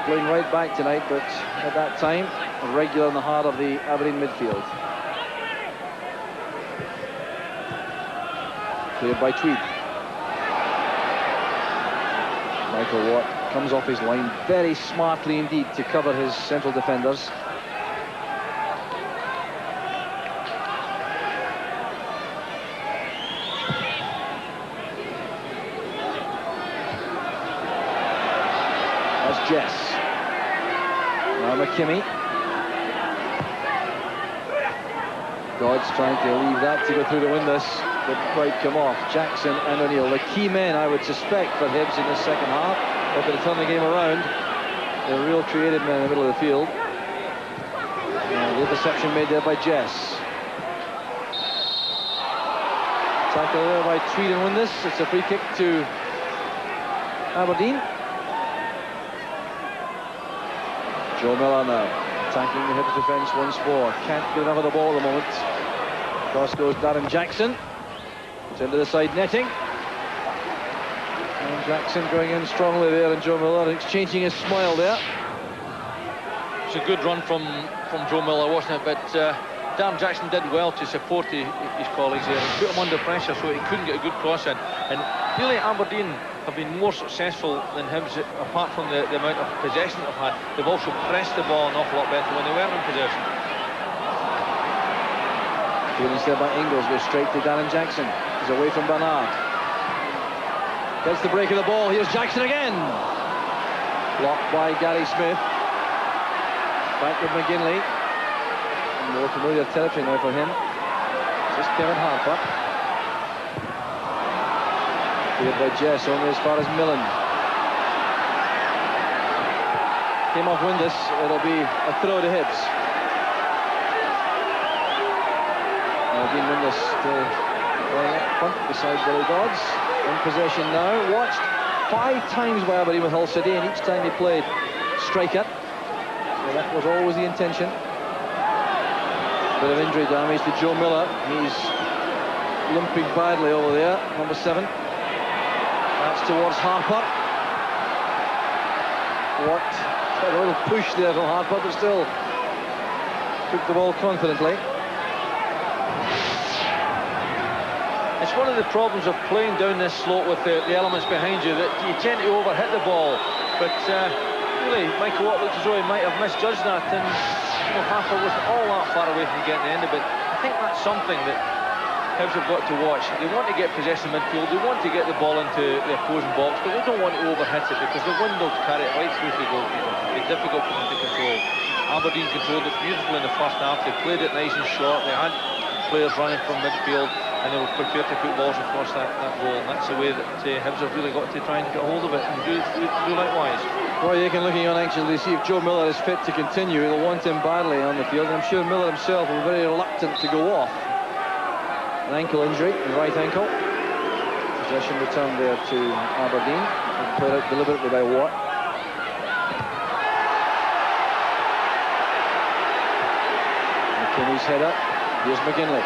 Playing right back tonight, but at that time, a regular in the heart of the Aberdeen midfield. Cleared by Tweed. Michael Watt comes off his line very smartly indeed to cover his central defenders. Jess. Now McKimmie. Dodds trying to leave that to go through the Windus. Didn't quite come off. Jackson and O'Neill, the key men I would suspect for Hibs in the second half. Hoping to turn the game around. The real creative men in the middle of the field. And the interception made there by Jess. Tackle there by Tweed and Windus. It's a free kick to Aberdeen. Joe Miller now attacking the Hibs defence once more. Can't get enough of the ball at the moment. Cross goes Darren Jackson. It's into the side netting. And Jackson going in strongly there, and Joe Miller exchanging his smile there. It's a good run from Joe Miller, wasn't it? But Darren Jackson did well to support his colleagues there and put him under pressure so he couldn't get a good cross in. And really Aberdeen have been more successful than Hibs, apart from the amount of possession they've had. They've also pressed the ball an awful lot better when they weren't in possession. Clearance there by Ingles, goes straight to Darren Jackson. He's away from Bernard. Gets the break of the ball. Here's Jackson again. Blocked by Gary Smith. Back with McGinley. More familiar territory now for him. This is Kevin Harper. Cleared by Jess, only as far as Millen. Came off Windus, it'll be a throw to Hibs. Aberdeen Windus still playing up front beside Billy Dodds. In possession now, watched 5 times by Aberdeen with Hull City, and each time they played striker. So that was always the intention. Bit of injury damage to Joe Miller. He's limping badly over there, number 7. That's towards Harper. What? A little push there from Harper, but still took the ball confidently. It's one of the problems of playing down this slope with the elements behind you, that you tend to overhit the ball. But really, Michael Watt looked as though he might have misjudged that, and Harper was all that far away from getting the end of it. I think that's something that Hibs have got to watch. They want to get possession midfield, they want to get the ball into the opposing box, but they don't want to overhit it, because the wind will carry it right through to the goalkeeper. It's difficult for them to control. Aberdeen controlled it beautifully in the first half. They played it nice and short. They had players running from midfield, and they were prepared to put balls across that goal. And that's the way that Hibs have really got to try and get hold of it and do likewise. Roy Aiken looking on anxiously to see if Joe Miller is fit to continue. They'll want him badly on the field, and I'm sure Miller himself will be very reluctant to go off. An ankle injury, the right ankle. Possession returned there to Aberdeen, and played out deliberately by Watt. McKinney's header. Here's McGinley.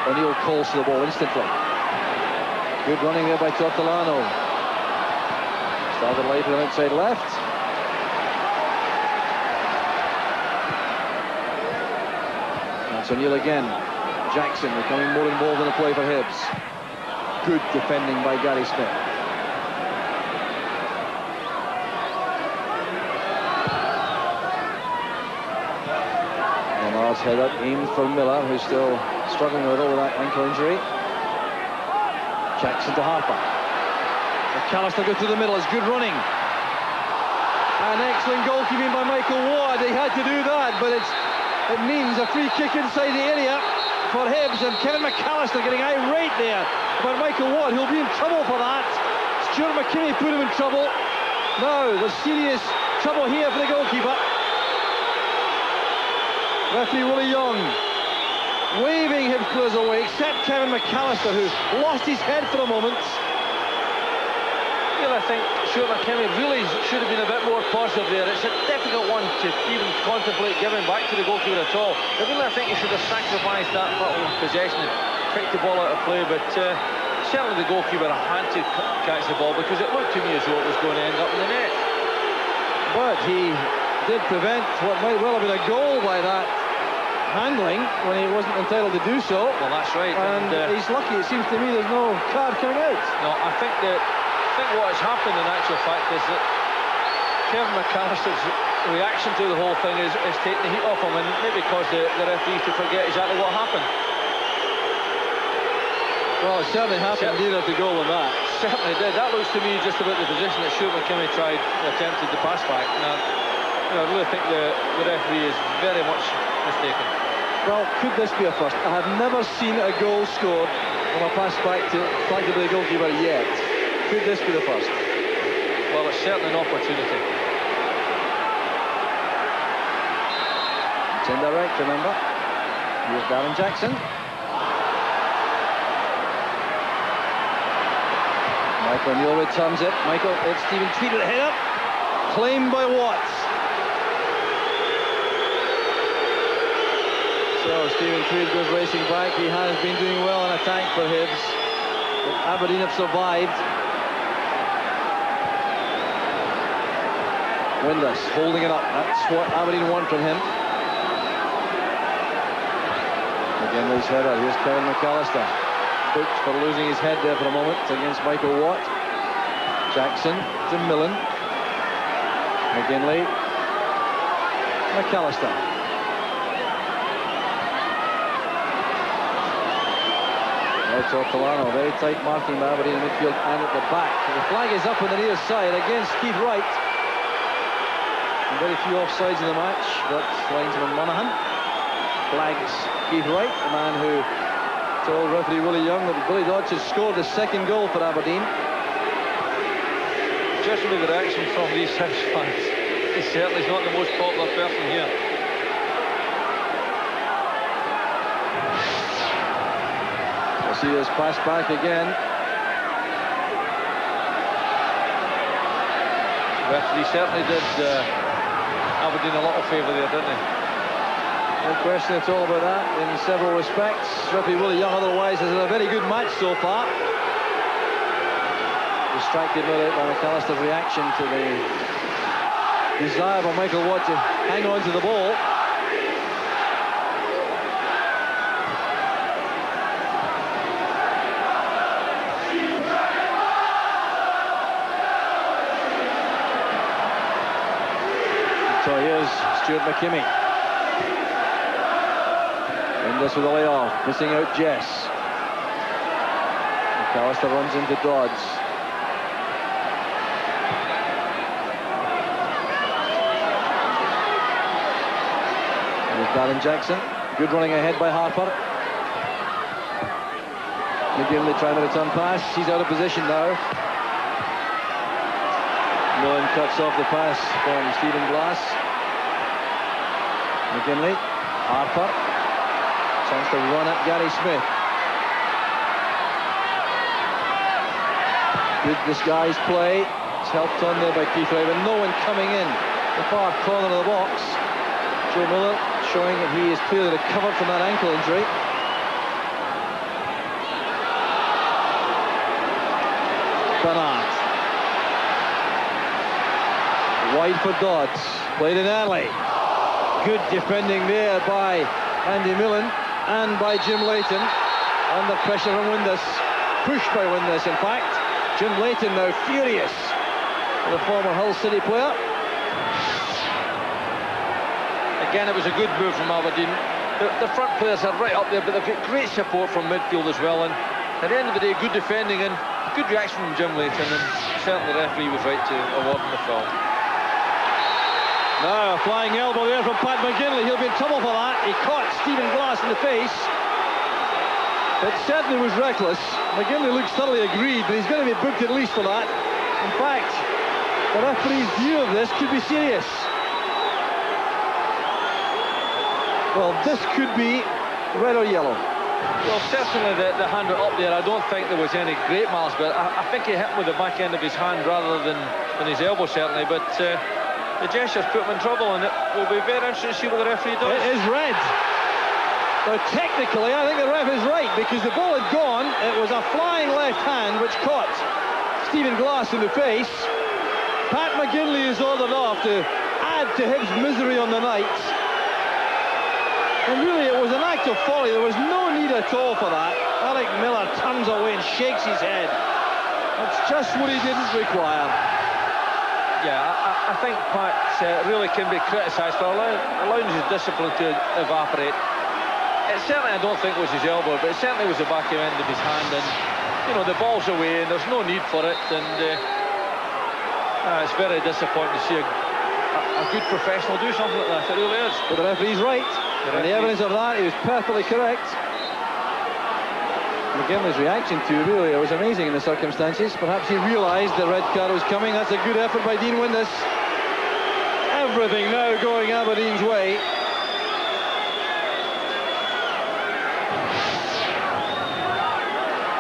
O'Neill calls to the ball instantly. Good running there by Tortolano. Started late from outside left. That's O'Neill again. Jackson becoming more involved in the play for Hibs. Good defending by Gary Smith. Lamar's header aimed for Miller, who's still struggling a little with that ankle injury. Jackson to Harper. McAllister goes through the middle. It's good running. And excellent goalkeeping by Michael Ward. He had to do that, but it means a free kick inside the area for Hibs, and Kevin McAllister getting irate there about Michael Watt, who'll be in trouble for that. Stuart McKinney put him in trouble. Now there's serious trouble here for the goalkeeper. Referee Willie Young waving Hibs players away, except Kevin McAllister, who lost his head for a moment. I think Stuart McKinney really should have been a bit more positive there. It's a difficult one to even contemplate giving back to the goalkeeper at all. But really, I think he should have sacrificed that little possession and kicked the ball out of play. But certainly the goalkeeper had to catch the ball, because it looked to me as though it was going to end up in the net. But he did prevent what might well have been a goal by that handling when he wasn't entitled to do so. Well, that's right. And he's lucky. It seems to me there's no card coming out. No, I think what has happened in actual fact is that Kevin McAllister's reaction to the whole thing is taking the heat off him, and maybe caused the referees to forget exactly what happened. Well, it certainly happened nearer to goal than that. Certainly did. That looks to me just about the position that Stuart McKinney attempted to pass back. Now, I really think the referee is very much mistaken. Well, could this be a first? I have never seen a goal scored from a pass back to the goalkeeper yet. Could this be the first? Well, it's certainly an opportunity. It's indirect, remember. Here's Darren Jackson. Michael O'Neill returns it. It's Stephen Tweed with the header. Claimed by Watts. So Stephen Tweed goes racing back. He has been doing well in attack for Hibs. But Aberdeen have survived. Windus holding it up. That's what Aberdeen want from him. Again, Lee's header. Here's Kevin McAllister. Booked for losing his head there for a moment against Michael Watt. Jackson to Millen. McGinley. McAllister. Now Tortolano. Very tight marking by Aberdeen in midfield and at the back. The flag is up on the near side against Keith Wright. Very few offsides in the match, but linesman Monaghan flags Keith Wright, the man who Told referee Willie Young that Billy Dodds has scored the second goal for Aberdeen. Judging by the reaction from these Hibs fans, he certainly is not the most popular person here. We'll see this pass back again. Referee certainly did Aberdeen a lot of favour there, didn't he? No question at all about that in several respects. Referee Willie Young otherwise has had a very good match so far. Distracted no doubt by McAllister's reaction to the desire by Michael Watt to hang on to the ball. So here's Stuart McKimmie. And this with a layoff, missing out Jess. McAllister runs into Dodds. Here's Darren Jackson. Good running ahead by Harper. McGinley trying to return pass. He's out of position now. Millen cuts off the pass from Stephen Glass. McGinley. Harper. Chance to run at Gary Smith. Good disguised play. It's helped on there by Keith Ray, but no one coming in the far corner of the box. Joe Miller showing that he is clearly recovered from that ankle injury. Bernard. Wide for Dodds. Played in early. Good defending there by Andy Millen and by Jim Leighton. Under pressure from Windus. Pushed by Windus, in fact. Jim Leighton now furious. The former Hull City player. Again, it was a good move from Aberdeen. The front players are right up there, but they've got great support from midfield as well. And at the end of the day, good defending and good reaction from Jim Leighton. And certainly the referee was right to award him the foul. Now a flying elbow there from Pat McGinley. He'll be in trouble for that. He caught Stephen Glass in the face. It certainly was reckless. McGinley looks thoroughly aggrieved, but he's going to be booked at least for that. In fact, the referee's view of this could be serious. Well, this could be red or yellow. Well, certainly the hand up there, I don't think there was any great malice, but I think he hit him with the back end of his hand rather than his elbow, certainly. But the gestures put him in trouble, and it will be very interesting to see what the referee does. It is red. Now, technically, I think the ref is right, because the ball had gone. It was a flying left hand which caught Stephen Glass in the face. Pat McGinley is ordered off to add to Hibs' misery on the night. And really, it was an act of folly. There was no need at all for that. Alec Miller turns away and shakes his head. That's just what he didn't require. Yeah, I think Pat really can be criticised for allowing his discipline to evaporate. It certainly, I don't think, was his elbow, but it certainly was the back end of his hand. And, you know, the ball's away and there's no need for it. And it's very disappointing to see a good professional do something like that. It really is. But the referee's right. And the evidence of that, he was perfectly correct. McGinley's reaction to really, it was amazing in the circumstances. Perhaps he realised the red card was coming. That's a good effort by Dean Windus. Everything now going Aberdeen's way.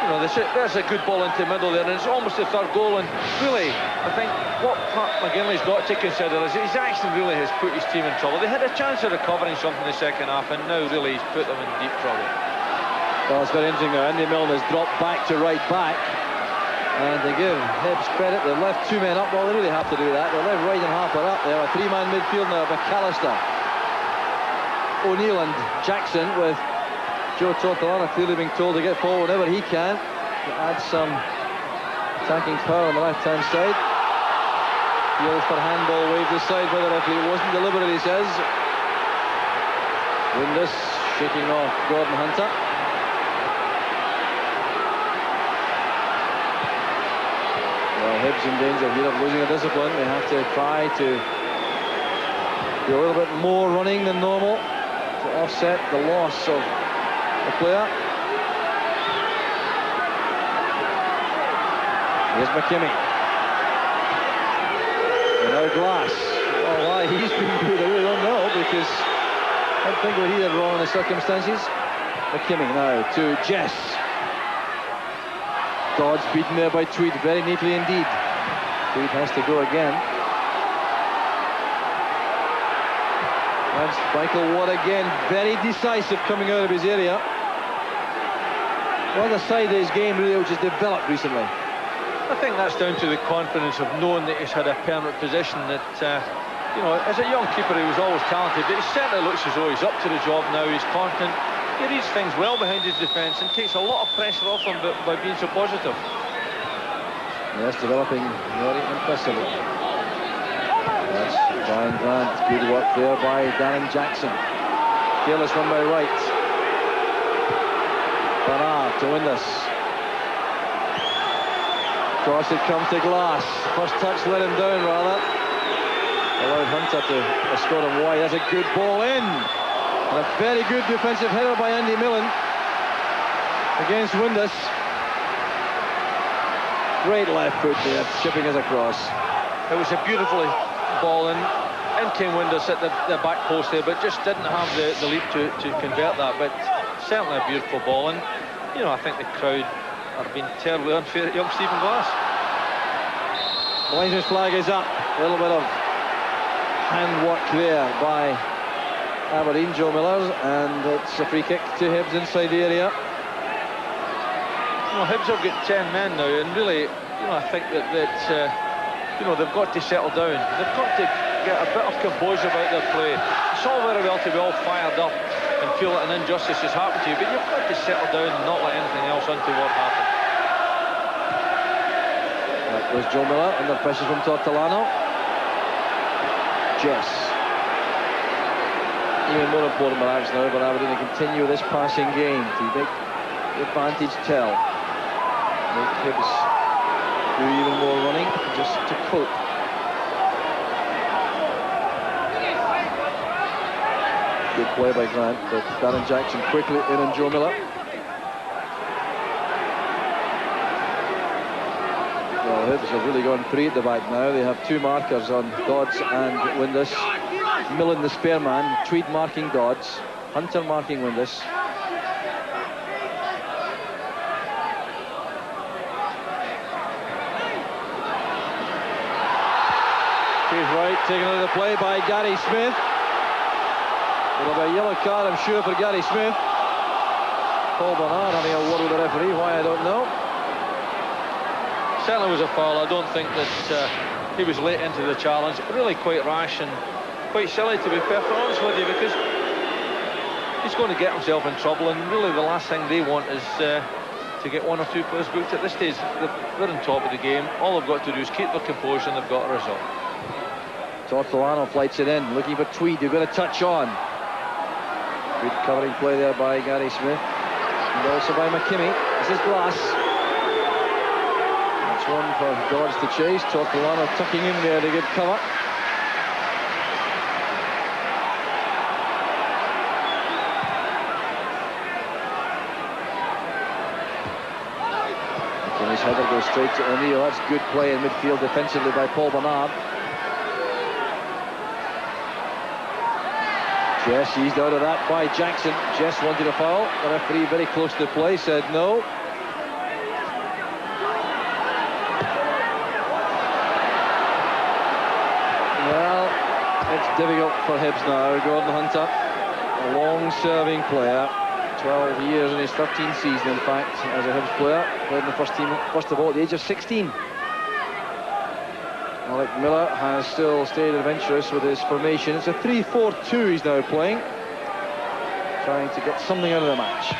You know, there's a good ball into the middle there, and it's almost the third goal. And really, I think what Pat McGinley's got to consider is his action really has put his team in trouble. They had a chance of recovering something in the second half, and now really he's put them in deep trouble. Well, it's very interesting now. Andy Milne has dropped back to right back. And to give Hibs credit, they've left two men up. Well, they really have to do that. They left Wright and Harper up there. A three-man midfield now. McAllister, O'Neill and Jackson, with Joe Tortolano clearly being told to get forward whenever he can to add some attacking power on the left-hand side. Yells for handball, waved aside by the referee. It wasn't deliberate, he says. Windus shaking off Gordon Hunter. Well, Hibs in danger here of losing a discipline. They have to try to do a little bit more running than normal to offset the loss of the player. Here's McKimmie. And now Glass. Oh, why he's been good, I really don't know, because I don't think what he did wrong in the circumstances. McKimmie now to Jess. Dodds beaten there by Tweed very neatly indeed. Tweed has to go again. That's Michael Watt again, very decisive coming out of his area. One of the side of his game really which has developed recently. I think that's down to the confidence of knowing that he's had a permanent position. That you know, as a young keeper he was always talented, but he certainly looks as though he's up to the job now. He's confident, he reads things well behind his defence and takes a lot of pressure off him by being so positive. Yes, developing very impressively. That's Brian Grant, good work there by Darren Jackson. Careless one by Wright. Bernard to win this. Cross it comes to Glass. First touch let him down rather. Allowed Hunter to escort him wide. That's a good ball in. And a very good defensive header by Andy Millen against Windus. Great left foot there, chipping us across. It was a beautiful ball in came Windus at the back post there, but just didn't have the leap to convert that. But certainly a beautiful ball, and you know, I think the crowd are being terribly unfair at young Stephen Glass. Linesman's flag is up. A little bit of handwork there by Aberdeen, Joe Miller, and it's a free kick to Hibs inside the area. You know, Hibs have got 10 men now, and really, you know, I think that you know, they've got to settle down. They've got to get a bit of composure about their play. It's all very well to be all fired up and feel that an injustice has happened to you, but you've got to settle down and not let anything else untoward happen. That was Joe Miller under pressure from Tortolano. Jess. Even more important perhaps now, but Aberdeen to continue this passing game to make the advantage tell. Make Hibs do even more running just to cope. Good play by Grant, but Darren Jackson quickly in on Joe Miller. Well, Hibs have really gone three at the back now. They have two markers on Dodds and Windus. Millen the spare man, Tweed marking Dodds, Hunter marking Windus. Here's Wright taken out of the play by Gary Smith. It'll be a yellow card, I'm sure, for Gary Smith. Paul Bernard having a word with the referee, why I don't know. Certainly was a foul. I don't think that he was late into the challenge. Really quite rash and quite silly, to be perfectly honest with you, because he's going to get himself in trouble, and really the last thing they want is to get one or two players booked. At this stage, they're on top of the game. All they've got to do is keep their composure, and they've got a result. Tortolano flights it in, looking for Tweed, who've got a touch on. Good covering play there by Gary Smith, and also by McKimmie. This is Glass. That's one for Dodds to chase. Tortolano tucking in there to get cover. McKimmie's header goes straight to O'Neill. That's good play in midfield defensively by Paul Bernard. Jess eased out of that by Jackson. Jess wanted a foul. The referee very close to the play said no. Well, it's difficult for Hibs now. Gordon Hunter, a long-serving player, 12 years in his 13th season, in fact, as a Hibs player. Played in the first team, first of all, at the age of 16. Alec Miller has still stayed adventurous with his formation. It's a 3-4-2 he's now playing, trying to get something out of the match.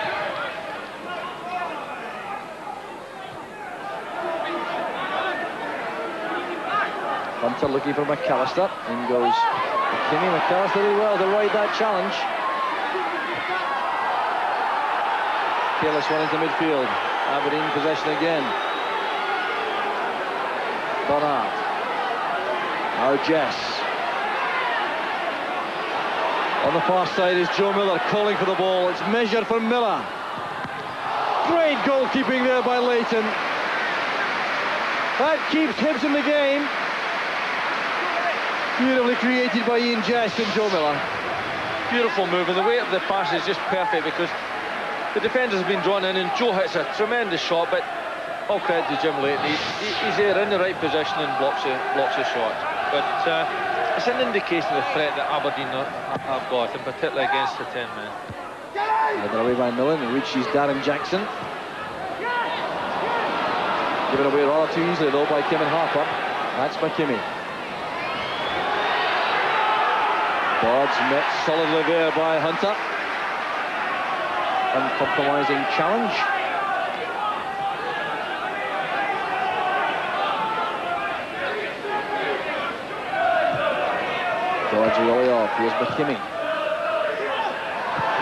Hunter looking for McAllister. In goes McKimmie. McAllister really well to ride that challenge. Careless one into midfield. Aberdeen possession again. Bernard. Now Jess. On the far side is Joe Miller calling for the ball. It's measured for Miller. Great goalkeeping there by Leighton. That keeps Hibs in the game. Beautifully created by Ian Jess and Joe Miller. Beautiful move, and the weight of the pass is just perfect because the defenders have been drawn in, and Joe hits a tremendous shot, but all credit to Jim Layton. He's there in the right position and blocks the shot. But it's an indication of the threat that Aberdeen have got, and particularly against the 10 men. Headed away by Millen, and reaches Darren Jackson. Given away rather too easily though by Kim and Harper. That's McKimmie. Dodds met solidly there by Hunter. Uncompromising challenge. Dodds really off. Here's McKimmie.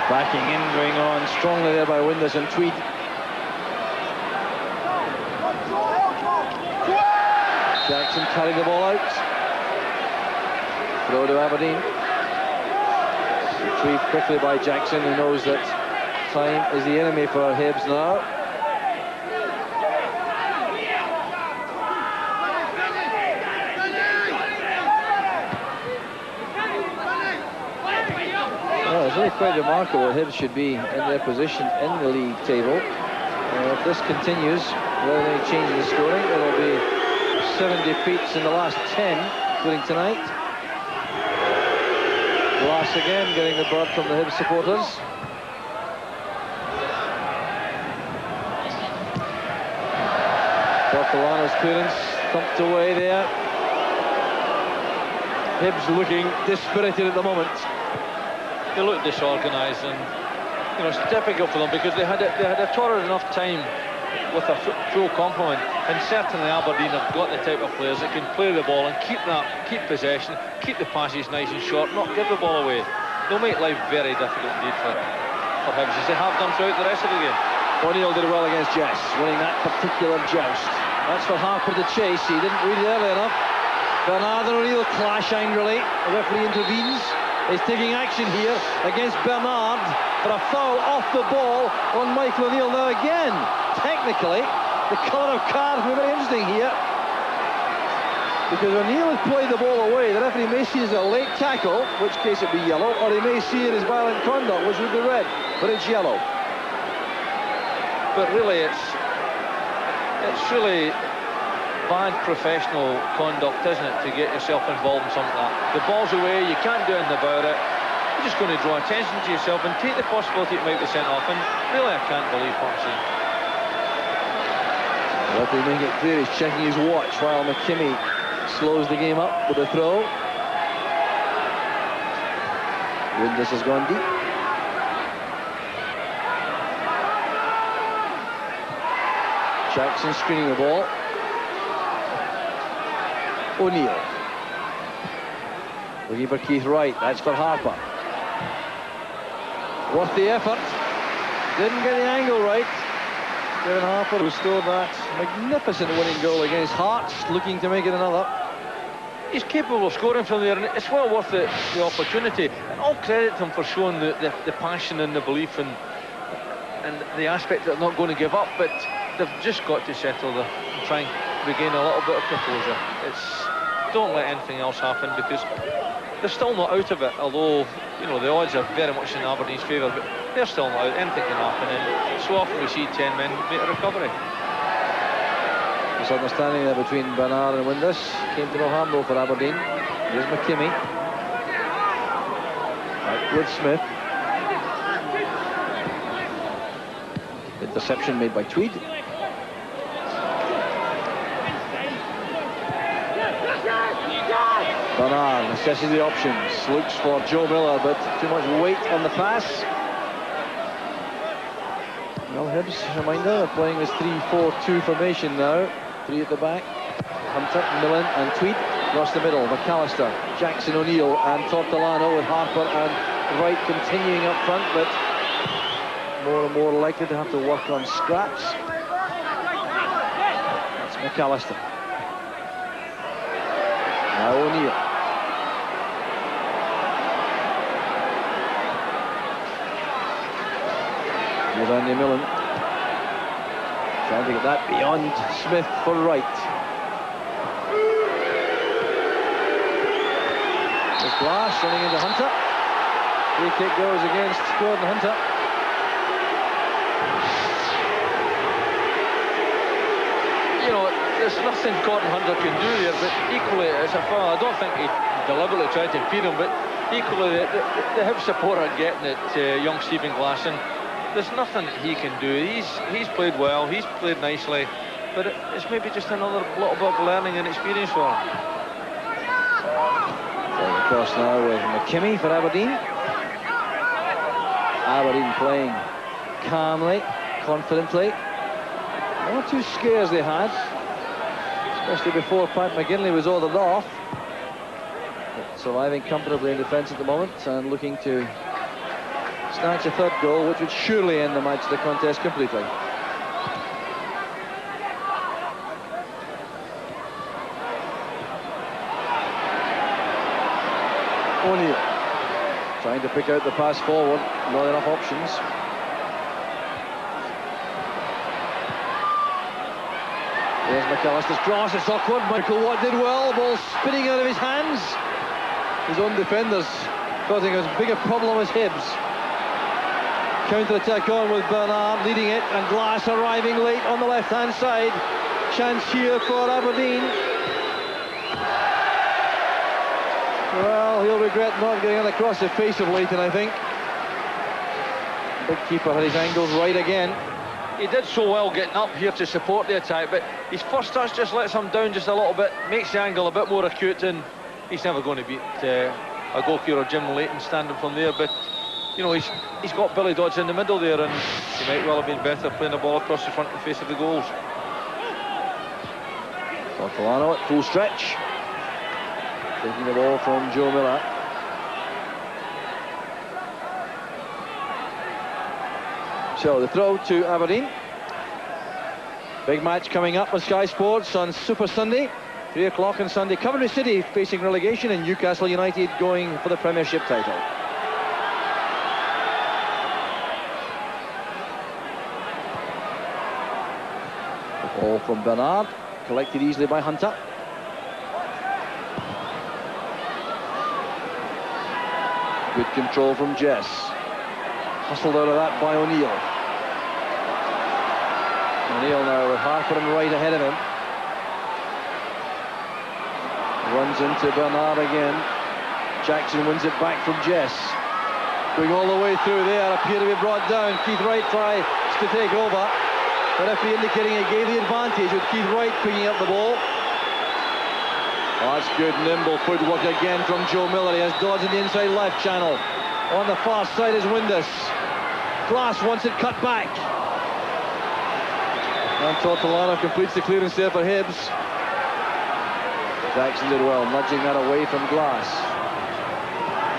Backing in, going on strongly there by Windus and Tweed. Jackson carried the ball out. Throw to Aberdeen. Retrieved quickly by Jackson, who knows that time is the enemy for Hibs now. Well, it's really quite remarkable. Hibs should be in their position in the league table. If this continues without any change in the scoring, it'll be 7 defeats in the last 10, including tonight. Glass again getting the bird from the Hibs supporters. Tortolano's clearance thumped away there. Hibs looking dispirited at the moment. They look disorganised, and you know, it's difficult for them because they had a torrid enough time with a full complement, and certainly Aberdeen have got the type of players that can play the ball and keep possession, keep the passes nice and short, not give the ball away. They'll make life very difficult indeed for Hibs, as they have done throughout the rest of the game. O'Neill did well against Jess, winning that particular joust. That's for Harper to chase. He didn't read it early enough. Bernard and O'Neill clash angrily. The referee intervenes. He's taking action here against Bernard for a foul off the ball on Michael O'Neill. Now again, technically, the colour of cards will be very interesting here, because O'Neill has played the ball away. The referee may see it as a late tackle, in which case it'd be yellow, or he may see it as violent conduct, which would be red, but it's yellow. But really, it's really bad professional conduct, isn't it, to get yourself involved in something like that. The ball's away, you can't do anything about it. You're just going to draw attention to yourself and take the possibility it might be sent off, and really I can't believe what I'm seeing. Well, they make it clear he's checking his watch while McKimmie slows the game up with a throw. Windus has gone deep. Jackson screening the ball. O'Neill looking for Keith Wright. That's for Harper. Worth the effort. Didn't get the angle right. Kevin Harper restored that magnificent winning goal against Hearts, looking to make it another. He's capable of scoring from there, and it's well worth the opportunity. And all credit to him for showing the passion and the belief and the aspect that they're not going to give up, but they've just got to settle and try and regain a little bit of composure. Don't let anything else happen, because they're still not out of it, although you know the odds are very much in Aberdeen's favour, but they're still not out. Anything can happen, and so often we see 10 men make a recovery. Misunderstanding there between Bernard and Windus came to no harm though for Aberdeen. Here's McKimmie. Back with Smith. Interception made by Tweed. Bernard assesses the options, looks for Joe Miller, but too much weight on the pass. Well, Hibs, reminder, they're playing this 3-4-2 formation now. 3 at the back. Hunter, Millen and Tweed. Across the middle, McAllister, Jackson, O'Neill and Tortolano, with Harper and Wright continuing up front, but more and more likely to have to work on scraps. That's McAllister. Now O'Neill. Here's Andy Millen. Trying to get that beyond Smith for Wright. There's Glass running into Hunter. Free kick goes against Gordon Hunter. You know, there's nothing Gordon Hunter can do there, but equally as a foul, I don't think he deliberately tried to impede him, but equally the Hibs support are getting at young Stephen Glass, and there's nothing he can do. He's played well, he's played nicely, but it's maybe just another little bit of learning and experience for him. Playing across now with McKimmie for Aberdeen. Aberdeen playing calmly, confidently. One or two scares they had, especially before Pat McGinley was ordered off. But surviving comfortably in defence at the moment and looking to snatch a third goal, which would surely end the contest completely. O'Neill trying to pick out the pass forward, not enough options. There's McAllister's cross, it's awkward. Michael Watt did well, ball spinning out of his hands. His own defenders causing as big a problem as Hibs. Counter-attack on with Bernard leading it, and Glass arriving late on the left-hand side. Chance here for Aberdeen. Well, he'll regret not getting it across the face of Leighton, I think. Big keeper had his angles right again. He did so well getting up here to support the attack, but his first touch just lets him down just a little bit, makes the angle a bit more acute, and he's never going to beat a goalkeeper, Jim Leighton, standing from there. But you know, he's got Billy Dodds in the middle there, and he might well have been better playing the ball across the front and face of the goals. Tortolano at full stretch, taking the ball from Joe Miller. So the throw to Aberdeen. Big match coming up on Sky Sports on Super Sunday, 3 o'clock on Sunday. Coventry City facing relegation, and Newcastle United going for the Premiership title. The ball from Bernard, collected easily by Hunter. Good control from Jess. Hustled out of that by O'Neill. O'Neill now with Harper and Wright ahead of him. Runs into Bernard again. Jackson wins it back from Jess. Going all the way through there, appear to be brought down. Keith Wright tries to take over. The referee indicating he gave the advantage with Keith Wright picking up the ball. Oh, that's good, nimble footwork again from Joe Miller. He has Dodds in the inside left channel. On the far side is Windus. Glass wants it cut back. And Tortolano completes the clearance there for Hibs. Jackson did well, nudging that away from Glass.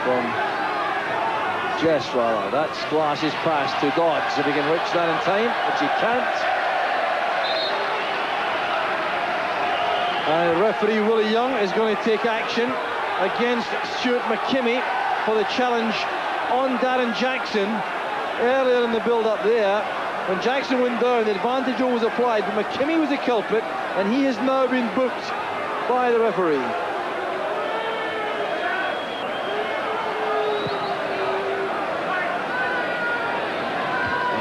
From Jess, rather. That's Glass's pass to Dodds. If he can reach that in time, which he can't. And referee Willie Young is going to take action against Stuart McKimmie for the challenge on Darren Jackson. Earlier in the build-up there, when Jackson went down, the advantage was applied, but McKimmie was the culprit, and he has now been booked by the referee.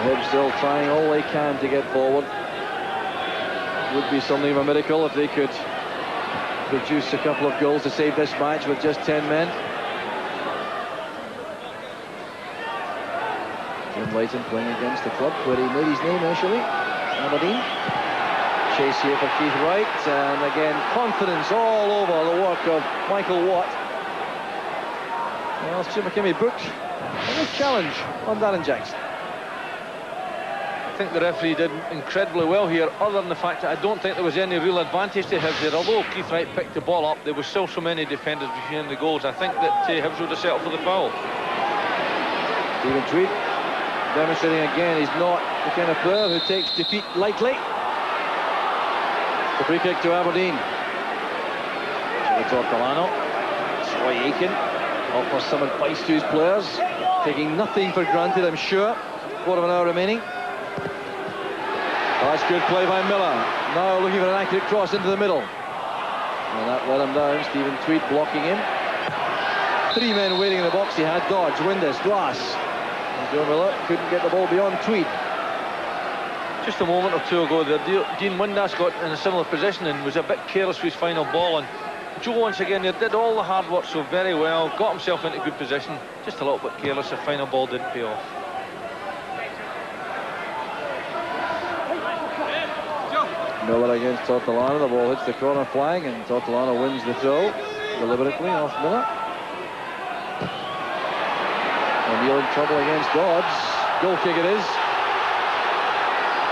Hibs still trying all they can to get forward. Would be something of a miracle if they could produce a couple of goals to save this match with just 10 men. Jim Leighton playing against the club where he made his name initially, Aberdeen. Chase here for Keith Wright, and again confidence all over the work of Michael Watt. Well, Stuart McKimmie booked a nice challenge on Darren Jackson. I think the referee did incredibly well here, other than the fact that I don't think there was any real advantage to Hibs there. Although Keith Wright picked the ball up, there was still so many defenders between the goals. I think that Hibs would have settled for the foul. Stephen Tweed demonstrating again he's not the kind of player who takes defeat lightly. The free kick to Aberdeen. Tortolano. Troy Aiken offers some advice to his players, taking nothing for granted, I'm sure. Quarter of an hour remaining. Oh, that's good play by Miller. Now looking for an accurate cross into the middle. And that let him down. Stephen Tweed blocking him. three men waiting in the box. He had Dodge, Windus, Glass. And Joe Miller couldn't get the ball beyond Tweed. Just a moment or two ago there, Dean Windass got in a similar position and was a bit careless with his final ball, and Joe once again there did all the hard work so very well, got himself into good position, just a little bit careless. The final ball didn't pay off. Miller against Tortolano. The ball hits the corner flag and Tortolano wins the throw deliberately off Miller. O'Neill in trouble against Dodds. Goal kick it is.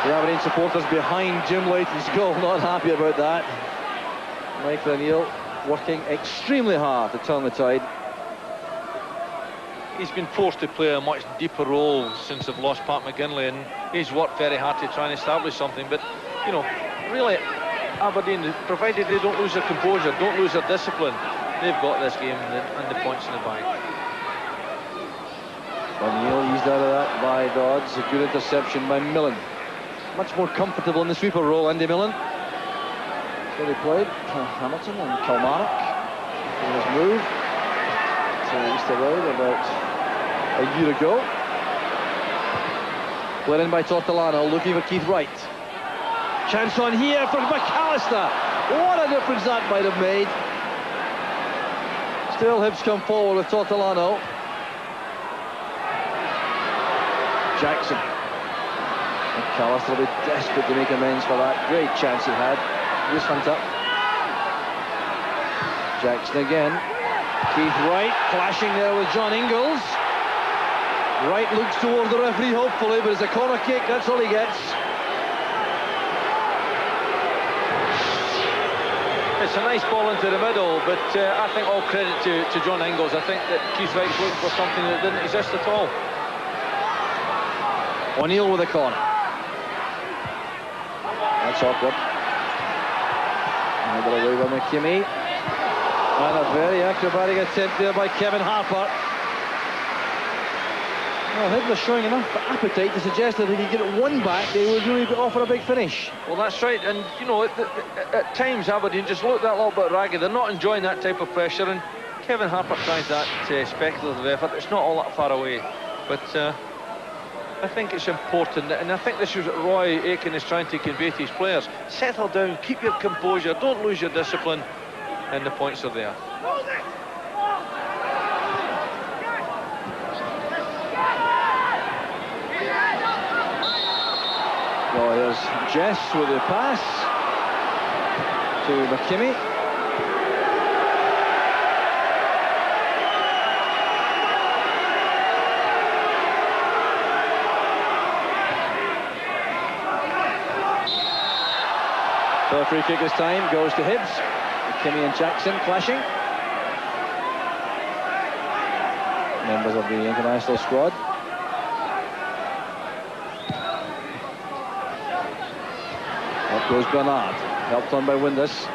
The Aberdeen supporters behind Jim Leighton's goal, not happy about that. Michael O'Neill working extremely hard to turn the tide. He's been forced to play a much deeper role since they've lost Pat McGinley, and he's worked very hard to try and establish something. But, you know, really, Aberdeen, provided they don't lose their composure, don't lose their discipline, they've got this game and the points in the bag. O'Neill eased out of that by Dodds. A good interception by Millen. Much more comfortable in the sweeper role, Andy Millen. So they played Hamilton and Kilmarnock in his move to Easter Road about a year ago. Played in by Tortolano, looking for Keith Wright. Chance on here for McAllister. What a difference that might have made. Still Hibs come forward with Tortolano. Jackson. McAllister will be desperate to make amends for that great chance he had. Here's Hunter. Jackson again. Keith Wright clashing there with John Ingalls. Wright looks toward the referee hopefully, but it's a corner kick, that's all he gets. It's a nice ball into the middle, but I think all credit to John Ingalls. I think that Keith Wright's looking for something that didn't exist at all. O'Neill with a corner. That's awkward. Another away by McKimmie. And a very acrobatic attempt there by Kevin Harper. Well, Hibs are showing enough appetite to suggest that if they could get one back, they would really offer a big finish. Well, that's right, and you know, at times Aberdeen just look that little bit ragged. They're not enjoying that type of pressure, and Kevin Harper tries that speculative effort. It's not all that far away, but I think it's important, and I think this is what Roy Aitken is trying to convey to his players. Settle down, keep your composure, don't lose your discipline, and the points are there. Well, here's Jess with the pass to McKimmie. So a free kick this time goes to Hibs. McKimmie and Jackson clashing. Members of the international squad. Up goes Bernard, helped on by Windus.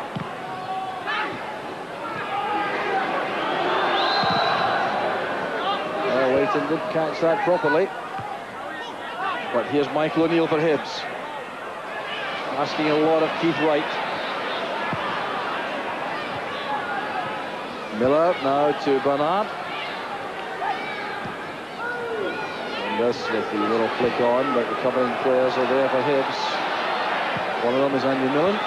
Well, Leighton did catch that properly. But here's Michael O'Neill for Hibs. Asking a lot of Keith Wright. Miller now to Bernard. And this with the little flick on, but the covering players are there for Hibs. One of them is Andy Millen.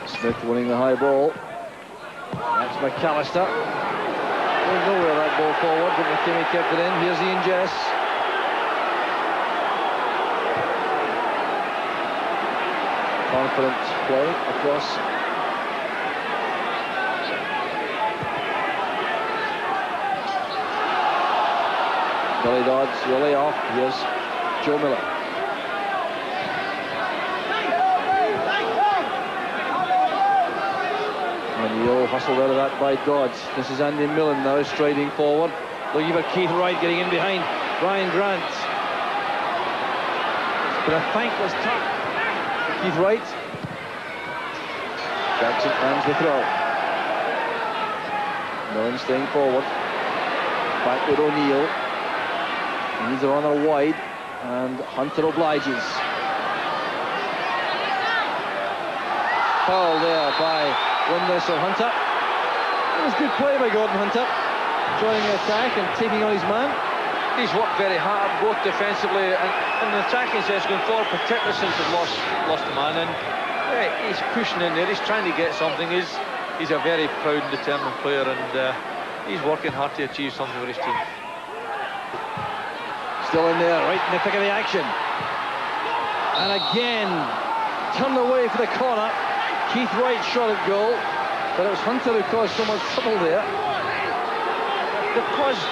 Smith winning the high ball. That's McAllister. Don't know where that ball forward, but McKimmie kept it in. Here's Ian Jess. Confident play across. Billy Dodds, the layoff. Here's Joe Miller. O'Neill hustled out of that by Dodds. This is Andy Millen now striding forward. Looking for Keith Wright getting in behind Brian Grant. It's been a thankless time for Keith Wright. Jackson ends the throw. Millen staying forward. Back with O'Neill. These are on a wide, and Hunter obliges. Foul there by Windlass or Hunter. It was good play by Gordon Hunter, joining the attack and taking on his man. He's worked very hard, both defensively and in the attacking sense going forward, particularly since they've lost the man. And yeah, he's pushing in there, he's trying to get something. He's a very proud and determined player, and he's working hard to achieve something with his team. Still in there, right in the thick of the action. And again, turned away for the corner. Keith Wright shot at goal, but it was Hunter who caused so much trouble there. They've caused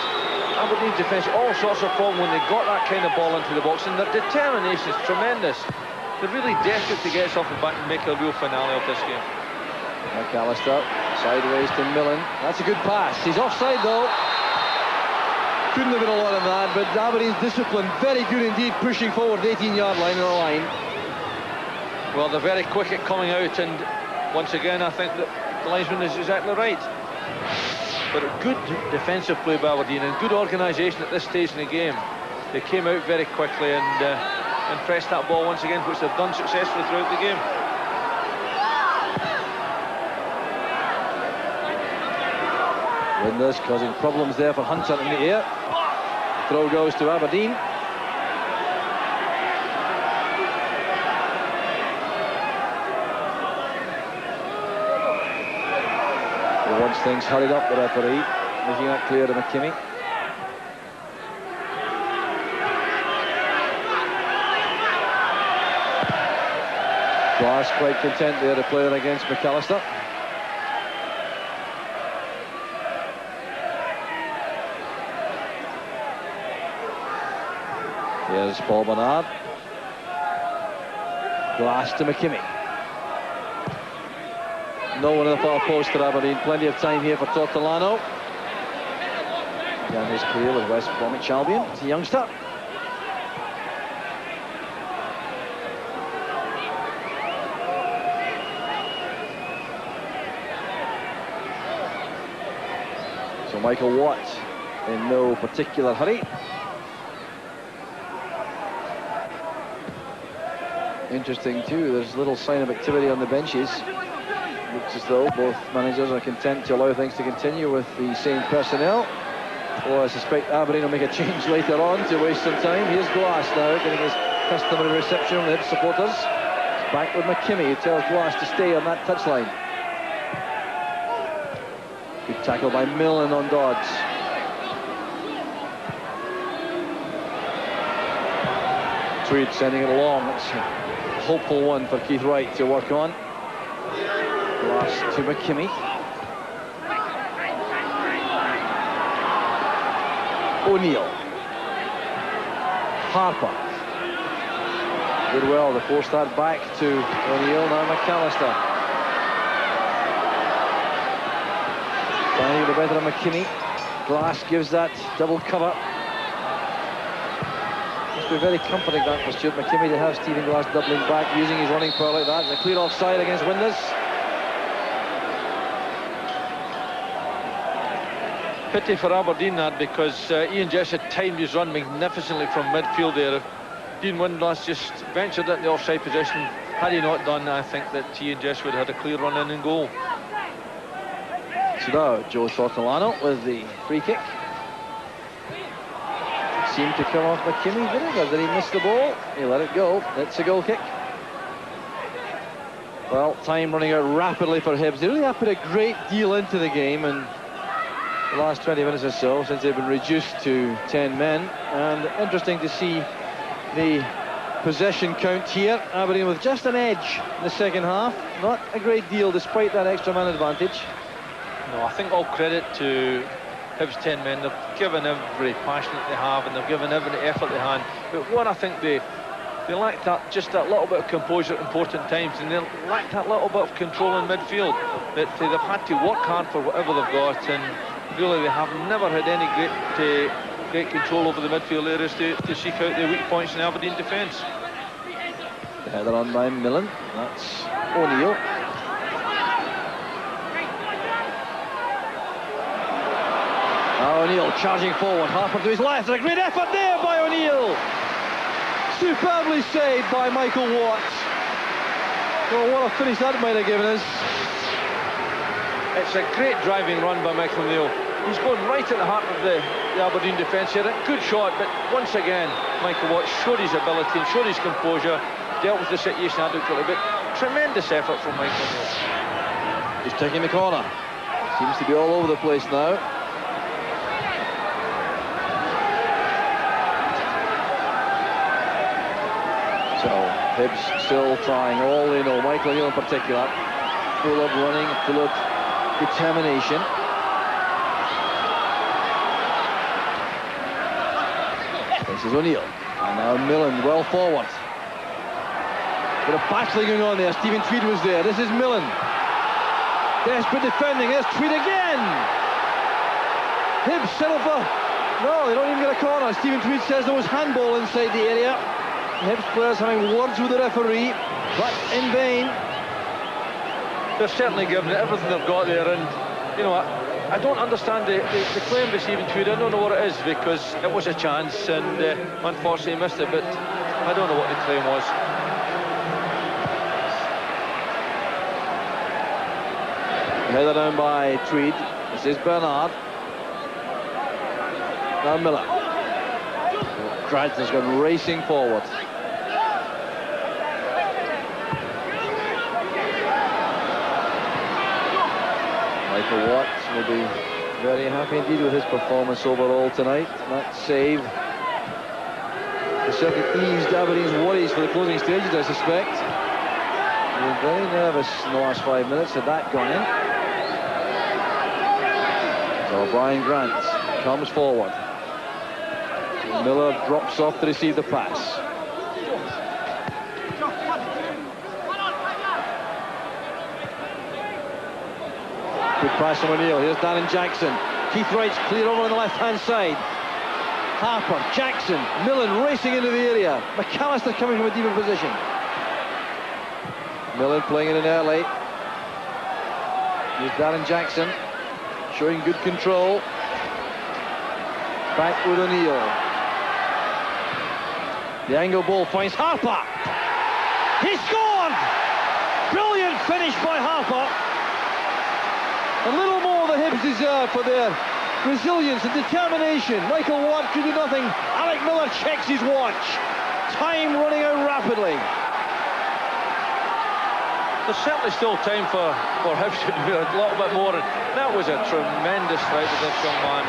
Aberdeen defence all sorts of problems when they got that kind of ball into the box, and their determination is tremendous. They're really desperate to get something back and make a real finale of this game. McAllister, sideways to Millen. That's a good pass. He's offside though. Couldn't have been a lot of that, but Aberdeen's discipline, very good indeed, pushing forward the 18-yard line on the line. Well, they're very quick at coming out, and once again, I think that the linesman is exactly right. But a good defensive play by Aberdeen and good organisation at this stage in the game. They came out very quickly and pressed that ball once again, which they've done successfully throughout the game. Windlass causing problems there for Hunter in the air. Throw goes to Aberdeen. He wants things hurried up, the referee, making that clear to McKimmie. Glass quite content there to play it against McAllister. Here's Paul Bernard. Glass to McKimmie. No one in the far post for Aberdeen. Plenty of time here for Tortolano. Began his career with West Bromwich Albion as a youngster. So Michael Watt in no particular hurry. Interesting too, there's little sign of activity on the benches. Looks as though both managers are content to allow things to continue with the same personnel. Or I suspect Aberdeen will make a change later on to waste some time. Here's Glass now, getting his customary reception from the Hibs supporters. It's back with McKimmie, who tells Glass to stay on that touchline. Good tackle by Millen on Dodds. Tweed sending it along. It's a hopeful one for Keith Wright to work on. Glass to McKimmie. O'Neill. Harper. Did well to force that back to O'Neill. Now McAllister. Trying to get the better of McKimmie. Glass gives that double cover. Must be very comforting that for Stuart McKimmie to have Stephen Glass doubling back, using his running power like that. It's a clear offside against Windlass. Pity for Aberdeen that, because Ian Jess had timed his run magnificently from midfield there. If Dean Windlass just ventured at the offside position, had he not done, I think that Ian Jess would have had a clear run in and goal. So now Joe Tortolano with the free kick. Seemed to come off McKimmie, did it? Or did he miss the ball? He let it go. It's a goal kick. Well, time running out rapidly for Hibs. They really have put a great deal into the game, and the last 20 minutes or so since they've been reduced to 10 men. And interesting to see the possession count here. Aberdeen with just an edge in the second half. Not a great deal despite that extra man advantage. No, I think all credit to Hibs 10 men. They've given every passion that they have, and they've given every effort they had. But one, I think they lacked just that little bit of composure at important times, and they lacked that little bit of control in midfield. That they've had to work hard for whatever they've got, and really they have never had any great control over the midfield areas to seek out the weak points in the Aberdeen defence. The header on by Millen. That's O'Neill. O'Neill charging forward. Harper to his left. And a great effort there by O'Neill. Superbly saved by Michael Watt. Well, what a finish that might have given us. It's a great driving run by Michael O'Neill. He's going right at the heart of the Aberdeen defence here. Good shot, but once again, Michael Watt showed his ability and showed his composure, dealt with the situation adequately, but tremendous effort from Michael O'Neill. He's taking the corner. Seems to be all over the place now. So, Hibs still trying all they know. Michael O'Neill in particular, full of running, full of determination. This is O'Neill. And now Millen well forward. Bit of battling going on there. Stephen Tweed was there. This is Millen. Desperate defending. There's Tweed again. Hibs settle for... No, they don't even get a corner. Stephen Tweed says there was handball inside the area. Hibs players having words with the referee, but in vain. They've certainly given it everything they've got there, and you know, I don't understand the claim by Stephen Tweed. I don't know what it is, because it was a chance and unfortunately missed it, but I don't know what the claim was. Header down by Tweed. This is Bernard. Now Miller. Grant's gone racing forward. Michael Watt will be very happy indeed with his performance overall tonight. That save has certainly eased Aberdeen's worries for the closing stages, I suspect. They were very nervous in the last 5 minutes had that gone in. So Brian Grant comes forward. Miller drops off to receive the pass. Good pass from O'Neill. Here's Darren Jackson. Keith Wright's clear over on the left-hand side. Harper, Jackson, Millen racing into the area. McAllister coming from a deeper position. Millen playing it in early. Here's Darren Jackson, showing good control. Back with O'Neill. The angle ball finds Harper. He scored! Brilliant finish by Harper. A little more the Hibs deserve for their resilience and determination. Michael Watt could do nothing. Alec Miller checks his watch. Time running out rapidly. There's certainly still time for Hibs to do a little bit more. And that was a tremendous strike with this young man.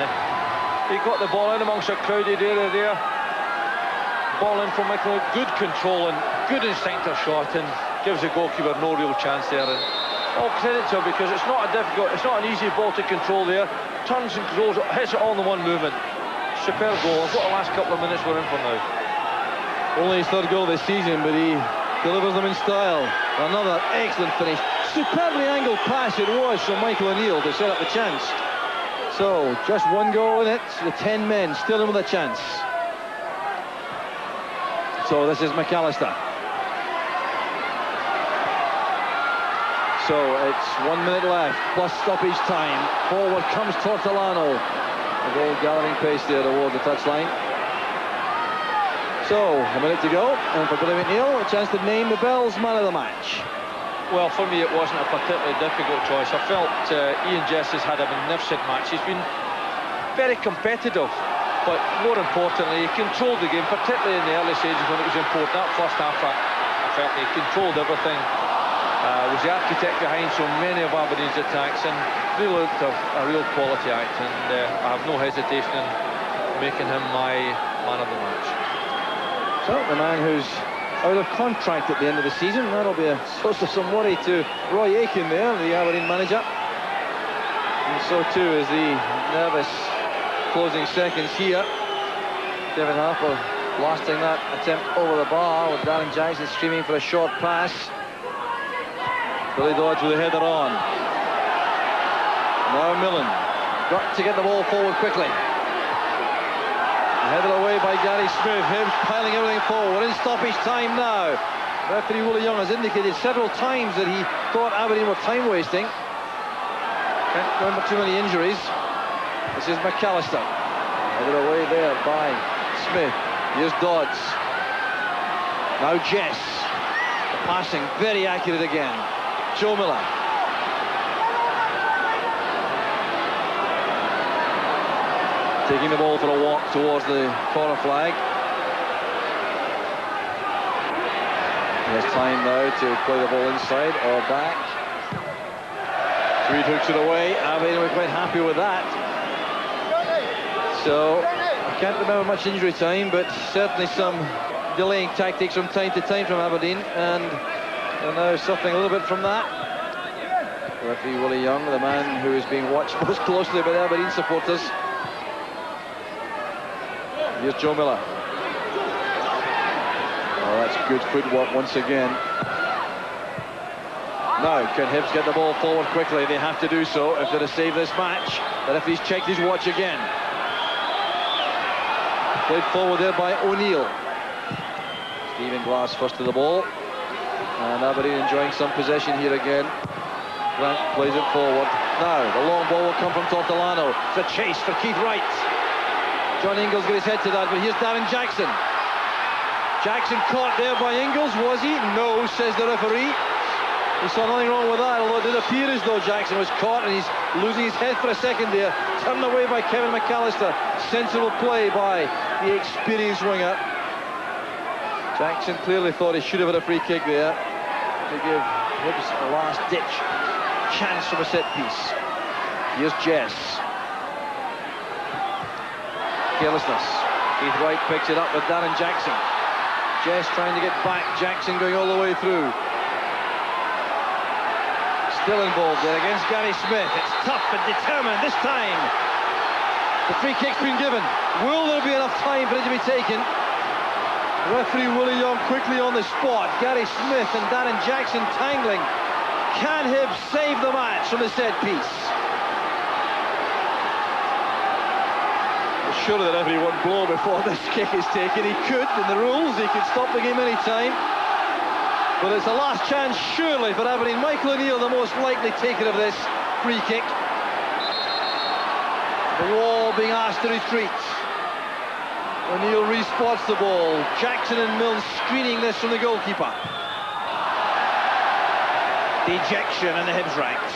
He got the ball in amongst a crowded area there. Ball in from Michael, good control and good instinctive shot, and gives the goalkeeper no real chance there. And all credit to him, because it's not an easy ball to control there. Turns and controls it, hits it all in the one movement. Superb goal. What the last couple of minutes we're in for now. Only his third goal this season, but he delivers them in style. Another excellent finish. Superbly angled pass it was from Michael O'Neill to set up the chance. So, just one goal in it. The 10 men still in with a chance. So, this is McAllister. So, it's 1 minute left, plus stoppage time. Forward comes Tortolano. The ball gathering pace there towards the touchline. So, a minute to go, and for Billy McNeil, a chance to name the Bells man of the match. Well, for me, it wasn't a particularly difficult choice. I felt Ian Jess has had a magnificent match. He's been very competitive, but more importantly, he controlled the game, particularly in the early stages when it was important. That first half, I felt he controlled everything. Was the architect behind so many of Aberdeen's attacks, and really looked a real quality act, and I have no hesitation in making him my man of the match. So, the man who's out of contract at the end of the season, that'll be a source of some worry to Roy Aitken there, the Aberdeen manager. And so too is the nervous closing seconds here. David Harper blasting that attempt over the bar, with Darren Jackson screaming for a short pass. Billy Dodds with a header on. Now Millen, got to get the ball forward quickly. Headed away by Gary Smith. Hibs piling everything forward. In stoppage time now. Referee Willie Young has indicated several times that he thought Aberdeen were time wasting. Can't remember too many injuries. This is McAllister. Headed away there by Smith. Here's Dodds. Now Jess. Passing, very accurate again. Joe Miller. Taking the ball for a walk towards the corner flag. He has time now to play the ball inside or back. Tweed hooks it away. Aberdeen were quite happy with that. So, I can't remember much injury time, but certainly some delaying tactics from time to time from Aberdeen, and they're now suffering a little bit from that. Referee Willie Young, the man who is being watched most closely by the Aberdeen supporters. Here's Joe Miller. Oh, that's good footwork once again. Now, can Hibs get the ball forward quickly? They have to do so if they're to save this match. The referee's checked his watch again. Played forward there by O'Neill. Stephen Glass first to the ball. And Aberdeen enjoying some possession here again. Grant plays it forward. Now, the long ball will come from Tortolano. It's a chase for Keith Wright. John Ingles got his head to that, but here's Darren Jackson. Jackson caught there by Ingles, was he? No, says the referee. He saw nothing wrong with that, although it did appear as though Jackson was caught, and he's losing his head for a second there. Turned away by Kevin McAllister. Sensible play by the experienced winger. Jackson clearly thought he should have had a free kick there to give Hibs a last-ditch chance from a set piece. Here's Jess. Carelessness. Keith Wright picks it up with Darren Jackson. Jess trying to get back. Jackson going all the way through. Still involved there against Gary Smith. It's tough and determined this time. The free kick's been given. Will there be enough time for it to be taken? Referee Willie Young quickly on the spot. Gary Smith and Darren Jackson tangling. Can Hibs save the match from the set piece? Surely the referee won't blow before this kick is taken. He could, in the rules, he could stop the game any time. But it's a last chance, surely, for Aberdeen. Michael O'Neill, the most likely taker of this free kick. The wall being asked to retreat. O'Neill respots the ball. Jackson and Milne screening this from the goalkeeper. Dejection in the Hibs ranks.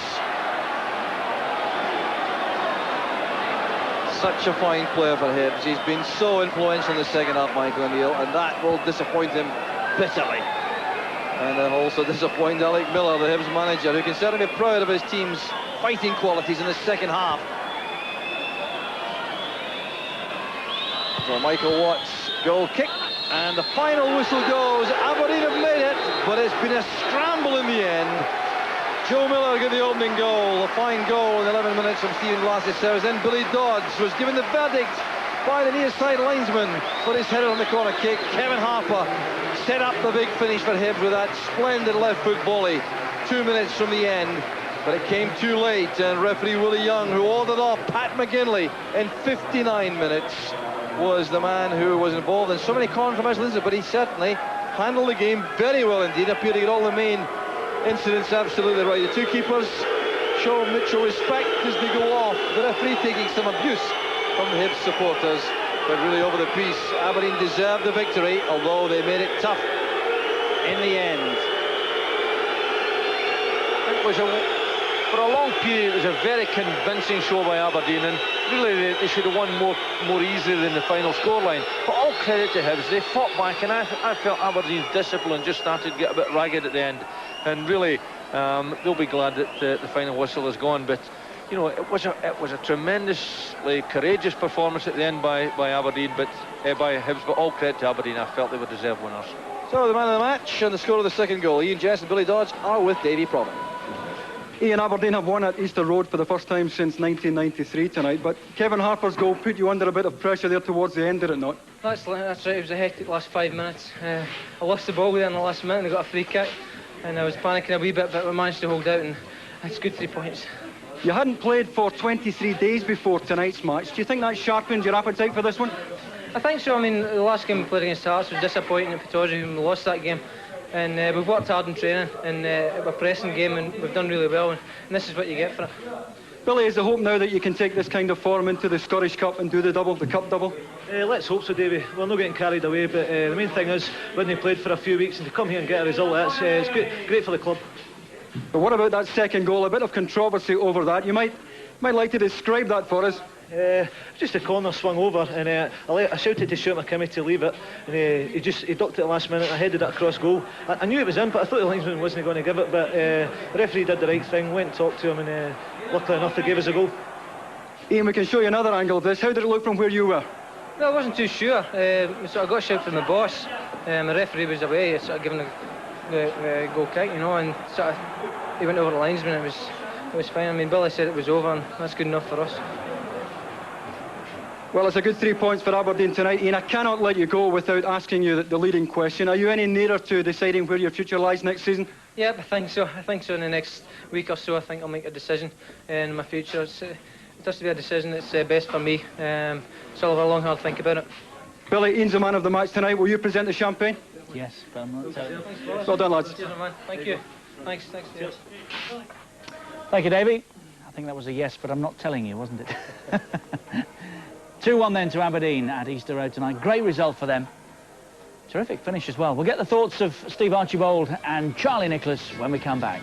Such a fine player for Hibs. He's been so influential in the second half, Michael O'Neill, and that will disappoint him bitterly. And then also disappoint Alec Miller, the Hibs manager, who can certainly be proud of his team's fighting qualities in the second half. So Michael Watts, goal kick, and the final whistle goes. Aberdeen have made it, but it's been a scramble in the end. Joe Miller got the opening goal, a fine goal in 11 minutes from Stephen Glass's service. Then Billy Dodds was given the verdict by the near side linesman for his header on the corner kick. Kevin Harper set up the big finish for Hibs with that splendid left foot volley 2 minutes from the end. But it came too late, and referee Willie Young, who ordered off Pat McGinley in 59 minutes, was the man who was involved in so many controversial incidents, but he certainly handled the game very well indeed. Appeared to get all the main incidents absolutely right. The two keepers show mutual respect as they go off. The referee taking some abuse from the Hibs supporters, but really over the piece. Aberdeen deserved the victory, although they made it tough in the end. It was for a long period, it was a very convincing show by Aberdeen, and really they should have won more easily than the final scoreline. But all credit to Hibs, they fought back, and I felt Aberdeen's discipline just started to get a bit ragged at the end. And really, they'll be glad that the final whistle is gone. But you know, it was a tremendously courageous performance at the end by Aberdeen, but by Hibs. But all credit to Aberdeen. I felt they were deserved winners. So the man of the match and the score of the second goal, Ian Jess and Billy Dodds, are with Davy Provan. Ian, Aberdeen have won at Easter Road for the first time since 1993 tonight, but Kevin Harper's goal put you under a bit of pressure there towards the end, did it not? That's right, it was a hectic last 5 minutes. I lost the ball there in the last minute and I got a free kick, and I was panicking a wee bit, but we managed to hold out, and it's good 3 points. You hadn't played for 23 days before tonight's match. Do you think that sharpened your appetite for this one? I think so. I mean, the last game we played against Hearts was disappointing at Pittodrie, and we lost that game. And we've worked hard in training, and we're a pressing game, and we've done really well, and this is what you get for it. Billy, is the hope now that you can take this kind of form into the Scottish Cup and do the double, the cup double? Let's hope so, Davy. We're not getting carried away, but the main thing is, when they played for a few weeks and to come here and get a result, that's it's great for the club. But what about that second goal? A bit of controversy over that. You might like to describe that for us. Just a corner swung over, and I shouted to Stuart McKimmie to leave it, and he ducked it last minute. I headed it across goal. I knew it was in, but I thought the linesman wasn't going to give it. But the referee did the right thing, went and talked to him, and luckily enough, they gave us a goal. Ian, we can show you another angle of this. How did it look from where you were? No, I wasn't too sure. So I got a shout from the boss. The referee was away, sort of giving the goal kick, you know, and sort of he went over the linesman. It was fine. I mean, Billy said it was over, and that's good enough for us. Well, it's a good 3 points for Aberdeen tonight, Ian. I cannot let you go without asking you the leading question. Are you any nearer to deciding where your future lies next season? Yeah, I think so. I think so. In the next week or so, I think I'll make a decision in my future. It has to be a decision that's best for me. So I'll have a long, hard think about it. Billy, Ian's the man of the match tonight. Will you present the champagne? Yes, but I'm not telling you. Well done, lads. Cheers, man. Thank you. Thanks. Cheers. Thank you, Davey. I think that was a yes, but I'm not telling you, wasn't it? 2-1 then to Aberdeen at Easter Road tonight. Great result for them. Terrific finish as well. We'll get the thoughts of Steve Archibald and Charlie Nicholas when we come back.